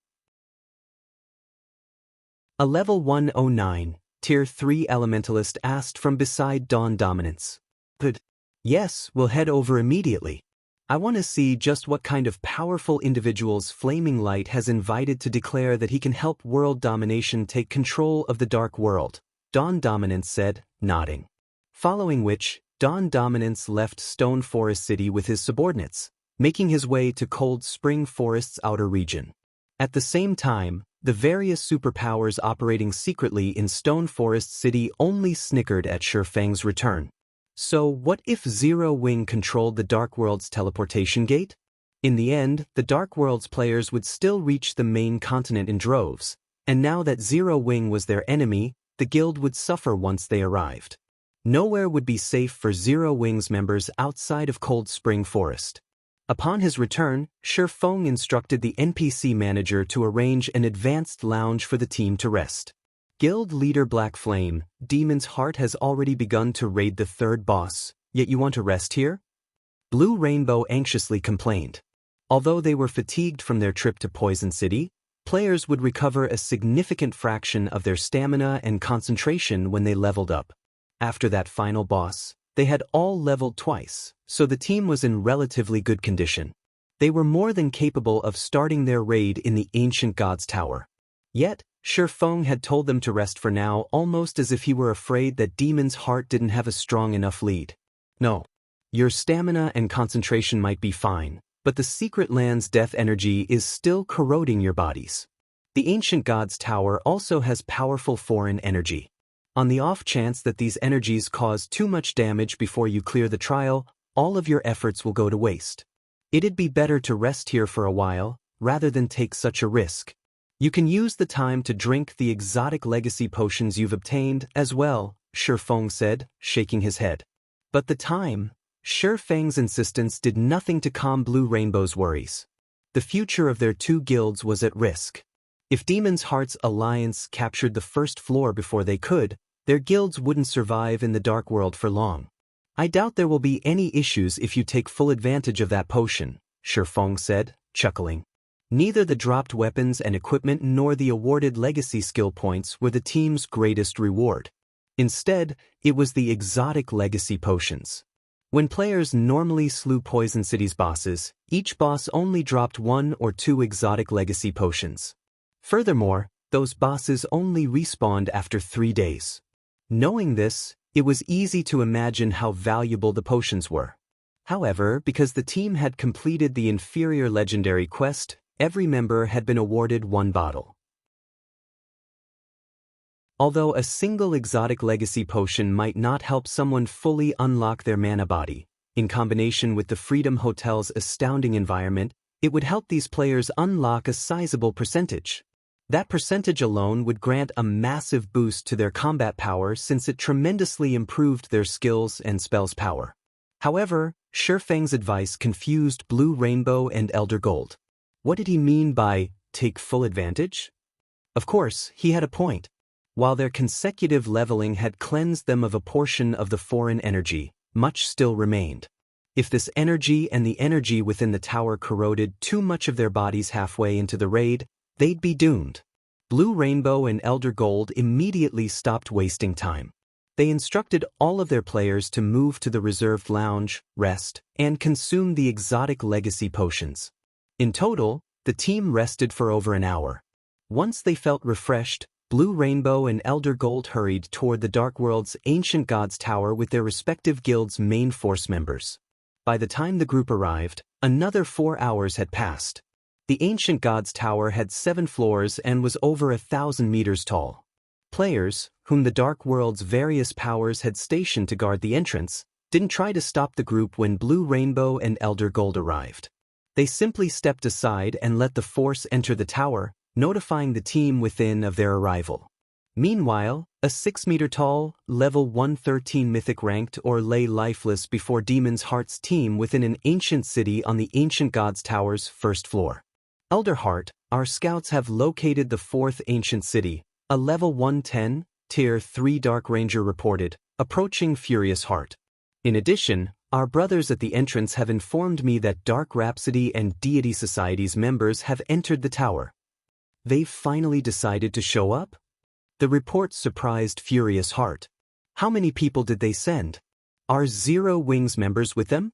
A level 109, Tier 3 Elementalist asked from beside Dawn Dominance. Good. Yes, we'll head over immediately. I want to see just what kind of powerful individuals Flaming Light has invited to declare that he can help world domination take control of the Dark World, Dawn Dominance said, nodding. Following which, Dawn Dominance left Stone Forest City with his subordinates, making his way to Cold Spring Forest's outer region. At the same time, the various superpowers operating secretly in Stone Forest City only snickered at Shifeng's return. So what if Zero Wing controlled the Dark World's teleportation gate? In the end, the Dark World's players would still reach the main continent in droves, and now that Zero Wing was their enemy, the guild would suffer once they arrived. Nowhere would be safe for Zero Wing's members outside of Cold Spring Forest. Upon his return, Shifeng instructed the NPC manager to arrange an advanced lounge for the team to rest. Guild leader Black Flame, Demon's Heart has already begun to raid the third boss, yet you want to rest here? Blue Rainbow anxiously complained. Although they were fatigued from their trip to Poison City, players would recover a significant fraction of their stamina and concentration when they leveled up. After that final boss, they had all leveled twice, so the team was in relatively good condition. They were more than capable of starting their raid in the Ancient God's Tower. Yet, Shifeng had told them to rest for now, almost as if he were afraid that Demon's Heart didn't have a strong enough lead. No. Your stamina and concentration might be fine, but the Secret Land's death energy is still corroding your bodies. The Ancient God's Tower also has powerful foreign energy. On the off chance that these energies cause too much damage before you clear the trial, all of your efforts will go to waste. It'd be better to rest here for a while, rather than take such a risk. You can use the time to drink the exotic legacy potions you've obtained as well, Shifeng said, shaking his head. But the time? Shifeng's insistence did nothing to calm Blue Rainbow's worries. The future of their two guilds was at risk. If Demon's Heart's alliance captured the first floor before they could, their guilds wouldn't survive in the Dark World for long. I doubt there will be any issues if you take full advantage of that potion, Shifeng said, chuckling. Neither the dropped weapons and equipment nor the awarded legacy skill points were the team's greatest reward. Instead, it was the exotic legacy potions. When players normally slew Poison City's bosses, each boss only dropped 1 or 2 exotic legacy potions. Furthermore, those bosses only respawned after 3 days. Knowing this, it was easy to imagine how valuable the potions were. However, because the team had completed the inferior legendary quest, every member had been awarded 1 bottle. Although a single exotic legacy potion might not help someone fully unlock their mana body, in combination with the Freedom Hotel's astounding environment, it would help these players unlock a sizable percentage. That percentage alone would grant a massive boost to their combat power since it tremendously improved their skills and spells power. However, Shifeng's advice confused Blue Rainbow and Elder Gold. What did he mean by, take full advantage? Of course, he had a point. While their consecutive leveling had cleansed them of a portion of the foreign energy, much still remained. If this energy and the energy within the tower corroded too much of their bodies halfway into the raid, they'd be doomed. Blue Rainbow and Elder Gold immediately stopped wasting time. They instructed all of their players to move to the reserved lounge, rest, and consume the exotic legacy potions. In total, the team rested for over an hour. Once they felt refreshed, Blue Rainbow and Elder Gold hurried toward the Dark World's Ancient Gods Tower with their respective guilds' main force members. By the time the group arrived, another 4 hours had passed. The Ancient Gods Tower had 7 floors and was over 1,000 meters tall. Players, whom the Dark World's various powers had stationed to guard the entrance, didn't try to stop the group when Blue Rainbow and Elder Gold arrived. They simply stepped aside and let the force enter the tower, notifying the team within of their arrival. Meanwhile, a 6-meter-tall, level 113 Mythic ranked or lay lifeless before Demon's Heart's team within an ancient city on the Ancient Gods Tower's first floor. Elder Heart, our scouts have located the 4th ancient city, a level 110, Tier 3 Dark Ranger reported, approaching Furious Heart. In addition, our brothers at the entrance have informed me that Dark Rhapsody and Deity Society's members have entered the tower. They've finally decided to show up? The report surprised Furious Heart. How many people did they send? Are Zero Wings members with them?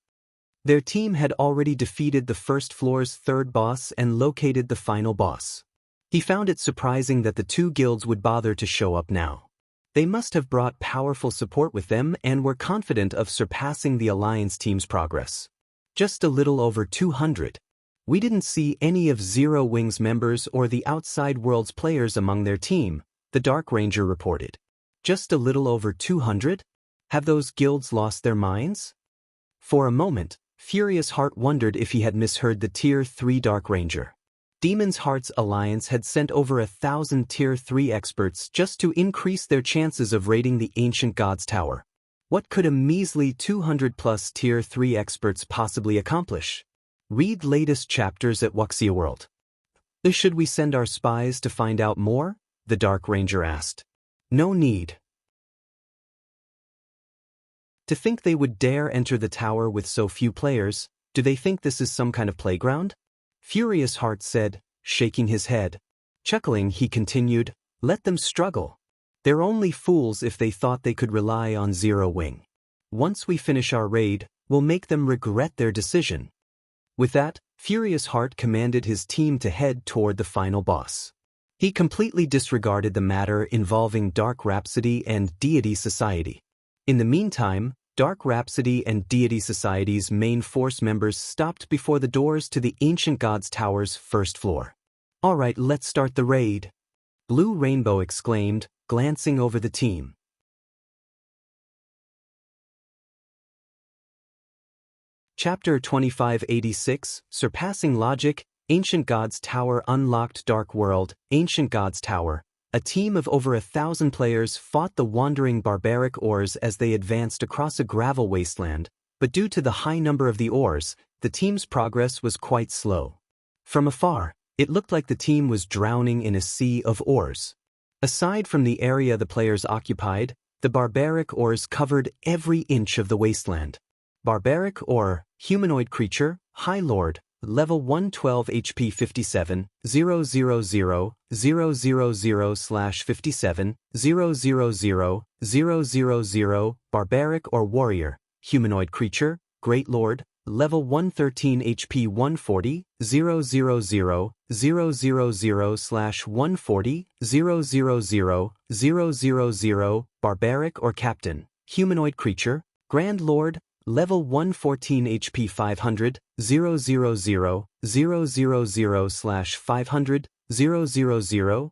Their team had already defeated the first floor's 3rd boss and located the final boss. He found it surprising that the 2 guilds would bother to show up now. They must have brought powerful support with them and were confident of surpassing the Alliance team's progress. Just a little over 200. We didn't see any of Zero Wings members or the Outside Worlds players among their team, the Dark Ranger reported. Just a little over 200? Have those guilds lost their minds? For a moment, Furious Heart wondered if he had misheard the Tier 3 Dark Ranger. Demon's Heart's alliance had sent over 1,000 Tier 3 experts just to increase their chances of raiding the Ancient Gods Tower. What could a measly 200-plus Tier 3 experts possibly accomplish? Read latest chapters at Wuxia World. Should we send our spies to find out more? The Dark Ranger asked. No need. To think they would dare enter the tower with so few players, do they think this is some kind of playground? Furious Heart said, shaking his head. Chuckling, he continued, let them struggle. They're only fools if they thought they could rely on Zero Wing. Once we finish our raid, we'll make them regret their decision. With that, Furious Heart commanded his team to head toward the final boss. He completely disregarded the matter involving Dark Rhapsody and Deity Society. In the meantime, Dark Rhapsody and Deity Society's main force members stopped before the doors to the Ancient Gods Tower's first floor. All right, let's start the raid. Blue Rainbow exclaimed, glancing over the team. Chapter 2586, Surpassing Logic, Ancient Gods Tower Unlocked Dark World, Ancient Gods Tower. A team of over 1,000 players fought the wandering barbaric ores as they advanced across a gravel wasteland, but due to the high number of the ores, the team's progress was quite slow. From afar, it looked like the team was drowning in a sea of ores. Aside from the area the players occupied, the barbaric ores covered every inch of the wasteland. Barbaric Ore, Humanoid Creature, High Lord, Level 112 HP 57, 000, 000/57, 000, 000, Barbaric or Warrior, Humanoid Creature, Great Lord, Level 113 HP 140, 000, 000/140, 000, 000, Barbaric or Captain, Humanoid Creature, Grand Lord, Level 114 HP 500, 000, 000/500, 000,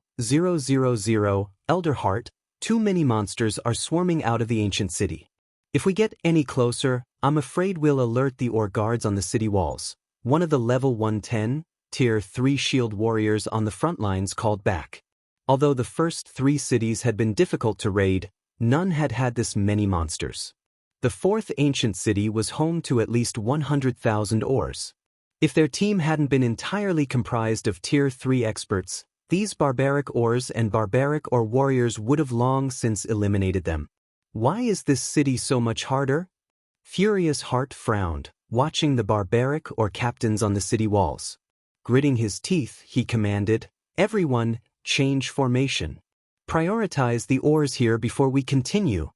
000, Elder Heart. Too many monsters are swarming out of the ancient city. If we get any closer, I'm afraid we'll alert the Ore guards on the city walls. One of the Level 110, Tier 3 shield warriors on the front lines called back. Although the first 3 cities had been difficult to raid, none had had this many monsters. The 4th ancient city was home to at least 100,000 ores. If their team hadn't been entirely comprised of Tier 3 experts, these barbaric ores and barbaric or warriors would have long since eliminated them. Why is this city so much harder? Furious Heart frowned, watching the barbaric or captains on the city walls. Gritting his teeth, he commanded, "Everyone, change formation. Prioritize the ores here before we continue."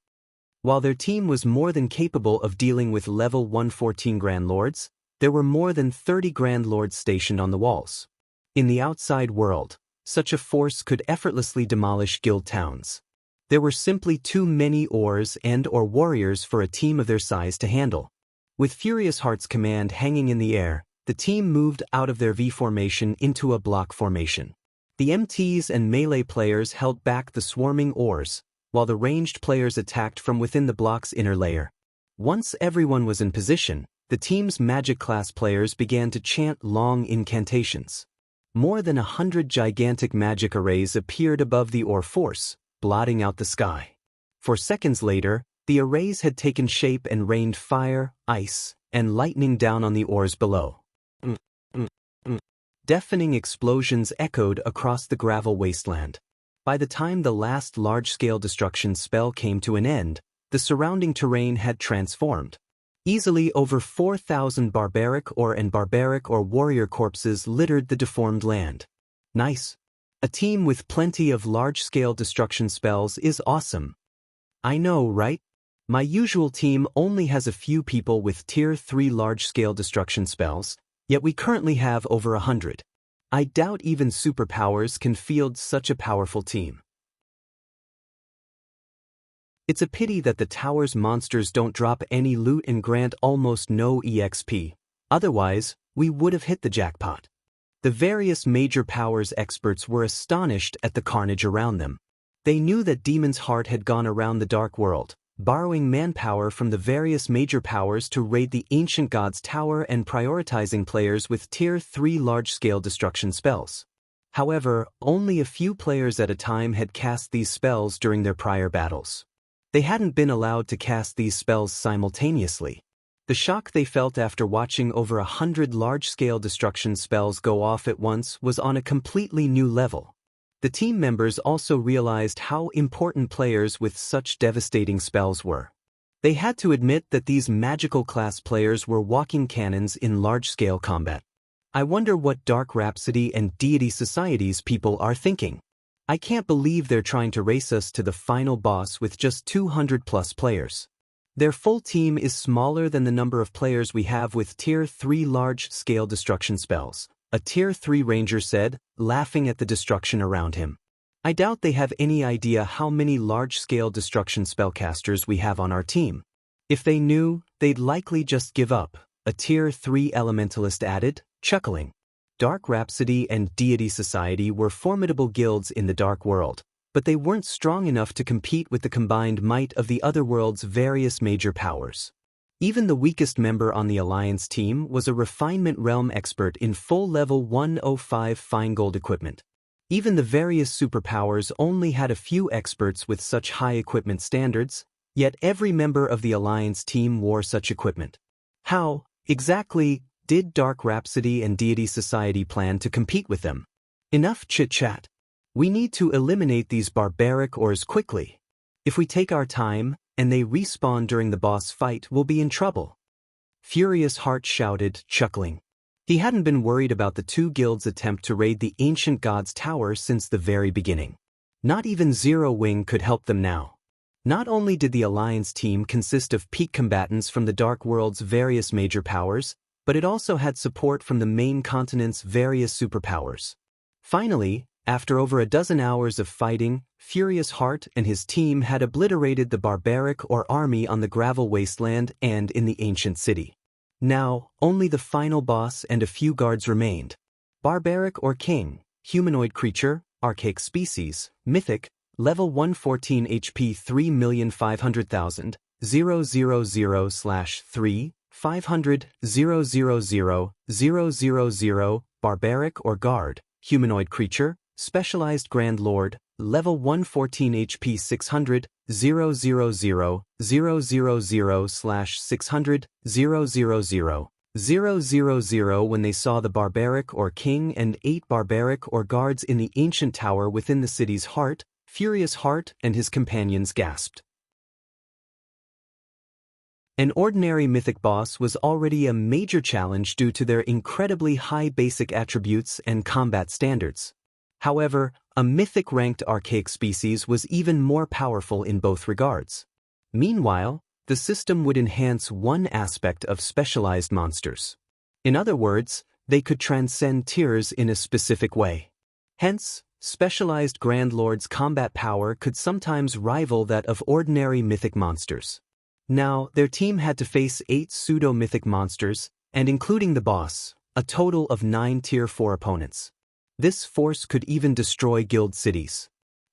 While their team was more than capable of dealing with level 114 Grand Lords, there were more than 30 Grand Lords stationed on the walls. In the outside world, such a force could effortlessly demolish guild towns. There were simply too many ores and/or warriors for a team of their size to handle. With Furious Heart's command hanging in the air, the team moved out of their V formation into a block formation. The MTs and melee players held back the swarming ores, while the ranged players attacked from within the block's inner layer. Once everyone was in position, the team's magic class players began to chant long incantations. More than 100 gigantic magic arrays appeared above the ore force, blotting out the sky. For seconds later, the arrays had taken shape and rained fire, ice, and lightning down on the ores below. Deafening explosions echoed across the gravel wasteland. By the time the last large-scale destruction spell came to an end, the surrounding terrain had transformed. Easily over 4,000 barbaric or warrior corpses littered the deformed land. Nice. A team with plenty of large-scale destruction spells is awesome. I know, right? My usual team only has a few people with Tier 3 large-scale destruction spells, yet we currently have over 100. I doubt even superpowers can field such a powerful team. It's a pity that the tower's monsters don't drop any loot and grant almost no EXP. Otherwise, we would have hit the jackpot. The various major powers experts were astonished at the carnage around them. They knew that Demon's Heart had gone around the Dark World, borrowing manpower from the various major powers to raid the Ancient God's Tower and prioritizing players with Tier 3 large-scale destruction spells. However, only a few players at a time had cast these spells during their prior battles. They hadn't been allowed to cast these spells simultaneously. The shock they felt after watching over 100 large-scale destruction spells go off at once was on a completely new level. The team members also realized how important players with such devastating spells were. They had to admit that these magical class players were walking cannons in large-scale combat. I wonder what Dark Rhapsody and Deity Society's people are thinking. I can't believe they're trying to race us to the final boss with just 200+ players. Their full team is smaller than the number of players we have with Tier 3 large-scale destruction spells, a Tier 3 ranger said, laughing at the destruction around him. I doubt they have any idea how many large-scale destruction spellcasters we have on our team. If they knew, they'd likely just give up, a Tier 3 elementalist added, chuckling. Dark Rhapsody and Deity Society were formidable guilds in the Dark World, but they weren't strong enough to compete with the combined might of the other world's various major powers. Even the weakest member on the Alliance team was a Refinement Realm expert in full level 105 fine gold equipment. Even the various superpowers only had a few experts with such high equipment standards, yet every member of the Alliance team wore such equipment. How, exactly, did Dark Rhapsody and Deity Society plan to compete with them? Enough chit-chat. We need to eliminate these barbaric ores quickly. If we take our time, and they respawn during the boss fight, we'll be in trouble. Furious Heart shouted, chuckling. He hadn't been worried about the two guilds' attempt to raid the Ancient God's Tower since the very beginning. Not even Zero Wing could help them now. Not only did the Alliance team consist of peak combatants from the Dark World's various major powers, but it also had support from the main continent's various superpowers. Finally, after over a dozen hours of fighting, Furious Heart and his team had obliterated the barbaric or army on the gravel wasteland and in the ancient city. Now, only the final boss and a few guards remained. Barbaric or king, humanoid creature, archaic species, mythic, level 114 HP 3,500,000, 000/3, 500, 000, barbaric or guard, humanoid creature, specialized Grand Lord, level 114 HP 600, 000/600, 000. When they saw the barbaric or king and 8 barbaric or guards in the ancient tower within the city's heart, Furious Heart and his companions gasped. An ordinary mythic boss was already a major challenge due to their incredibly high basic attributes and combat standards. However, a mythic-ranked archaic species was even more powerful in both regards. Meanwhile, the system would enhance one aspect of specialized monsters. In other words, they could transcend tiers in a specific way. Hence, specialized Grand Lord's combat power could sometimes rival that of ordinary mythic monsters. Now, their team had to face 8 pseudo-mythic monsters, and including the boss, a total of 9 Tier 4 opponents. This force could even destroy guild cities.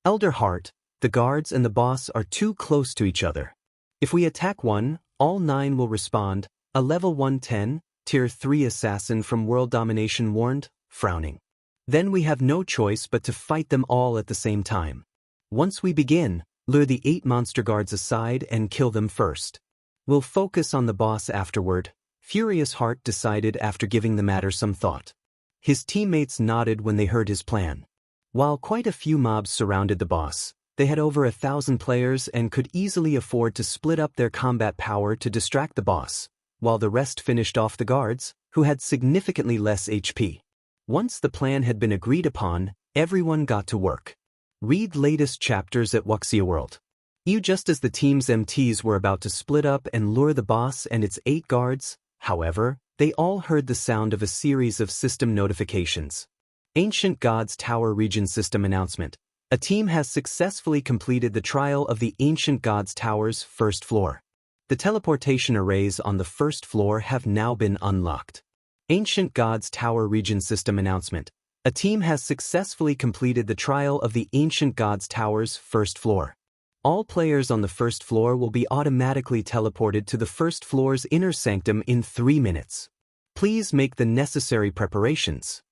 Elder Heart, the guards and the boss are too close to each other. If we attack one, all 9 will respond, a level 110, Tier 3 assassin from World Domination warned, frowning. Then we have no choice but to fight them all at the same time. Once we begin, lure the 8 monster guards aside and kill them first. We'll focus on the boss afterward, Furious Heart decided after giving the matter some thought. His teammates nodded when they heard his plan. While quite a few mobs surrounded the boss, they had over 1,000 players and could easily afford to split up their combat power to distract the boss, while the rest finished off the guards, who had significantly less HP. Once the plan had been agreed upon, everyone got to work. Read latest chapters at Wuxia World. Just as the team's MTs were about to split up and lure the boss and its 8 guards, however, they all heard the sound of a series of system notifications. Ancient Gods Tower Region System Announcement. A team has successfully completed the trial of the Ancient Gods Tower's first floor. The teleportation arrays on the first floor have now been unlocked. Ancient Gods Tower Region System Announcement. A team has successfully completed the trial of the Ancient Gods Tower's first floor. All players on the first floor will be automatically teleported to the first floor's inner sanctum in 3 minutes. Please make the necessary preparations.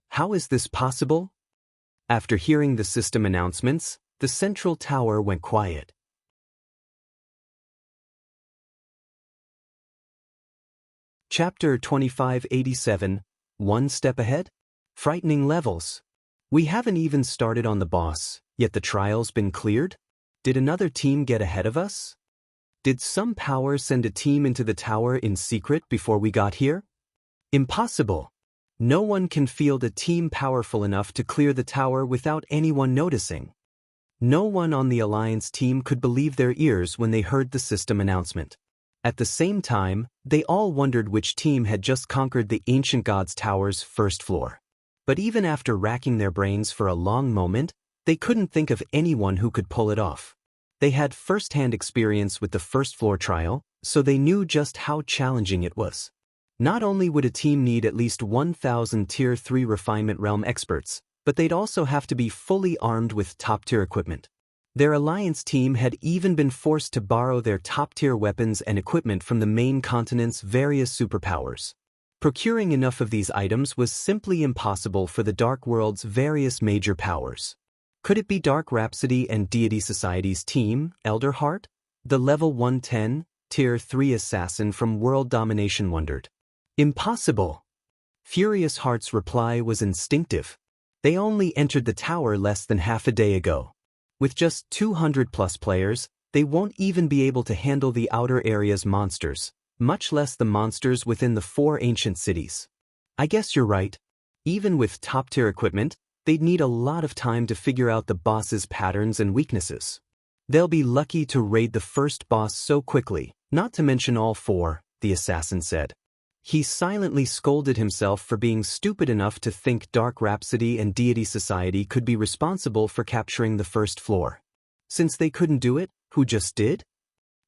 How is this possible? After hearing the system announcements, the central tower went quiet. Chapter 2587, One Step Ahead? Frightening levels. We haven't even started on the boss, yet the trial's been cleared? Did another team get ahead of us? Did some power send a team into the tower in secret before we got here? Impossible. No one can field a team powerful enough to clear the tower without anyone noticing. No one on the Alliance team could believe their ears when they heard the system announcement. At the same time, they all wondered which team had just conquered the Ancient Gods Tower's first floor. But even after racking their brains for a long moment, they couldn't think of anyone who could pull it off. They had first-hand experience with the first floor trial, so they knew just how challenging it was. Not only would a team need at least 1,000 Tier 3 Refinement Realm experts, but they'd also have to be fully armed with top-tier equipment. Their Alliance team had even been forced to borrow their top-tier weapons and equipment from the main continent's various superpowers. Procuring enough of these items was simply impossible for the Dark World's various major powers. Could it be Dark Rhapsody and Deity Society's team, Elder Heart? The level 110, Tier 3 assassin from World Domination wondered. Impossible. Furious Heart's reply was instinctive. They only entered the tower less than half a day ago. With just 200+ players, they won't even be able to handle the outer area's monsters, much less the monsters within the 4 ancient cities. I guess you're right. Even with top-tier equipment, they'd need a lot of time to figure out the boss's patterns and weaknesses. They'll be lucky to raid the first boss so quickly, not to mention all 4, the assassin said. He silently scolded himself for being stupid enough to think Dark Rhapsody and Deity Society could be responsible for capturing the first floor. Since they couldn't do it, who just did?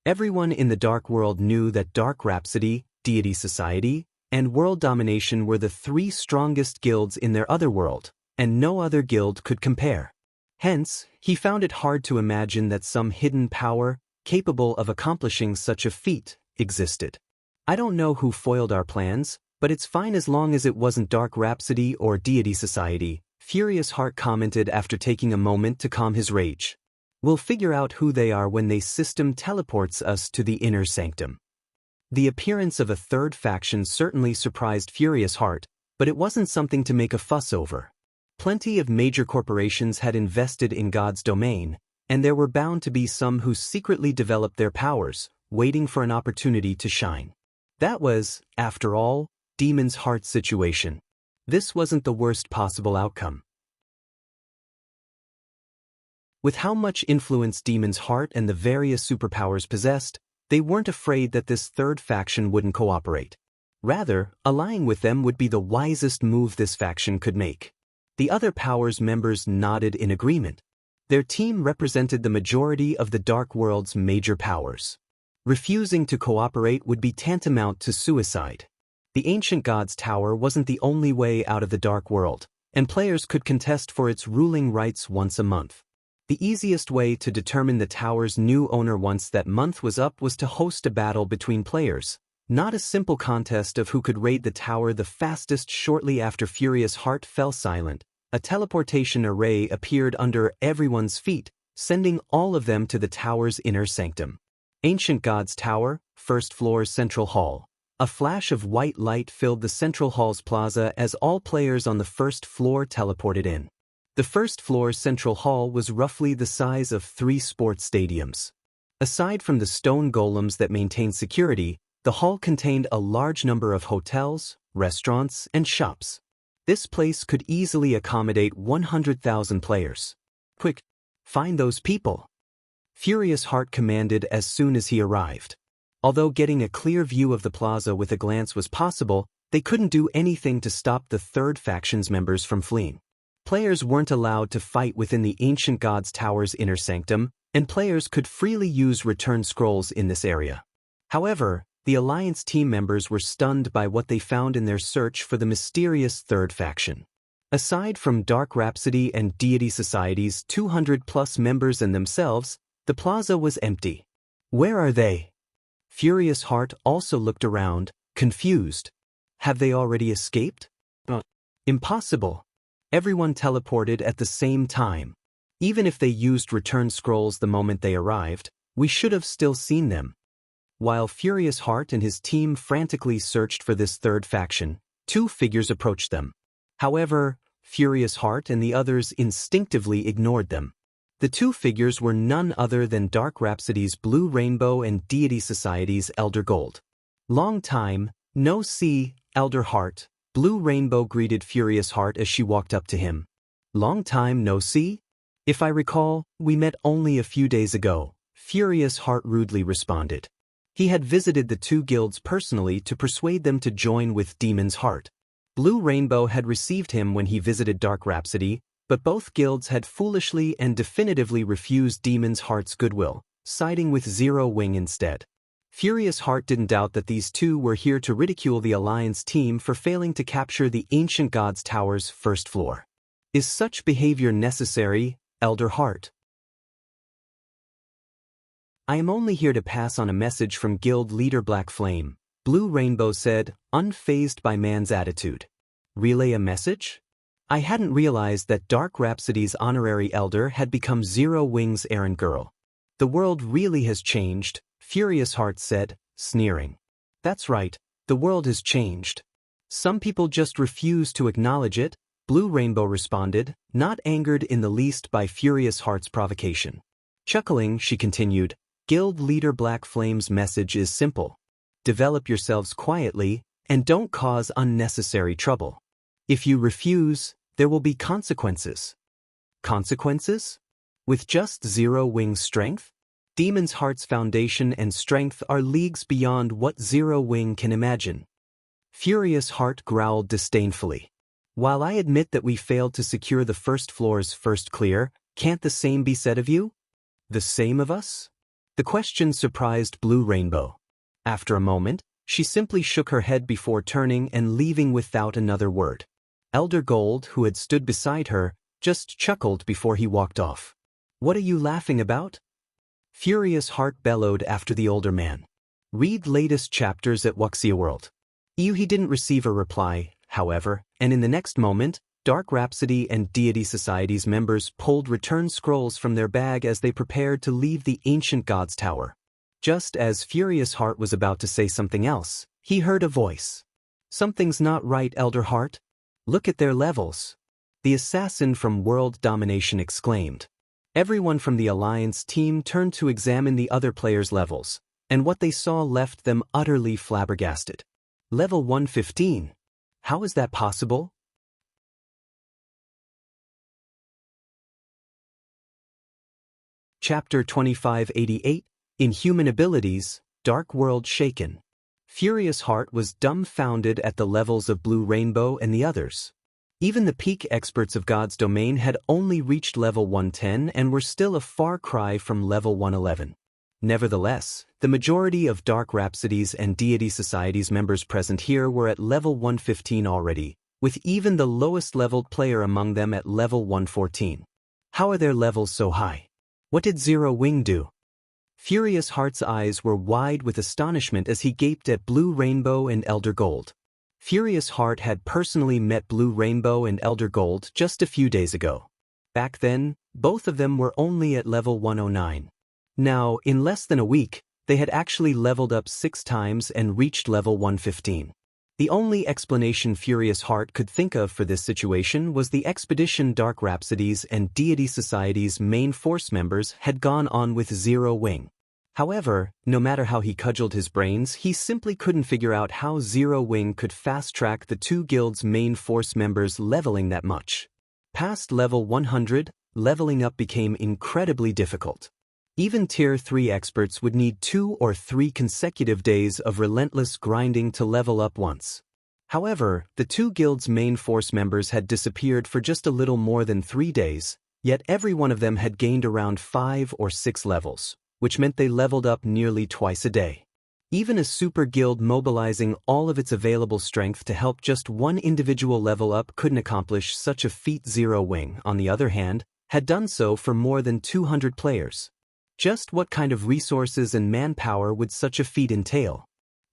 Everyone in the Dark World knew that Dark Rhapsody, Deity Society, and World Domination were the 3 strongest guilds in their other world, and no other guild could compare. Hence, he found it hard to imagine that some hidden power, capable of accomplishing such a feat, existed. I don't know who foiled our plans, but it's fine as long as it wasn't Dark Rhapsody or Deity Society, Furious Heart commented after taking a moment to calm his rage. We'll figure out who they are when the system teleports us to the inner sanctum. The appearance of a third faction certainly surprised Furious Heart, but it wasn't something to make a fuss over. Plenty of major corporations had invested in God's domain, and there were bound to be some who secretly developed their powers, waiting for an opportunity to shine. That was, after all, Demon's Heart's situation. This wasn't the worst possible outcome. With how much influence Demon's Heart and the various superpowers possessed, they weren't afraid that this third faction wouldn't cooperate. Rather, allying with them would be the wisest move this faction could make. The other powers members nodded in agreement. Their team represented the majority of the Dark World's major powers. Refusing to cooperate would be tantamount to suicide. The Ancient Gods Tower wasn't the only way out of the Dark World, and players could contest for its ruling rights once a month. The easiest way to determine the tower's new owner once that month was up was to host a battle between players, not a simple contest of who could raid the tower the fastest. Shortly after Furious Heart fell silent, a teleportation array appeared under everyone's feet, sending all of them to the tower's inner sanctum. Ancient Gods Tower, first floor Central Hall. A flash of white light filled the Central Hall's plaza as all players on the first floor teleported in. The first floor Central Hall was roughly the size of 3 sports stadiums. Aside from the stone golems that maintained security, the hall contained a large number of hotels, restaurants, and shops. This place could easily accommodate 100,000 players. Quick, find those people! Furious Heart commanded as soon as he arrived. Although getting a clear view of the plaza with a glance was possible, they couldn't do anything to stop the third faction's members from fleeing. Players weren't allowed to fight within the Ancient Gods Tower's inner sanctum, and players could freely use return scrolls in this area. However, the Alliance team members were stunned by what they found in their search for the mysterious third faction. Aside from Dark Rhapsody and Deity Society's 200+ members and themselves, the plaza was empty. Where are they? Furious Heart also looked around, confused. Have they already escaped? Impossible. Everyone teleported at the same time. Even if they used return scrolls the moment they arrived, we should have still seen them. While Furious Heart and his team frantically searched for this third faction, 2 figures approached them. However, Furious Heart and the others instinctively ignored them. The 2 figures were none other than Dark Rhapsody's Blue Rainbow and Deity Society's Elder Gold. Long time, no see, Elder Heart. Blue Rainbow greeted Furious Heart as she walked up to him. Long time no see? If I recall, we met only a few days ago, Furious Heart rudely responded. He had visited the 2 guilds personally to persuade them to join with Demon's Heart. Blue Rainbow had received him when he visited Dark Rhapsody, but both guilds had foolishly and definitively refused Demon's Heart's goodwill, siding with Zero Wing instead. Furious Heart didn't doubt that these 2 were here to ridicule the Alliance team for failing to capture the Ancient Gods Tower's first floor. Is such behavior necessary, Elder Heart? I am only here to pass on a message from Guild Leader Black Flame, Blue Rainbow said, unfazed by man's attitude. Relay a message? I hadn't realized that Dark Rhapsody's honorary elder had become Zero Wing's errand girl. The world really has changed, Furious Heart said, sneering. That's right, the world has changed. Some people just refuse to acknowledge it, Blue Rainbow responded, not angered in the least by Furious Heart's provocation. Chuckling, she continued, Guild Leader Black Flame's message is simple. Develop yourselves quietly, and don't cause unnecessary trouble. If you refuse, there will be consequences. Consequences? With just Zero Wing's strength? Demon's Heart's foundation and strength are leagues beyond what Zero Wing can imagine. Furious Heart growled disdainfully. While I admit that we failed to secure the first floor's first clear, can't the same be said of you? The same of us? The question surprised Blue Rainbow. After a moment, she simply shook her head before turning and leaving without another word. Elder Gold, who had stood beside her, just chuckled before he walked off. What are you laughing about? Furious Heart bellowed after the older man. Read latest chapters at Wuxia World. He didn't receive a reply, however, and in the next moment, Dark Rhapsody and Deity Society's members pulled return scrolls from their bag as they prepared to leave the Ancient Gods Tower. Just as Furious Heart was about to say something else, he heard a voice. Something's not right, Elder Heart. Look at their levels. The assassin from World Domination exclaimed. Everyone from the Alliance team turned to examine the other players' levels, and what they saw left them utterly flabbergasted. Level 115. How is that possible? Chapter 2588, Inhuman Abilities, Dark World Shaken. Furious Heart was dumbfounded at the levels of Blue Rainbow and the others. Even the peak experts of God's domain had only reached level 110 and were still a far cry from level 111. Nevertheless, the majority of Dark Rhapsody's and Deity Society's members present here were at level 115 already, with even the lowest leveled player among them at level 114. How are their levels so high? What did Zero Wing do? Furious Heart's eyes were wide with astonishment as he gaped at Blue Rainbow and Elder Gold. Furious Heart had personally met Blue Rainbow and Elder Gold just a few days ago. Back then, both of them were only at level 109. Now, in less than a week, they had actually leveled up 6 times and reached level 115. The only explanation Furious Heart could think of for this situation was the expedition Dark Rhapsody's and Deity Society's main force members had gone on with Zero Wing. However, no matter how he cudgeled his brains, he simply couldn't figure out how Zero Wing could fast-track the 2 guilds' main force members leveling that much. Past level 100, leveling up became incredibly difficult. Even Tier 3 experts would need 2 or 3 consecutive days of relentless grinding to level up once. However, the 2 guilds' main force members had disappeared for just a little more than 3 days, yet every one of them had gained around 5 or 6 levels, which meant they leveled up nearly twice a day. Even a super guild mobilizing all of its available strength to help just one individual level up couldn't accomplish such a feat. Zero Wing, on the other hand, had done so for more than 200 players. Just what kind of resources and manpower would such a feat entail?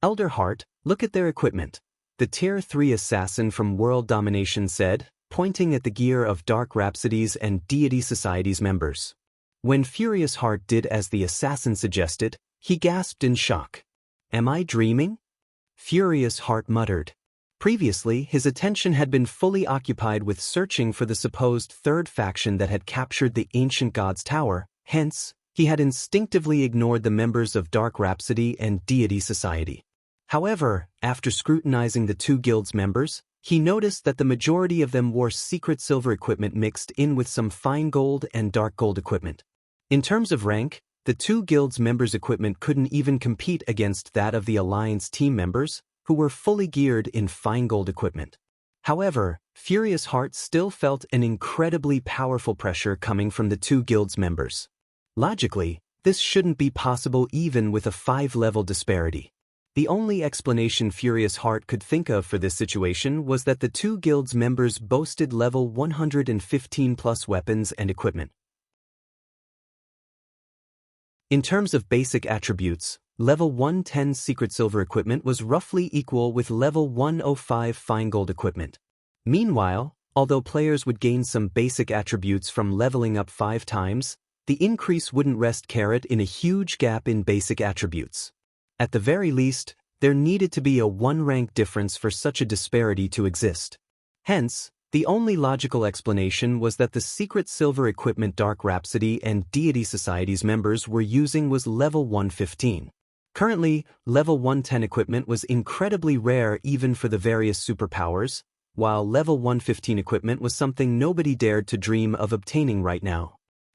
Elder Heart, look at their equipment, the Tier 3 assassin from World Domination said, pointing at the gear of Dark Rhapsody's and Deity Society's members. When Furious Heart did as the assassin suggested, he gasped in shock. Am I dreaming? Furious Heart muttered. Previously, his attention had been fully occupied with searching for the supposed third faction that had captured the ancient god's tower, hence, he had instinctively ignored the members of Dark Rhapsody and Deity Society. However, after scrutinizing the 2 guilds' members, he noticed that the majority of them wore secret silver equipment mixed in with some fine gold and dark gold equipment. In terms of rank, the 2 guilds' members' equipment couldn't even compete against that of the Alliance team members, who were fully geared in fine gold equipment. However, Furious Heart still felt an incredibly powerful pressure coming from the 2 guilds' members. Logically, this shouldn't be possible even with a 5-level disparity. The only explanation Furious Heart could think of for this situation was that the 2 guilds' members boasted level 115 plus weapons and equipment. In terms of basic attributes, level 110 secret silver equipment was roughly equal with level 105 fine gold equipment. Meanwhile, although players would gain some basic attributes from leveling up 5 times, the increase wouldn't rest carrot in a huge gap in basic attributes. At the very least, there needed to be a 1-rank difference for such a disparity to exist. Hence, the only logical explanation was that the secret silver equipment Dark Rhapsody and Deity Society's members were using was level 115. Currently, level 110 equipment was incredibly rare even for the various superpowers, while level 115 equipment was something nobody dared to dream of obtaining right now.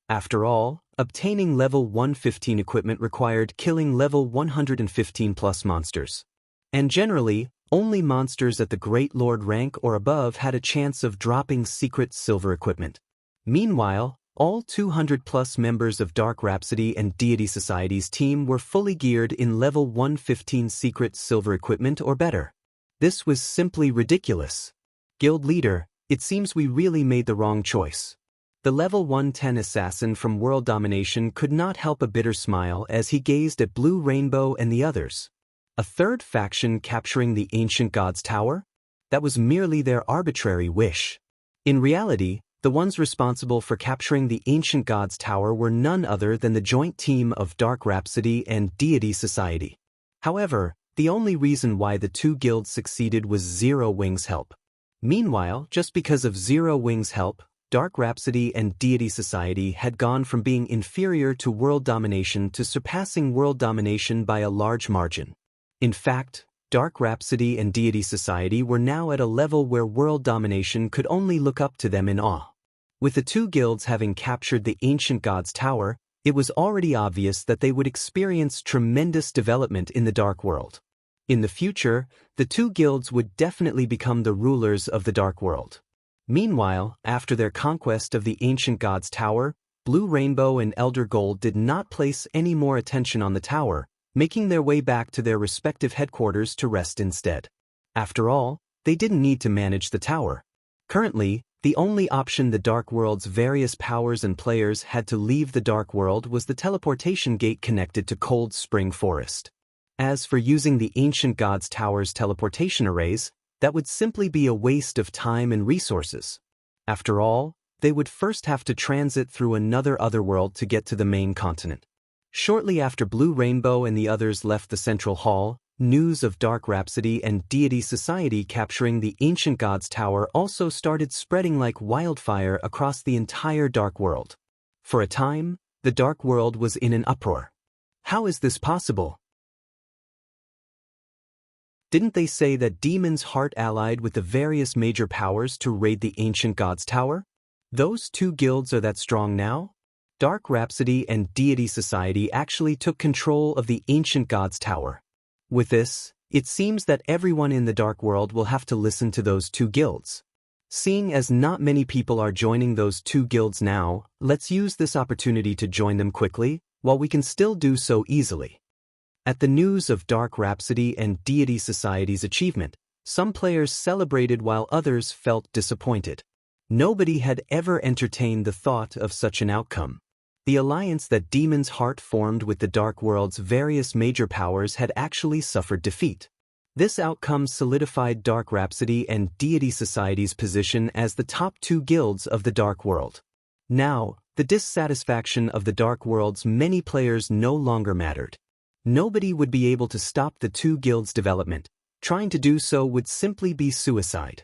After all, obtaining level 115 equipment required killing level 115 plus monsters. And generally, only monsters at the Great Lord rank or above had a chance of dropping secret silver equipment. Meanwhile, all 200 plus members of Dark Rhapsody and Deity Society's team were fully geared in level 115 secret silver equipment or better. This was simply ridiculous. Guild leader, it seems we really made the wrong choice. The level 110 assassin from World Domination could not help a bitter smile as he gazed at Blue Rainbow and the others. A third faction capturing the ancient god's tower? That was merely their arbitrary wish. In reality, the ones responsible for capturing the ancient god's tower were none other than the joint team of Dark Rhapsody and Deity Society. However, the only reason why the 2 guilds succeeded was Zero Wing's help. Meanwhile, just because of Zero Wing's help, Dark Rhapsody and Deity Society had gone from being inferior to world domination to surpassing world domination by a large margin. In fact, Dark Rhapsody and Deity Society were now at a level where world domination could only look up to them in awe. With the two guilds having captured the Ancient Gods Tower, it was already obvious that they would experience tremendous development in the Dark World. In the future, the two guilds would definitely become the rulers of the Dark World. Meanwhile, after their conquest of the Ancient Gods Tower, Blue Rainbow and Elder Gold did not place any more attention on the tower, making their way back to their respective headquarters to rest instead. After all, they didn't need to manage the tower. Currently, the only option the Dark World's various powers and players had to leave the Dark World was the teleportation gate connected to Cold Spring Forest. As for using the Ancient Gods Tower's teleportation arrays, that would simply be a waste of time and resources. After all, they would first have to transit through another otherworld to get to the main continent. Shortly after Blue Rainbow and the others left the Central Hall, news of Dark Rhapsody and Deity Society capturing the Ancient Gods Tower also started spreading like wildfire across the entire Dark World. For a time, the Dark World was in an uproar. How is this possible? Didn't they say that Demon's Heart allied with the various major powers to raid the Ancient Gods Tower? Those two guilds are that strong now? Dark Rhapsody and Deity Society actually took control of the Ancient Gods Tower. With this, it seems that everyone in the Dark World will have to listen to those two guilds. Seeing as not many people are joining those two guilds now, let's use this opportunity to join them quickly, while we can still do so easily. At the news of Dark Rhapsody and Deity Society's achievement, some players celebrated while others felt disappointed. Nobody had ever entertained the thought of such an outcome. The alliance that Demon's Heart formed with the Dark World's various major powers had actually suffered defeat. This outcome solidified Dark Rhapsody and Deity Society's position as the top two guilds of the Dark World. Now, the dissatisfaction of the Dark World's many players no longer mattered. Nobody would be able to stop the two guilds' development. Trying to do so would simply be suicide.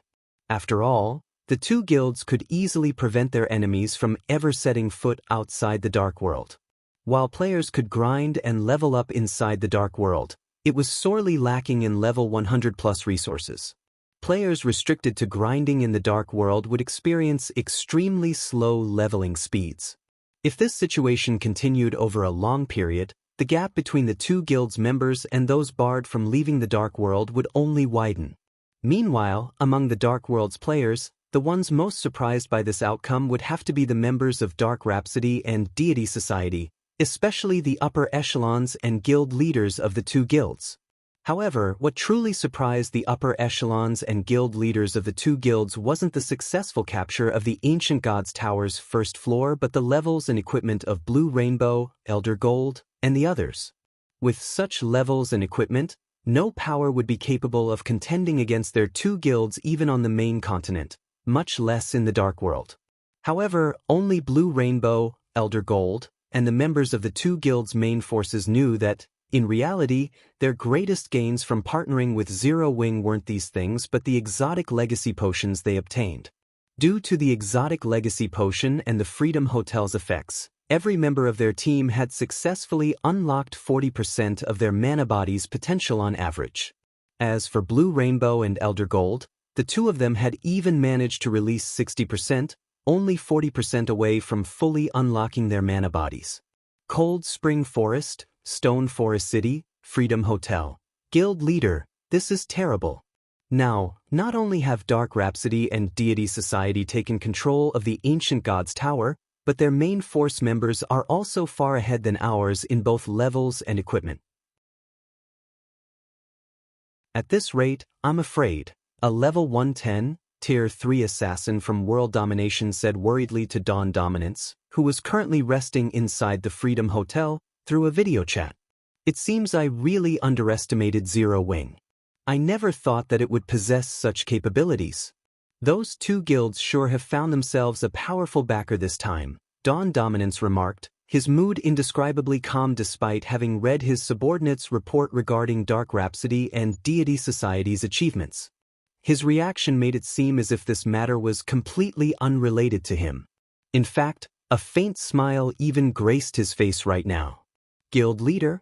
After all, the two guilds could easily prevent their enemies from ever setting foot outside the Dark World. While players could grind and level up inside the Dark World, it was sorely lacking in level 100+ resources. Players restricted to grinding in the Dark World would experience extremely slow leveling speeds. If this situation continued over a long period, the gap between the two guilds' members and those barred from leaving the Dark World would only widen. Meanwhile, among the Dark World's players, the ones most surprised by this outcome would have to be the members of Dark Rhapsody and Deity Society, especially the upper echelons and guild leaders of the two guilds. However, what truly surprised the upper echelons and guild leaders of the two guilds wasn't the successful capture of the Ancient Gods Tower's first floor but the levels and equipment of Blue Rainbow, Elder Gold, and the others. With such levels and equipment, no power would be capable of contending against their two guilds even on the main continent, much less in the Dark World. However, only Blue Rainbow, Elder Gold, and the members of the two guilds' main forces knew that, in reality, their greatest gains from partnering with Zero Wing weren't these things but the exotic legacy potions they obtained. Due to the exotic legacy potion and the Freedom Hotel's effects, every member of their team had successfully unlocked 40% of their mana body's potential on average. As for Blue Rainbow and Elder Gold, the two of them had even managed to release 60%, only 40% away from fully unlocking their mana bodies. Cold Spring Forest, Stone Forest City, Freedom Hotel. Guild Leader, this is terrible. Now, not only have Dark Rhapsody and Deity Society taken control of the Ancient Gods Tower, but their main force members are also far ahead than ours in both levels and equipment. At this rate, I'm afraid. A level 110, Tier 3 assassin from World Domination said worriedly to Dawn Dominance, who was currently resting inside the Freedom Hotel, through a video chat. It seems I really underestimated Zero Wing. I never thought that it would possess such capabilities. Those two guilds sure have found themselves a powerful backer this time, Dawn Dominance remarked, his mood indescribably calm despite having read his subordinate's report regarding Dark Rhapsody and Deity Society's achievements. His reaction made it seem as if this matter was completely unrelated to him. In fact, a faint smile even graced his face right now. Guild leader?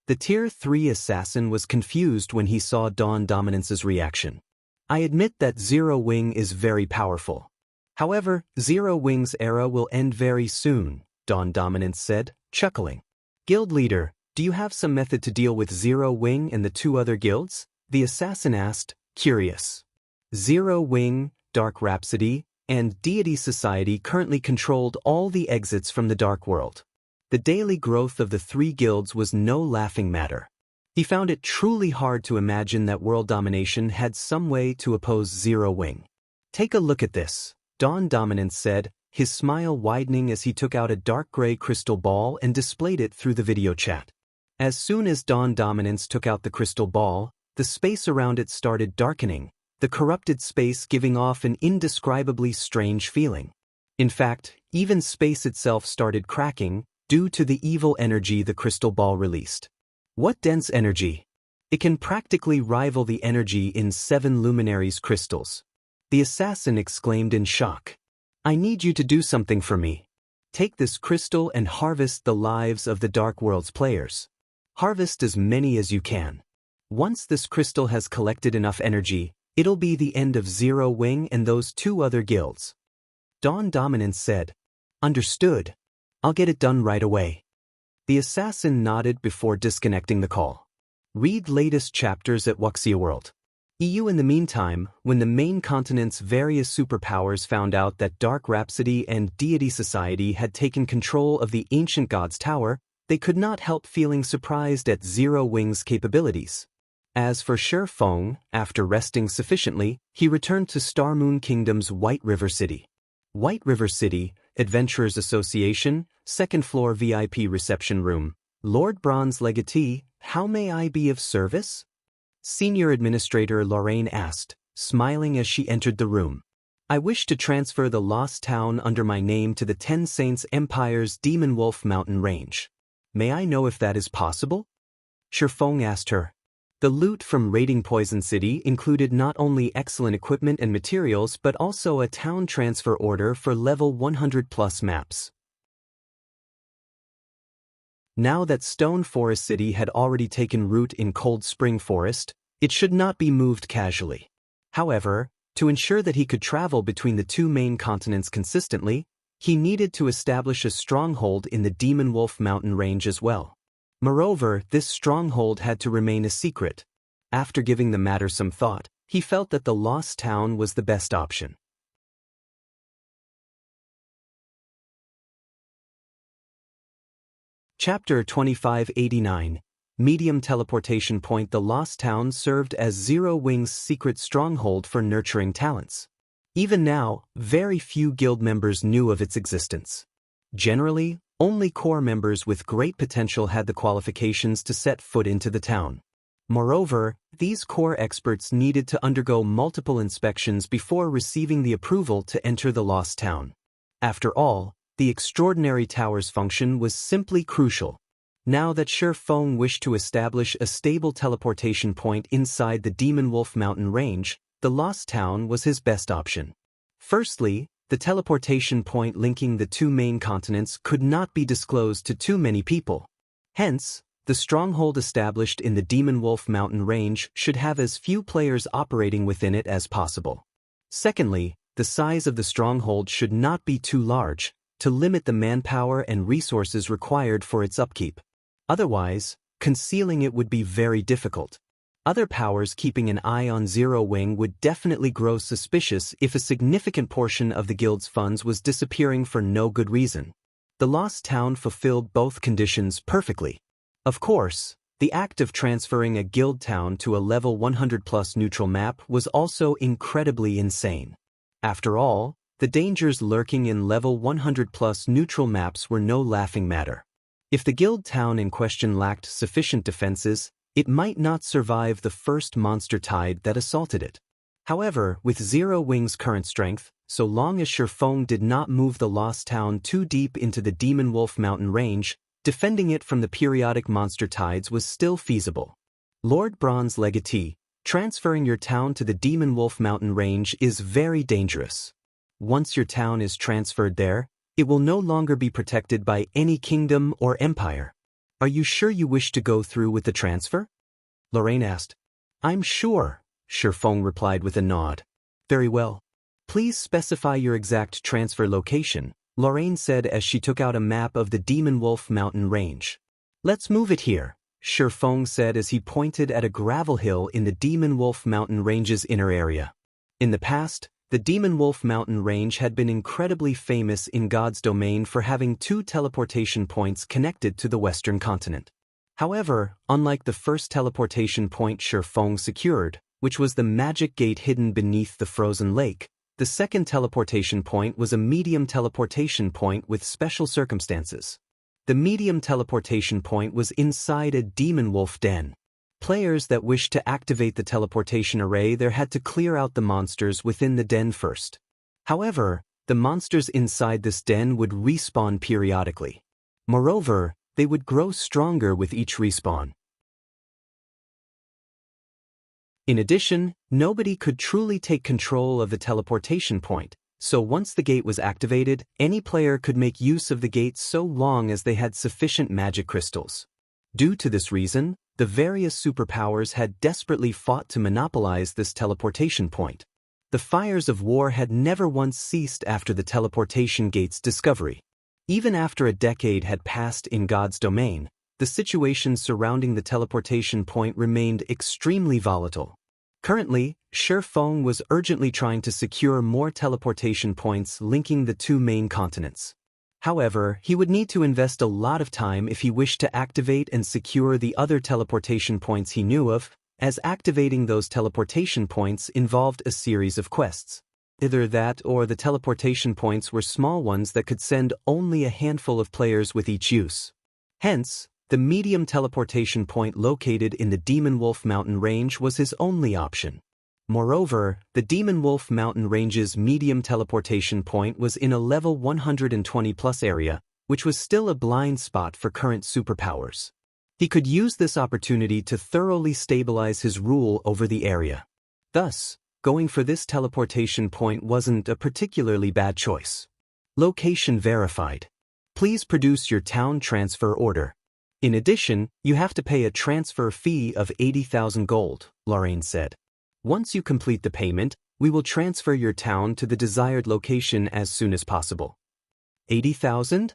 The Tier 3 assassin was confused when he saw Dawn Dominance's reaction. I admit that Zero Wing is very powerful. However, Zero Wing's era will end very soon, Dawn Dominance said, chuckling. Guild leader, do you have some method to deal with Zero Wing and the two other guilds? The assassin asked, curious. Zero Wing, Dark Rhapsody, and Deity Society currently controlled all the exits from the Dark World. The daily growth of the three guilds was no laughing matter. He found it truly hard to imagine that world domination had some way to oppose Zero Wing. Take a look at this, Dawn Dominance said, his smile widening as he took out a dark gray crystal ball and displayed it through the video chat. As soon as Dawn Dominance took out the crystal ball, the space around it started darkening, the corrupted space giving off an indescribably strange feeling. In fact, even space itself started cracking, due to the evil energy the crystal ball released. What dense energy! It can practically rival the energy in 7 luminaries crystals. The assassin exclaimed in shock. I need you to do something for me. Take this crystal and harvest the lives of the Dark World's players. Harvest as many as you can. Once this crystal has collected enough energy, it'll be the end of Zero Wing and those two other guilds. Dawn Dominance said, understood. I'll get it done right away. The assassin nodded before disconnecting the call. Read latest chapters at Wuxia World. EU. In the meantime, when the main continent's various superpowers found out that Dark Rhapsody and Deity Society had taken control of the Ancient God's Tower, they could not help feeling surprised at Zero Wing's capabilities. As for Feng, after resting sufficiently, he returned to Star Moon Kingdom's White River City. White River City, Adventurers Association, 2nd floor VIP reception room. Lord Bronze Legatee, how may I be of service? Senior Administrator Lorraine asked, smiling as she entered the room. I wish to transfer the Lost Town under my name to the Ten Saints Empire's Demon Wolf Mountain Range. May I know if that is possible? Feng asked her. The loot from raiding Poison City included not only excellent equipment and materials but also a town transfer order for level 100+ maps. Now that Stone Forest City had already taken root in Cold Spring Forest, it should not be moved casually. However, to ensure that he could travel between the two main continents consistently, he needed to establish a stronghold in the Demon Wolf Mountain Range as well. Moreover, this stronghold had to remain a secret. After giving the matter some thought, he felt that the Lost Town was the best option. Chapter 2589, Medium Teleportation Point. The Lost Town served as Zero Wing's secret stronghold for nurturing talents. Even now, very few guild members knew of its existence. Generally, only core members with great potential had the qualifications to set foot into the town. Moreover, these core experts needed to undergo multiple inspections before receiving the approval to enter the Lost Town. After all, the Extraordinary Tower's function was simply crucial. Now that Feng wished to establish a stable teleportation point inside the Demon Wolf Mountain Range, the Lost Town was his best option. Firstly, the teleportation point linking the two main continents could not be disclosed to too many people. Hence, the stronghold established in the Demon Wolf Mountain Range should have as few players operating within it as possible. Secondly, the size of the stronghold should not be too large, to limit the manpower and resources required for its upkeep. Otherwise, concealing it would be very difficult. Other powers keeping an eye on Zero Wing would definitely grow suspicious if a significant portion of the guild's funds was disappearing for no good reason. The Lost Town fulfilled both conditions perfectly. Of course, the act of transferring a guild town to a level 100+ neutral map was also incredibly insane. After all, the dangers lurking in level 100+ neutral maps were no laughing matter. If the guild town in question lacked sufficient defenses, it might not survive the first monster tide that assaulted it. However, with Zero Wing's current strength, so long as Feng did not move the Lost Town too deep into the Demon Wolf Mountain Range, defending it from the periodic monster tides was still feasible. Lord Bronze Legatee, Transferring your town to the Demon Wolf Mountain Range is very dangerous. Once your town is transferred there, it will no longer be protected by any kingdom or empire. Are you sure you wish to go through with the transfer? Lorraine asked. I'm sure, Shifeng replied with a nod. Very well. Please specify your exact transfer location, Lorraine said as she took out a map of the Demon Wolf Mountain Range. Let's move it here, Shifeng said as he pointed at a gravel hill in the Demon Wolf Mountain Range's inner area. In the past, the Demon Wolf Mountain Range had been incredibly famous in God's domain for having 2 teleportation points connected to the western continent. However, unlike the first teleportation point Shifeng secured, which was the magic gate hidden beneath the frozen lake, the second teleportation point was a medium teleportation point with special circumstances. The medium teleportation point was inside a demon wolf den. Players that wished to activate the teleportation array there had to clear out the monsters within the den first. However, the monsters inside this den would respawn periodically. Moreover, they would grow stronger with each respawn. In addition, nobody could truly take control of the teleportation point, so once the gate was activated, any player could make use of the gate so long as they had sufficient magic crystals. Due to this reason, the various superpowers had desperately fought to monopolize this teleportation point. The fires of war had never once ceased after the teleportation gate's discovery. Even after a decade had passed in God's domain, the situation surrounding the teleportation point remained extremely volatile. Currently, Shifeng was urgently trying to secure more teleportation points linking the 2 main continents. However, he would need to invest a lot of time if he wished to activate and secure the other teleportation points he knew of, as activating those teleportation points involved a series of quests. Either that or the teleportation points were small ones that could send only a handful of players with each use. Hence, the medium teleportation point located in the Demon Wolf Mountain Range was his only option. Moreover, the Demon Wolf Mountain Range's medium teleportation point was in a level 120+ area, which was still a blind spot for current superpowers. He could use this opportunity to thoroughly stabilize his rule over the area. Thus, going for this teleportation point wasn't a particularly bad choice. Location verified. Please produce your town transfer order. In addition, you have to pay a transfer fee of 80,000 gold, Lorraine said. Once you complete the payment, we will transfer your town to the desired location as soon as possible. 80,000?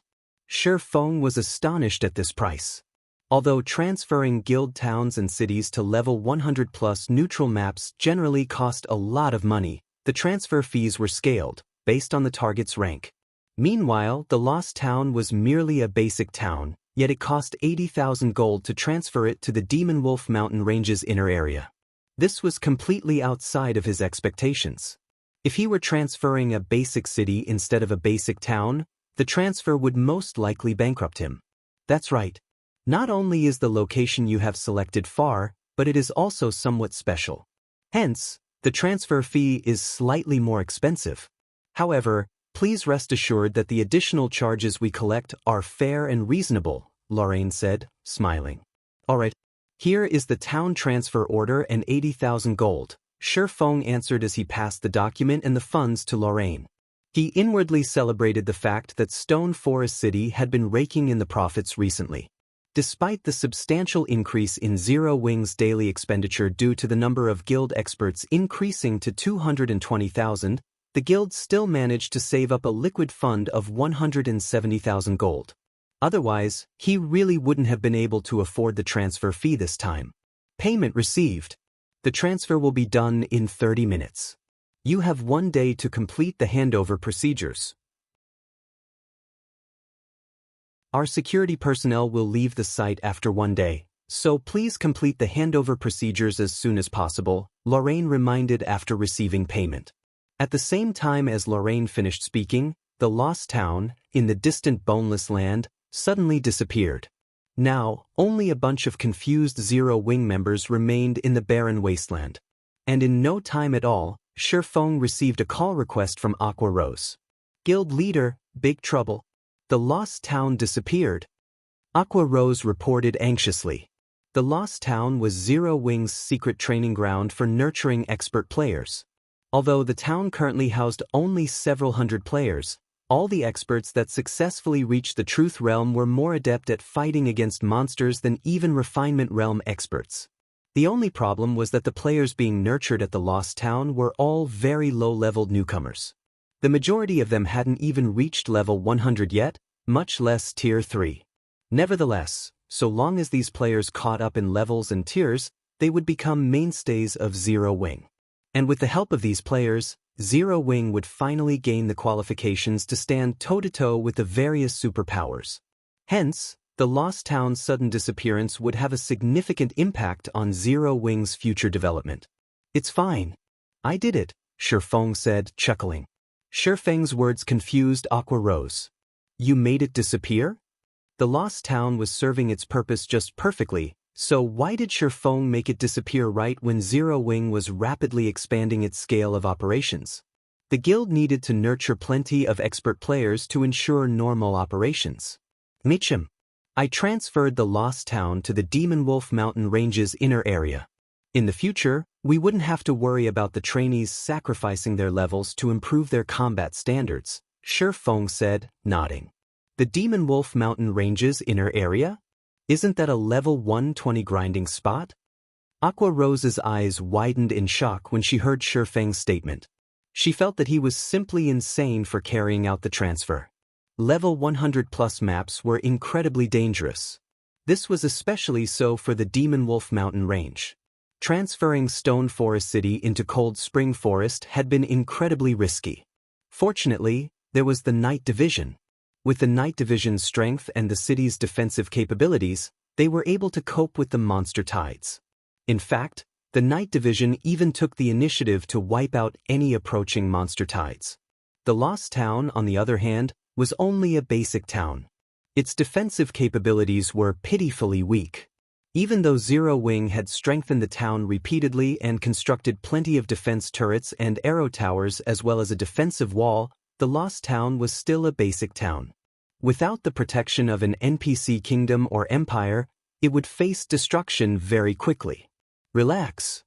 Shifeng was astonished at this price. Although transferring guild towns and cities to level 100+ neutral maps generally cost a lot of money, the transfer fees were scaled, based on the target's rank. Meanwhile, the lost town was merely a basic town, yet it cost 80,000 gold to transfer it to the Demon Wolf Mountain Range's inner area. This was completely outside of his expectations. If he were transferring a basic city instead of a basic town, the transfer would most likely bankrupt him. That's right. Not only is the location you have selected far, but it is also somewhat special. Hence, the transfer fee is slightly more expensive. However, please rest assured that the additional charges we collect are fair and reasonable, Lorraine said, smiling. Alright, here is the town transfer order and 80,000 gold, Shifeng answered as he passed the document and the funds to Lorraine. He inwardly celebrated the fact that Stone Forest City had been raking in the profits recently. Despite the substantial increase in Zero Wing's daily expenditure due to the number of guild experts increasing to 220,000, the guild still managed to save up a liquid fund of 170,000 gold. Otherwise, he really wouldn't have been able to afford the transfer fee this time. Payment received. The transfer will be done in 30 minutes. You have 1 day to complete the handover procedures. Our security personnel will leave the site after 1 day, so please complete the handover procedures as soon as possible, Lorraine reminded after receiving payment. At the same time as Lorraine finished speaking, the lost town, in the distant Boneless Land, suddenly disappeared. Now, only a bunch of confused Zero Wing members remained in the barren wasteland. And in no time at all, Shifeng received a call request from Aqua Rose. Guild leader, big trouble. The lost town disappeared. Aqua Rose reported anxiously. The Lost Town was Zero Wing's secret training ground for nurturing expert players. Although the town currently housed only several hundred players, all the experts that successfully reached the Truth Realm were more adept at fighting against monsters than even Refinement Realm experts. The only problem was that the players being nurtured at the Lost Town were all very low-leveled newcomers. The majority of them hadn't even reached level 100 yet, much less Tier 3. Nevertheless, so long as these players caught up in levels and tiers, they would become mainstays of Zero Wing. And with the help of these players, Zero Wing would finally gain the qualifications to stand toe-to-toe with the various superpowers. Hence, the Lost Town's sudden disappearance would have a significant impact on Zero Wing's future development. "It's fine. I did it," Shifeng said, chuckling. Shifeng's words confused Aqua Rose. "You made it disappear?" The Lost Town was serving its purpose just perfectly, so why did Shifeng make it disappear right when Zero Wing was rapidly expanding its scale of operations? The guild needed to nurture plenty of expert players to ensure normal operations. "Mitchum, I transferred the Lost Town to the Demon Wolf Mountain Range's inner area. In the future, we wouldn't have to worry about the trainees sacrificing their levels to improve their combat standards," Shifeng said, nodding. "The Demon Wolf Mountain Range's inner area? Isn't that a level 120 grinding spot?" Aqua Rose's eyes widened in shock when she heard Shifeng's statement. She felt that he was simply insane for carrying out the transfer. Level 100+ maps were incredibly dangerous. This was especially so for the Demon Wolf Mountain Range. Transferring Stone Forest City into Cold Spring Forest had been incredibly risky. Fortunately, there was the Night Division. With the Night Division's strength and the city's defensive capabilities, they were able to cope with the monster tides. In fact, the Night Division even took the initiative to wipe out any approaching monster tides. The Lost Town, on the other hand, was only a basic town. Its defensive capabilities were pitifully weak. Even though Zero Wing had strengthened the town repeatedly and constructed plenty of defense turrets and arrow towers as well as a defensive wall, the Lost Town was still a basic town. Without the protection of an NPC kingdom or empire, it would face destruction very quickly. "Relax.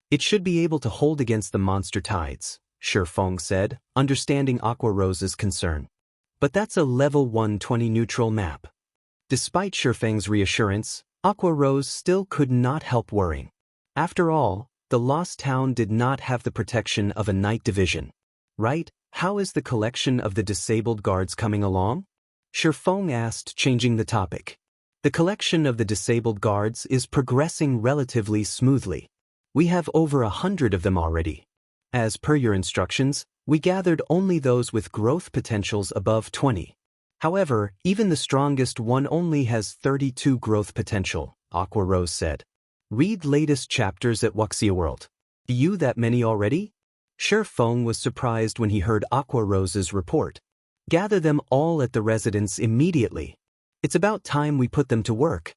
It should be able to hold against the monster tides," Shifeng said, understanding Aqua Rose's concern. "But that's a level 120 neutral map." Despite Shifeng's reassurance, Aqua Rose still could not help worrying. After all, the Lost Town did not have the protection of a Night Division. Right? How is the collection of the disabled guards coming along? Shifeng asked, changing the topic. "The collection of the disabled guards is progressing relatively smoothly. We have over 100 of them already. As per your instructions, we gathered only those with growth potentials above 20. However, even the strongest one only has 32 growth potential," Aqua Rose said. "Read latest chapters at Wuxia World. You that many already?" Shifeng was surprised when he heard Aqua Rose's report. "Gather them all at the residence immediately. It's about time we put them to work."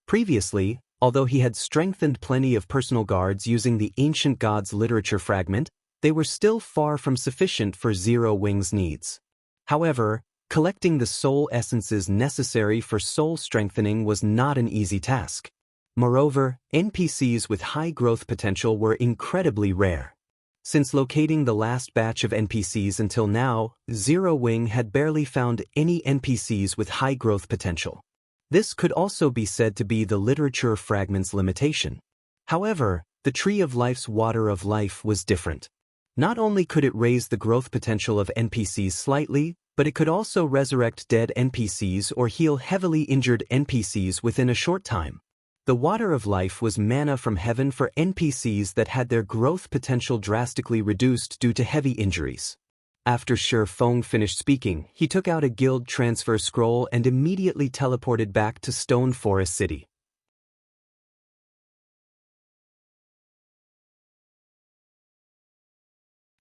Previously, although he had strengthened plenty of personal guards using the Ancient Gods literature fragment, they were still far from sufficient for Zero Wing's needs. However, collecting the soul essences necessary for soul strengthening was not an easy task. Moreover, NPCs with high growth potential were incredibly rare. Since locating the last batch of NPCs until now, Zero Wing had barely found any NPCs with high growth potential. This could also be said to be the literature fragment's limitation. However, the Tree of Life's Water of Life was different. Not only could it raise the growth potential of NPCs slightly, but it could also resurrect dead NPCs or heal heavily injured NPCs within a short time. The Water of Life was mana from heaven for NPCs that had their growth potential drastically reduced due to heavy injuries. After Shifeng finished speaking, he took out a guild transfer scroll and immediately teleported back to Stone Forest City.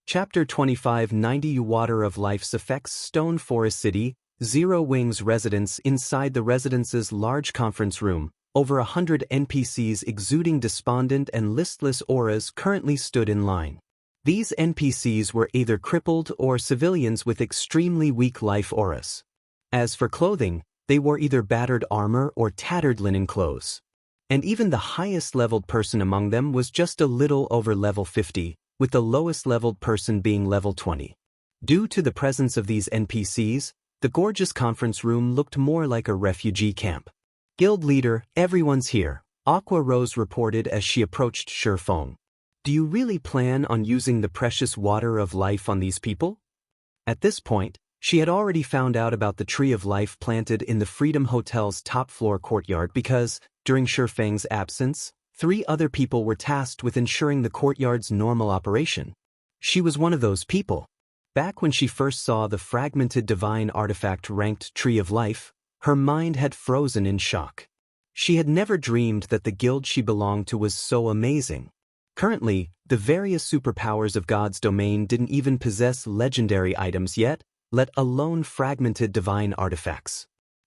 Chapter 2590 Water of Life's effects. Stone Forest City, Zero Wing's residence. Inside the residence's large conference room, over 100 NPCs exuding despondent and listless auras currently stood in line. These NPCs were either crippled or civilians with extremely weak life auras. As for clothing, They wore either battered armor or tattered linen clothes. And even the highest leveled person among them was just a little over level 50, with the lowest leveled person being level 20. Due to the presence of these NPCs, the gorgeous conference room looked more like a refugee camp. Guild leader, everyone's here, Aqua Rose reported as she approached Shifeng. Do you really plan on using the precious water of life on these people? At this point, she had already found out about the tree of life planted in the Freedom Hotel's top-floor courtyard because, during Shifeng's absence, 3 other people were tasked with ensuring the courtyard's normal operation. She was one of those people. Back when she first saw the fragmented divine artifact-ranked Tree of Life, her mind had frozen in shock. She had never dreamed that the guild she belonged to was so amazing. Currently, the various superpowers of God's domain didn't even possess legendary items yet, let alone fragmented divine artifacts.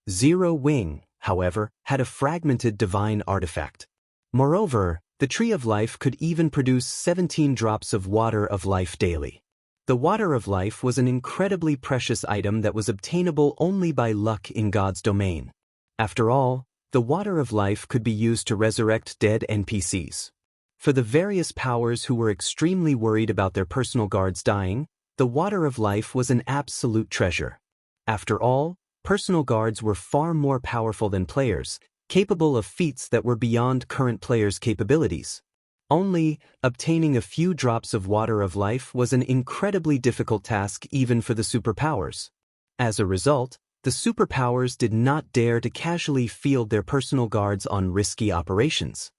Zero Wing, however, had a fragmented divine artifact. Moreover, the Tree of Life could even produce 17 drops of water of life daily. The water of life was an incredibly precious item that was obtainable only by luck in God's domain. After all, the water of life could be used to resurrect dead NPCs. For the various powers who were extremely worried about their personal guards dying, the water of life was an absolute treasure. After all, personal guards were far more powerful than players, capable of feats that were beyond current players' capabilities. Only, obtaining a few drops of water of life was an incredibly difficult task even for the superpowers. As a result, the superpowers did not dare to casually field their personal guards on risky operations.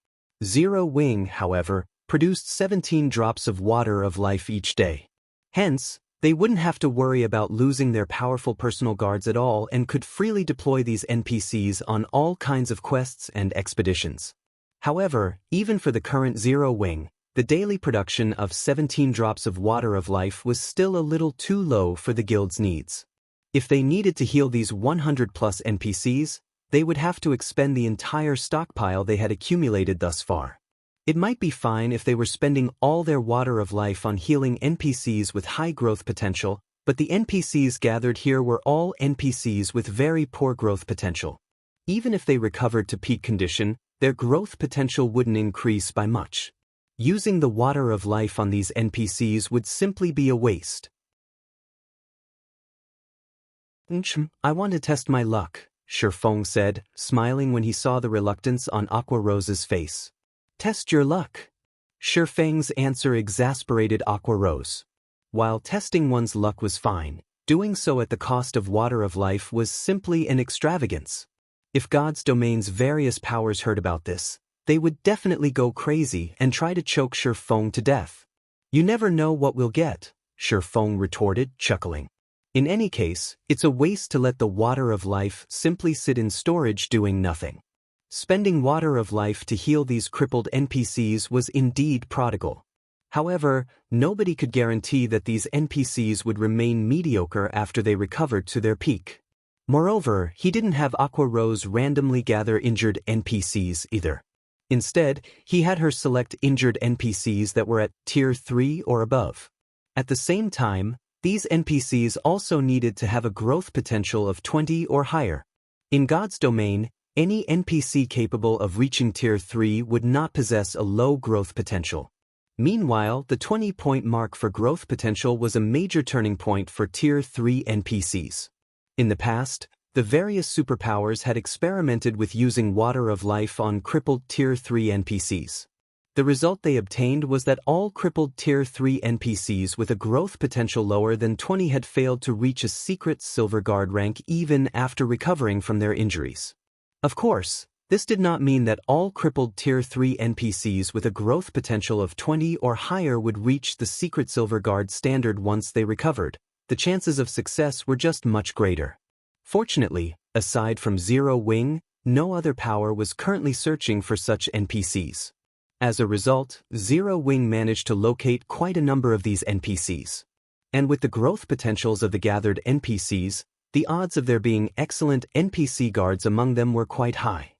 Zero Wing, however, produced 17 drops of water of life each day. Hence, they wouldn't have to worry about losing their powerful personal guards at all and could freely deploy these NPCs on all kinds of quests and expeditions. However, even for the current Zero Wing, the daily production of 17 drops of water of life was still a little too low for the guild's needs. If they needed to heal these 100+ NPCs, they would have to expend the entire stockpile they had accumulated thus far. It might be fine if they were spending all their water of life on healing NPCs with high growth potential, but the NPCs gathered here were all NPCs with very poor growth potential. Even if they recovered to peak condition, their growth potential wouldn't increase by much. Using the water of life on these NPCs would simply be a waste. I want to test my luck, Shifeng said, smiling when he saw the reluctance on Aqua Rose's face. Test your luck. Shifeng's answer exasperated Aqua Rose. While testing one's luck was fine, doing so at the cost of water of life was simply an extravagance. If God's domain's various powers heard about this, they would definitely go crazy and try to choke Shifeng to death. You never know what we'll get, Shifeng retorted, chuckling. In any case, it's a waste to let the water of life simply sit in storage doing nothing. Spending water of life to heal these crippled NPCs was indeed prodigal. However, nobody could guarantee that these NPCs would remain mediocre after they recovered to their peak. Moreover, he didn't have Aqua Rose randomly gather injured NPCs either. Instead, he had her select injured NPCs that were at Tier 3 or above. At the same time, these NPCs also needed to have a growth potential of 20 or higher. In God's domain, any NPC capable of reaching Tier 3 would not possess a low growth potential. Meanwhile, the 20-point mark for growth potential was a major turning point for Tier 3 NPCs. In the past, the various superpowers had experimented with using water of life on crippled Tier 3 NPCs. The result they obtained was that all crippled Tier 3 NPCs with a growth potential lower than 20 had failed to reach a secret Silver Guard rank even after recovering from their injuries. Of course, this did not mean that all crippled Tier 3 NPCs with a growth potential of 20 or higher would reach the secret Silver Guard standard once they recovered. The chances of success were just much greater. Fortunately, aside from Zero Wing, no other power was currently searching for such NPCs. As a result, Zero Wing managed to locate quite a number of these NPCs. And with the growth potentials of the gathered NPCs, the odds of there being excellent NPC guards among them were quite high.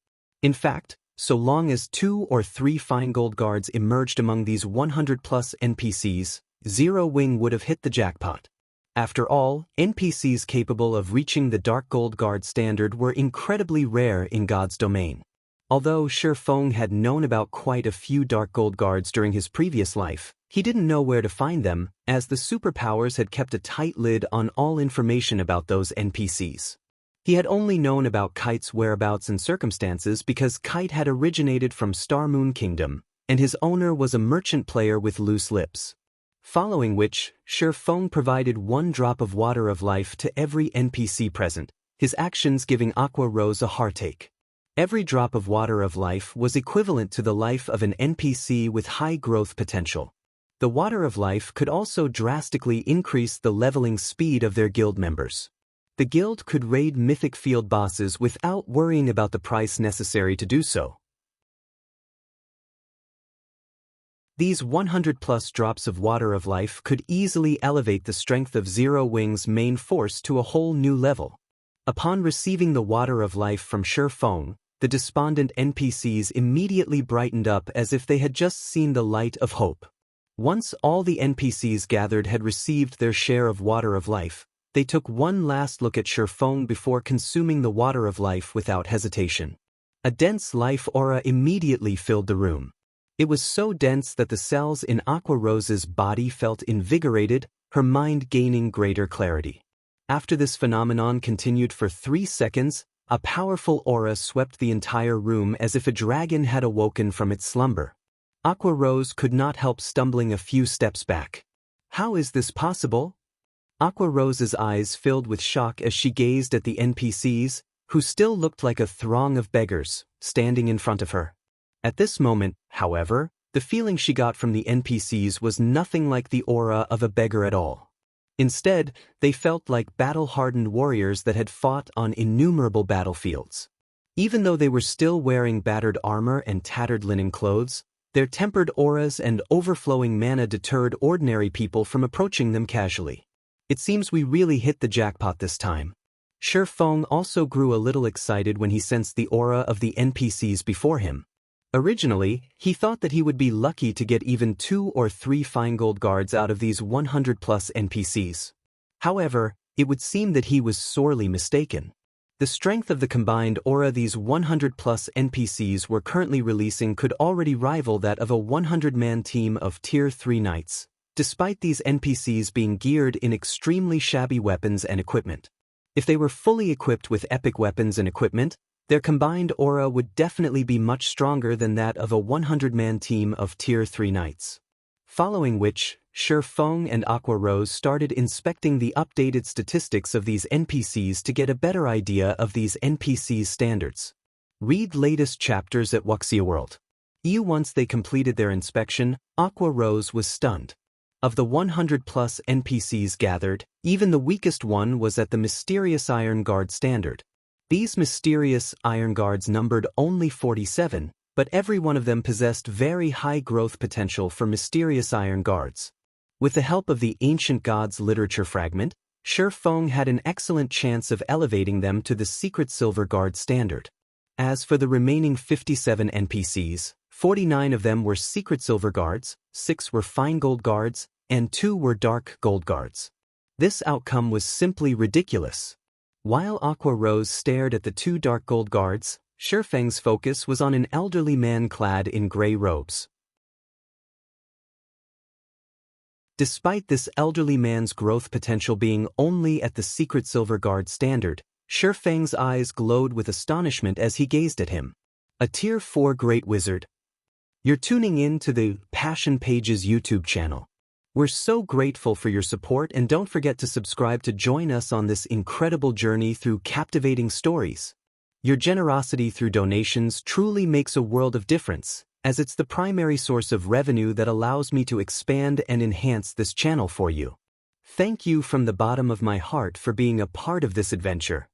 In fact, so long as 2 or 3 fine gold guards emerged among these 100+ NPCs, Zero Wing would have hit the jackpot. After all, NPCs capable of reaching the Dark Gold Guard standard were incredibly rare in God's domain. Although Surpassing had known about quite a few Dark Gold Guards during his previous life, he didn't know where to find them, as the superpowers had kept a tight lid on all information about those NPCs. He had only known about Kite's whereabouts and circumstances because Kite had originated from Star Moon Kingdom, and his owner was a merchant player with loose lips. Following which, Surpassing provided 1 drop of water of life to every NPC present, his actions giving Aqua Rose a heartache. Every drop of water of life was equivalent to the life of an NPC with high growth potential. The water of life could also drastically increase the leveling speed of their guild members. The guild could raid mythic field bosses without worrying about the price necessary to do so. These 100+ drops of water of life could easily elevate the strength of Zero Wing's main force to a whole new level. Upon receiving the water of life from Surpassing, the despondent NPCs immediately brightened up as if they had just seen the light of hope. Once all the NPCs gathered had received their share of water of life, they took one last look at Surpassing before consuming the water of life without hesitation. A dense life aura immediately filled the room. It was so dense that the cells in Aqua Rose's body felt invigorated, her mind gaining greater clarity. After this phenomenon continued for 3 seconds, a powerful aura swept the entire room as if a dragon had awoken from its slumber. Aqua Rose could not help stumbling a few steps back. How is this possible? Aqua Rose's eyes filled with shock as she gazed at the NPCs, who still looked like a throng of beggars, standing in front of her. At this moment, however, the feeling she got from the NPCs was nothing like the aura of a beggar at all. Instead, they felt like battle-hardened warriors that had fought on innumerable battlefields. Even though they were still wearing battered armor and tattered linen clothes, their tempered auras and overflowing mana deterred ordinary people from approaching them casually. It seems we really hit the jackpot this time. Surpassing also grew a little excited when he sensed the aura of the NPCs before him. Originally, he thought that he would be lucky to get even 2 or 3 fine gold guards out of these 100+ NPCs. However, it would seem that he was sorely mistaken. The strength of the combined aura these 100+ NPCs were currently releasing could already rival that of a 100-man team of Tier 3 knights, despite these NPCs being geared in extremely shabby weapons and equipment. If they were fully equipped with epic weapons and equipment, their combined aura would definitely be much stronger than that of a 100-man team of Tier 3 knights. Following which, Surpassing and Aqua Rose started inspecting the updated statistics of these NPCs to get a better idea of these NPCs' standards. Read latest chapters at Wuxia World. Once they completed their inspection, Aqua Rose was stunned. Of the 100+ NPCs gathered, even the weakest one was at the mysterious Iron Guard standard. These mysterious Iron Guards numbered only 47, but every one of them possessed very high growth potential for mysterious Iron Guards. With the help of the Ancient Gods literature fragment, Surpassing had an excellent chance of elevating them to the Secret Silver Guard standard. As for the remaining 57 NPCs, 49 of them were Secret Silver Guards, 6 were Fine Gold Guards, and 2 were Dark Gold Guards. This outcome was simply ridiculous. While Aqua Rose stared at the 2 Dark Gold Guards, Surpassing's focus was on an elderly man clad in gray robes. Despite this elderly man's growth potential being only at the Secret Silver Guard standard, Surpassing's eyes glowed with astonishment as he gazed at him. A Tier 4 Great Wizard. You're tuning in to the Passion Pages YouTube channel. We're so grateful for your support, and don't forget to subscribe to join us on this incredible journey through captivating stories. Your generosity through donations truly makes a world of difference, as it's the primary source of revenue that allows me to expand and enhance this channel for you. Thank you from the bottom of my heart for being a part of this adventure.